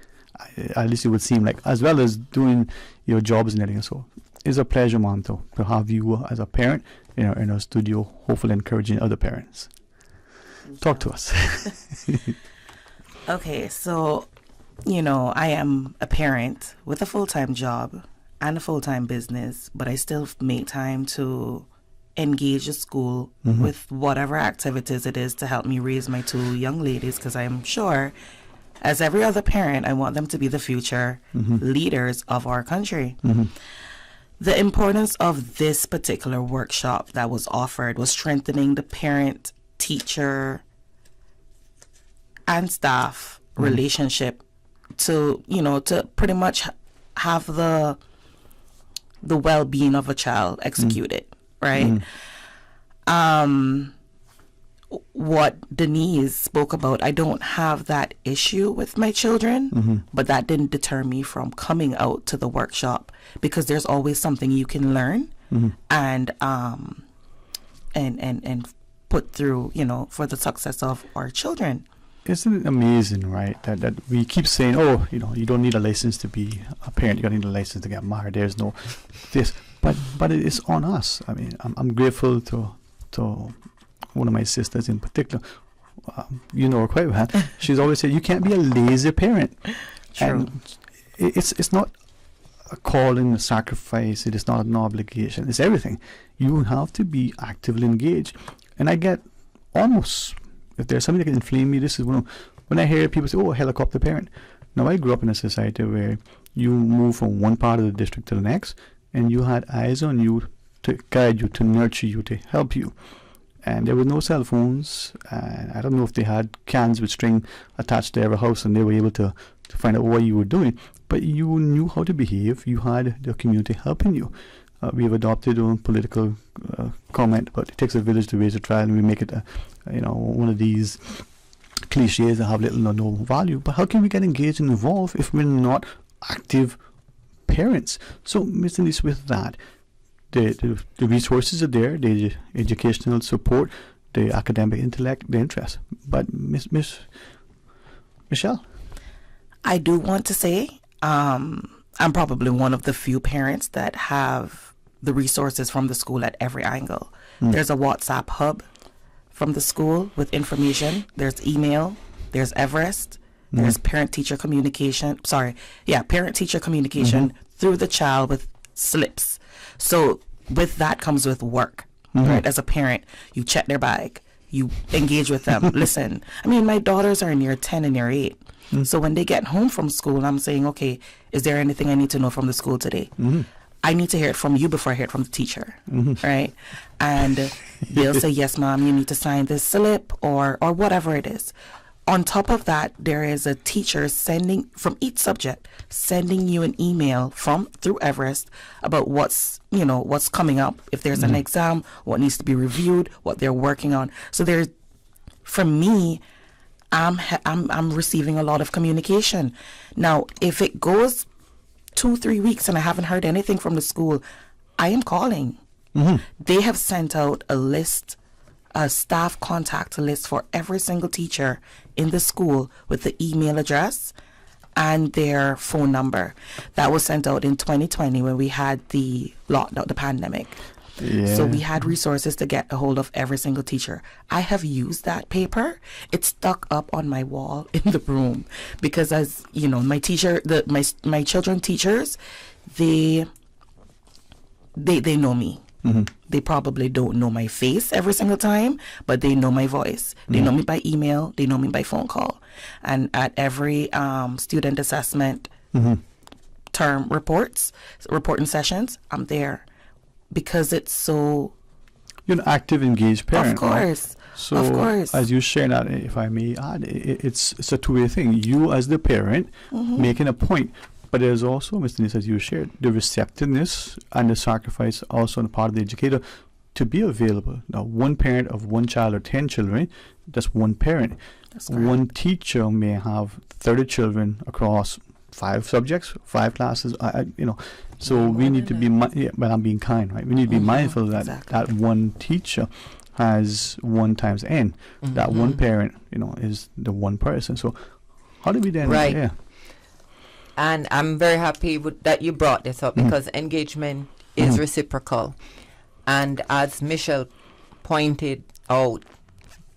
At least it would seem like, as well as doing your jobs and everything. So it's a pleasure, Mom, to have you as a parent in our studio, hopefully encouraging other parents. Talk to us. Okay, so, I am a parent with a full-time job and a full-time business, but I still make time to engage the school with whatever activities it is to help me raise my 2 young ladies, because I'm sure, as every other parent, I want them to be the future leaders of our country. The importance of this particular workshop that was offered was strengthening the parent, teacher, and staff relationship to pretty much have the well-being of a child executed, right? What Denise spoke about, I don't have that issue with my children, but that didn't deter me from coming out to the workshop, because there's always something you can learn and put through, for the success of our children. Isn't it amazing, right, that we keep saying, you don't need a license to be a parent, you don't need a license to get married, there's no this, but it is on us. I mean, I'm grateful to one of my sisters in particular, you know her quite well. She's always said, you can't be a lazy parent. True. And it's not a calling, a sacrifice, it is not an obligation, it's everything. You have to be actively engaged. And I get almost, if there's something that can inflame me, this is when I hear people say, helicopter parent. Now, I grew up in a society where you move from one part of the district to the next, and you had eyes on you to guide you, to nurture you, to help you. And there were no cell phones, and I don't know if they had cans with string attached to every house, and they were able to find out what you were doing. But you knew how to behave. You had the community helping you. We have adopted a political comment, but it takes a village to raise a child, and we make it one of these cliches that have little or no value. But how can we get engaged and involved if we're not active parents? So, Ms. Denise, with that, the resources are there, the educational support, the academic intellect, the interest. But Miss Michelle? I do want to say I'm probably one of the few parents that have the resources from the school at every angle. There's a WhatsApp hub from the school with information. There's email. There's Everest. There's parent-teacher communication. Parent-teacher communication through the child with slips. So with that comes with work, right? As a parent, you check their bag. You engage with them. Listen, I mean, my daughters are in year 10 and year 8. So when they get home from school, I'm saying, okay, is there anything I need to know from the school today? I need to hear it from you before I hear it from the teacher, right? And they'll say, yes, mom, you need to sign this slip or whatever it is. On top of that, there is a teacher sending from each subject, sending you an email through Everest about what's coming up. If there's an exam, what needs to be reviewed, what they're working on. So for me, I'm receiving a lot of communication. Now, if it goes 2-3 weeks and I haven't heard anything from the school, I am calling. They have sent out a list, a staff contact list for every single teacher in the school with the email address and their phone number. That was sent out in 2020 when we had the lockdown, the pandemic. Yeah. So we had resources to get a hold of every single teacher. I have used that paper. It's stuck up on my wall in the room because, as you know, my children teachers, they know me. They probably don't know my face every single time, but they know my voice. They know me by email. They know me by phone call. And at every student assessment term reporting sessions, I'm there because it's so... You're an active, engaged parent. Of course. Right? So, of course. as you share that, if I may add, it's a two-way thing. You as the parent making a point. But there's also, Ms. Denise, as you shared, the receptiveness and the sacrifice also on the part of the educator to be available. Now, one parent of one child or 10 children, that's one parent. One teacher may have 30 children across 5 subjects, 5 classes, So we need to be, but I'm being kind, right? We need to be mindful that that one teacher has 1 times n. That one parent, is the one person. So how do we then... Right. Yeah. And I'm very happy that you brought this up because engagement is reciprocal. And as Michelle pointed out,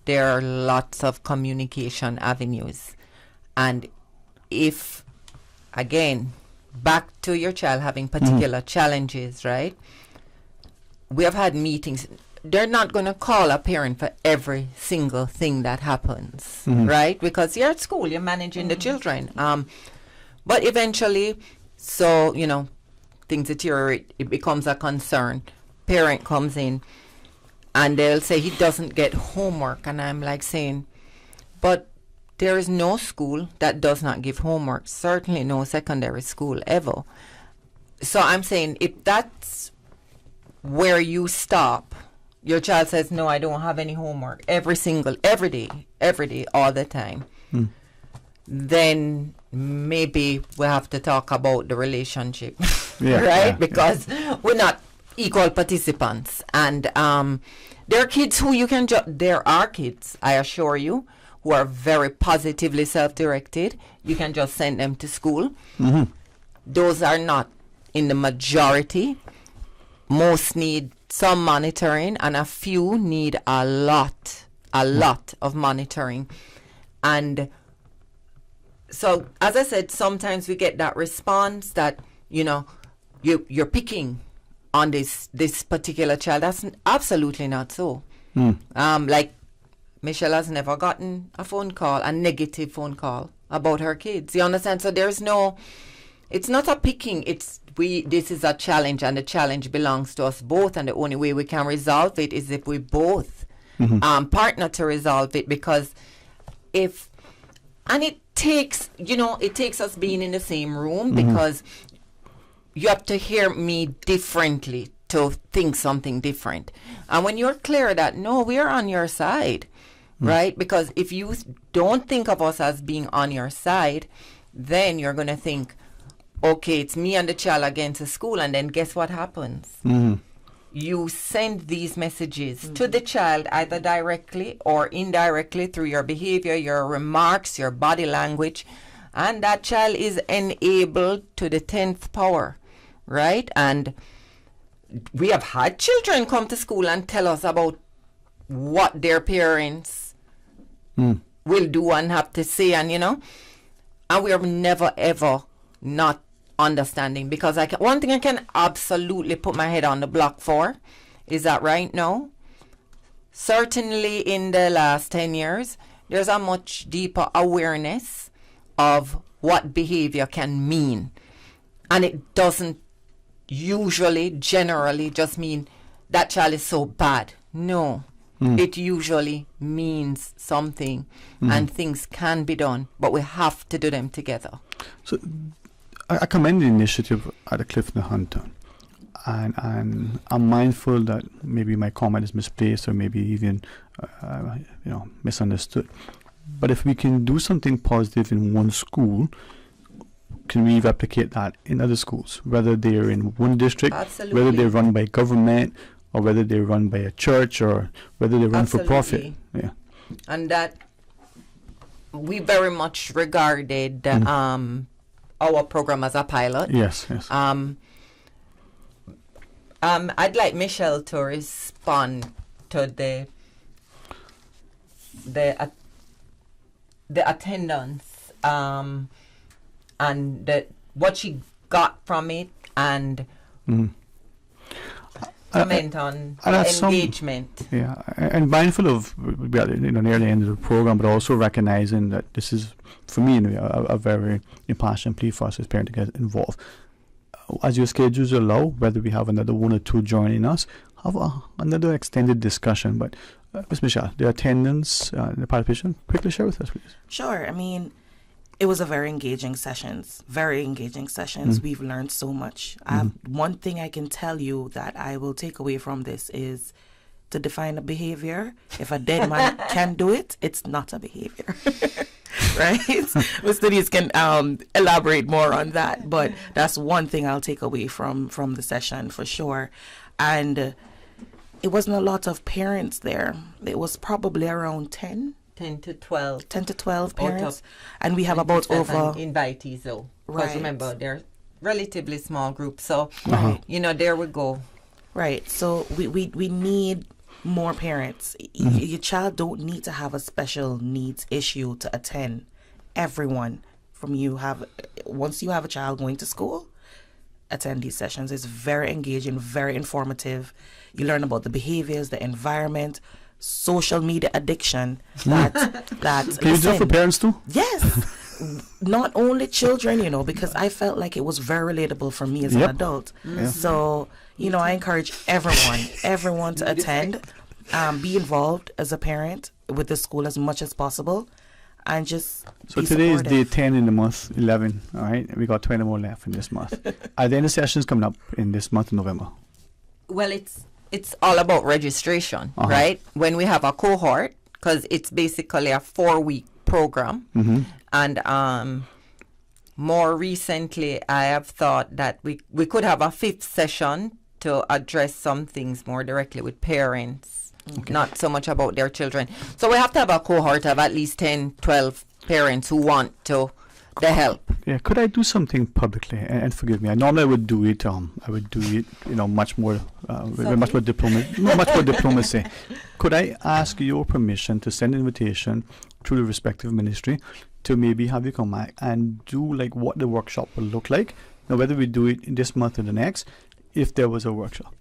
there are lots of communication avenues. And if, again, back to your child having particular challenges, right? We have had meetings. They're not going to call a parent for every single thing that happens, right? Because you're at school, you're managing the children. But eventually, things deteriorate. It becomes a concern. Parent comes in and they'll say he doesn't get homework. And I'm like saying, but there is no school that does not give homework. Certainly no secondary school ever. So I'm saying if that's where you stop, your child says, no, I don't have any homework every day, all the time. Then maybe we have to talk about the relationship, right? Because we're not equal participants. And there are kids who you can there are kids, I assure you, who are very positively self-directed. You can just send them to school. Those are not in the majority. Most need some monitoring and a few need a lot of monitoring. And so, as I said, sometimes we get that response that, you're picking on this particular child. That's absolutely not so. Like, Michelle has never gotten a negative phone call about her kids. You understand? So it's not a picking. This is a challenge, and the challenge belongs to us both. And the only way we can resolve it is if we both partner to resolve it. Because it takes us being in the same room because you have to hear me differently to think something different. And when you're clear that, no, we are on your side, right? Because if you don't think of us as being on your side, then you're going to think, okay, it's me and the child against the school, and then guess what happens? You send these messages to the child either directly or indirectly through your behavior, your remarks, your body language, and that child is enabled to the 10th power, right? And we have had children come to school and tell us about what their parents will do and have to say, and and we are never ever not understanding, because one thing I can absolutely put my head on the block for is that right now, certainly in the last 10 years, there's a much deeper awareness of what behavior can mean, and it doesn't generally just mean that child is so bad. No, it usually means something, and things can be done, but we have to do them together. So I commend the initiative at the Clifton Hunter, and I'm mindful that maybe my comment is misplaced or maybe even misunderstood. But if we can do something positive in one school, can we replicate that in other schools, whether they're in one district, whether they're run by government, or whether they're run by a church, or whether they run for profit? Yeah, and that we very much regarded our program as a pilot. Yes. I'd like Michelle to respond to the attendance and what she got from it, and comment on engagement. And mindful of near the end of the program, but also recognizing that this is, for me, a very impassioned plea for us as parents to get involved. As your schedules allow, whether we have another one or two joining us, have another extended discussion. But Ms. Michelle, the attendance, the participation, quickly share with us, please. Sure. I mean, it was a very engaging sessions. We've learned so much. One thing I can tell you that I will take away from this is to define a behavior. If a dead man can do it, it's not a behavior. Right? The studies can elaborate more on that, but that's one thing I'll take away from the session for sure. And it wasn't a lot of parents there. It was probably around 10 to 12 parents, and we have about over invitees though, because remember they're relatively small groups, so there we go. Right, so we need more parents. Your child don't need to have a special needs issue to attend. Everyone once you have a child going to school, attend these sessions. It's very engaging, very informative. You learn about the behaviors, the environment, social media addiction. That can you do it for parents too? Yes. Not only children, because I felt like it was very relatable for me as an adult. So, I encourage everyone to attend, be involved as a parent with the school as much as possible, and just So today is day 10 in the month 11, all right? We got 20 more left in this month. Are there any sessions coming up in this month of November? Well, it's all about registration, right? When we have a cohort, because it's basically a 4-week program. And more recently, I have thought that we could have a 5th session to address some things more directly with parents, not so much about their children. So we have to have a cohort of at least 10, 12 parents who want the help. Yeah, could I do something publicly? And forgive me, normally I would do it. Much more, with much more diplomacy. Could I ask your permission to send an invitation through the respective ministry to maybe have you come back and do like what the workshop will look like? Now, whether we do it in this month or the next, if there was a workshop.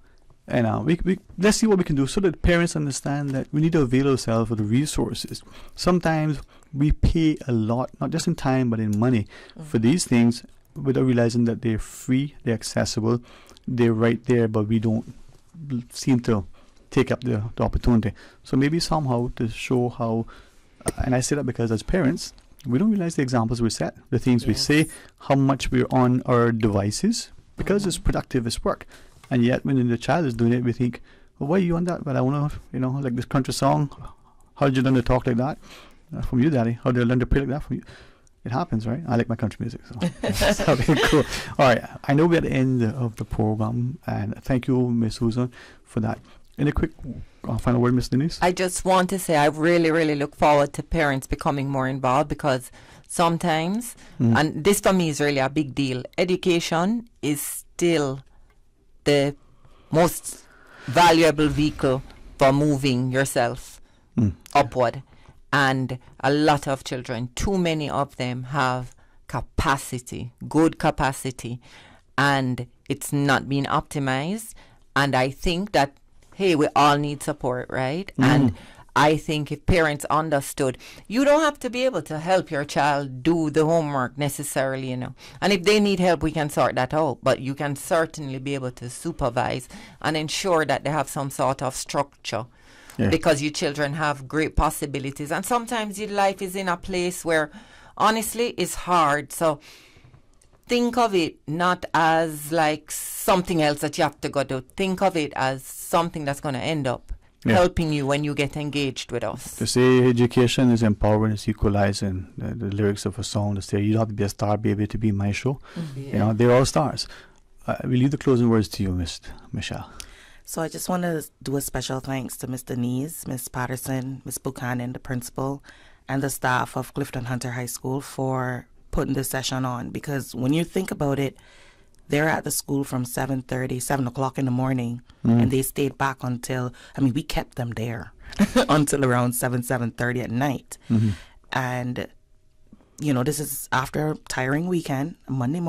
And we let's see what we can do so that parents understand that we need to avail ourselves of the resources. Sometimes we pay a lot, not just in time, but in money for these things without realizing that they're free, they're accessible, they're right there, but we don't seem to take up the opportunity. So maybe somehow to show how, and I say that because as parents, we don't realize the examples we set, the things we say, how much we're on our devices, because it's productive, it's work. And yet when the child is doing it, we think, well, why are you on that? But I want to, like this country song, How did you learn to talk like that? From you, Daddy. How did you learn to pray like that from you? It happens, right? I like my country music, so that's really cool. All right, I know we're at the end of the program, and thank you, Miss Susan, for that. Any quick final word, Miss Denise? I just want to say I really, really look forward to parents becoming more involved, because sometimes, and this for me is really a big deal, education is still the most valuable vehicle for moving yourself upward. And a lot of children, too many of them, have capacity, good capacity, and it's not being optimized. And I think that, hey, we all need support, right? And I think if parents understood, you don't have to be able to help your child do the homework necessarily, And if they need help, we can sort that out. But you can certainly be able to supervise and ensure that they have some sort of structure. Yeah. Because your children have great possibilities. And sometimes your life is in a place where, honestly, it's hard. So think of it not as like something else that you have to go do. Think of it as something that's going to end up helping you when you get engaged with us. To say education is empowering, it's equalizing. The lyrics of a song to say, you don't have to be a star, baby, to be my show. They're all stars. We leave the closing words to you, Miss Michelle. So I just want to do a special thanks to Miss Denise, Miss Patterson, Miss Buchanan, the principal, and the staff of Clifton Hunter High School for putting this session on. Because when you think about it, they're at the school from 7 o'clock in the morning, and they stayed back until, we kept them there until around 7:30 at night. And, this is after a tiring weekend, Monday,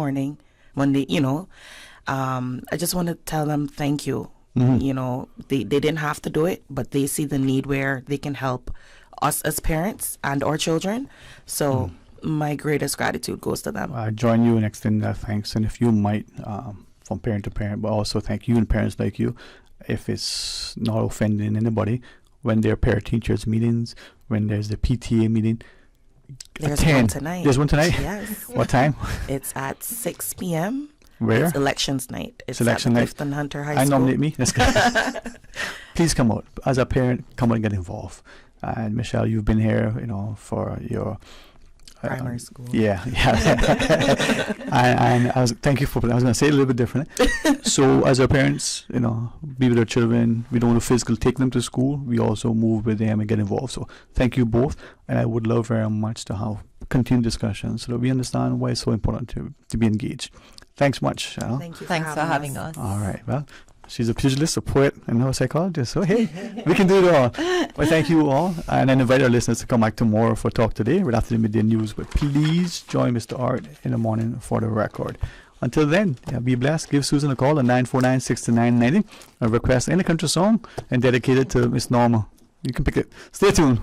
I just want to tell them thank you. They didn't have to do it, but they see the need where they can help us as parents and our children. So my greatest gratitude goes to them. I join you and extend that thanks. And if you might, from parent to parent, but also thank you and parents like you, if it's not offending anybody, when there are parent-teachers meetings, when there's the PTA meeting, there's one tonight. There's one tonight? Yes. What time? It's at 6 p.m. Where? It's elections night. It's election at night. Clifton Hunter High School. I nominate me. That's good. Please come out. As a parent, come out and get involved. And Michelle, you've been here, for your primary school. Yeah. and I was going to say it a little bit different. So as our parents, be with our children. We don't want to physically take them to school. We also move with them and get involved. So thank you both. And I would love very much to have continued discussions so that we understand why it's so important to be engaged. Thanks much. Thank you. Thanks for having us. All right. Well, she's a pugilist, a poet, and a psychologist. So, hey, we can do it all. Well, thank you all. And I invite our listeners to come back tomorrow for Talk Today right after the midday news. But please join Mr. Art in the morning for the record. Until then, be blessed. Give Susan a call at 949-6990 and request any country song and dedicate it to Miss Norma. You can pick it. Stay tuned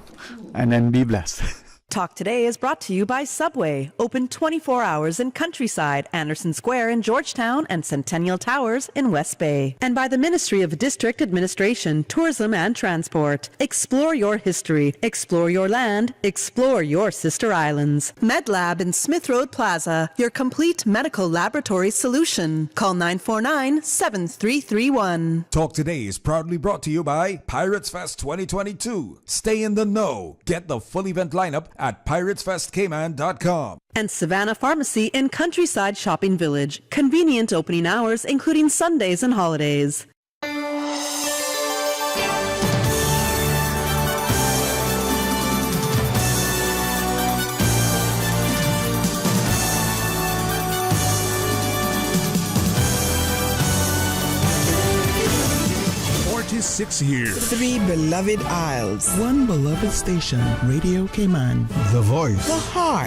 and then be blessed. Talk Today is brought to you by Subway, open 24 hours in Countryside, Anderson Square in Georgetown, and Centennial Towers in West Bay. And by the Ministry of District Administration, Tourism and Transport. Explore your history, explore your land, explore your sister islands. MedLab in Smith Road Plaza, your complete medical laboratory solution. Call 949-7331. Talk Today is proudly brought to you by Pirates Fest 2022. Stay in the know. Get the full event lineup at piratesfestcayman.com. And Savannah Pharmacy in Countryside Shopping Village. Convenient opening hours, including Sundays and holidays. Six years. 3 beloved isles. 1 beloved station. Radio Cayman. The voice. The heart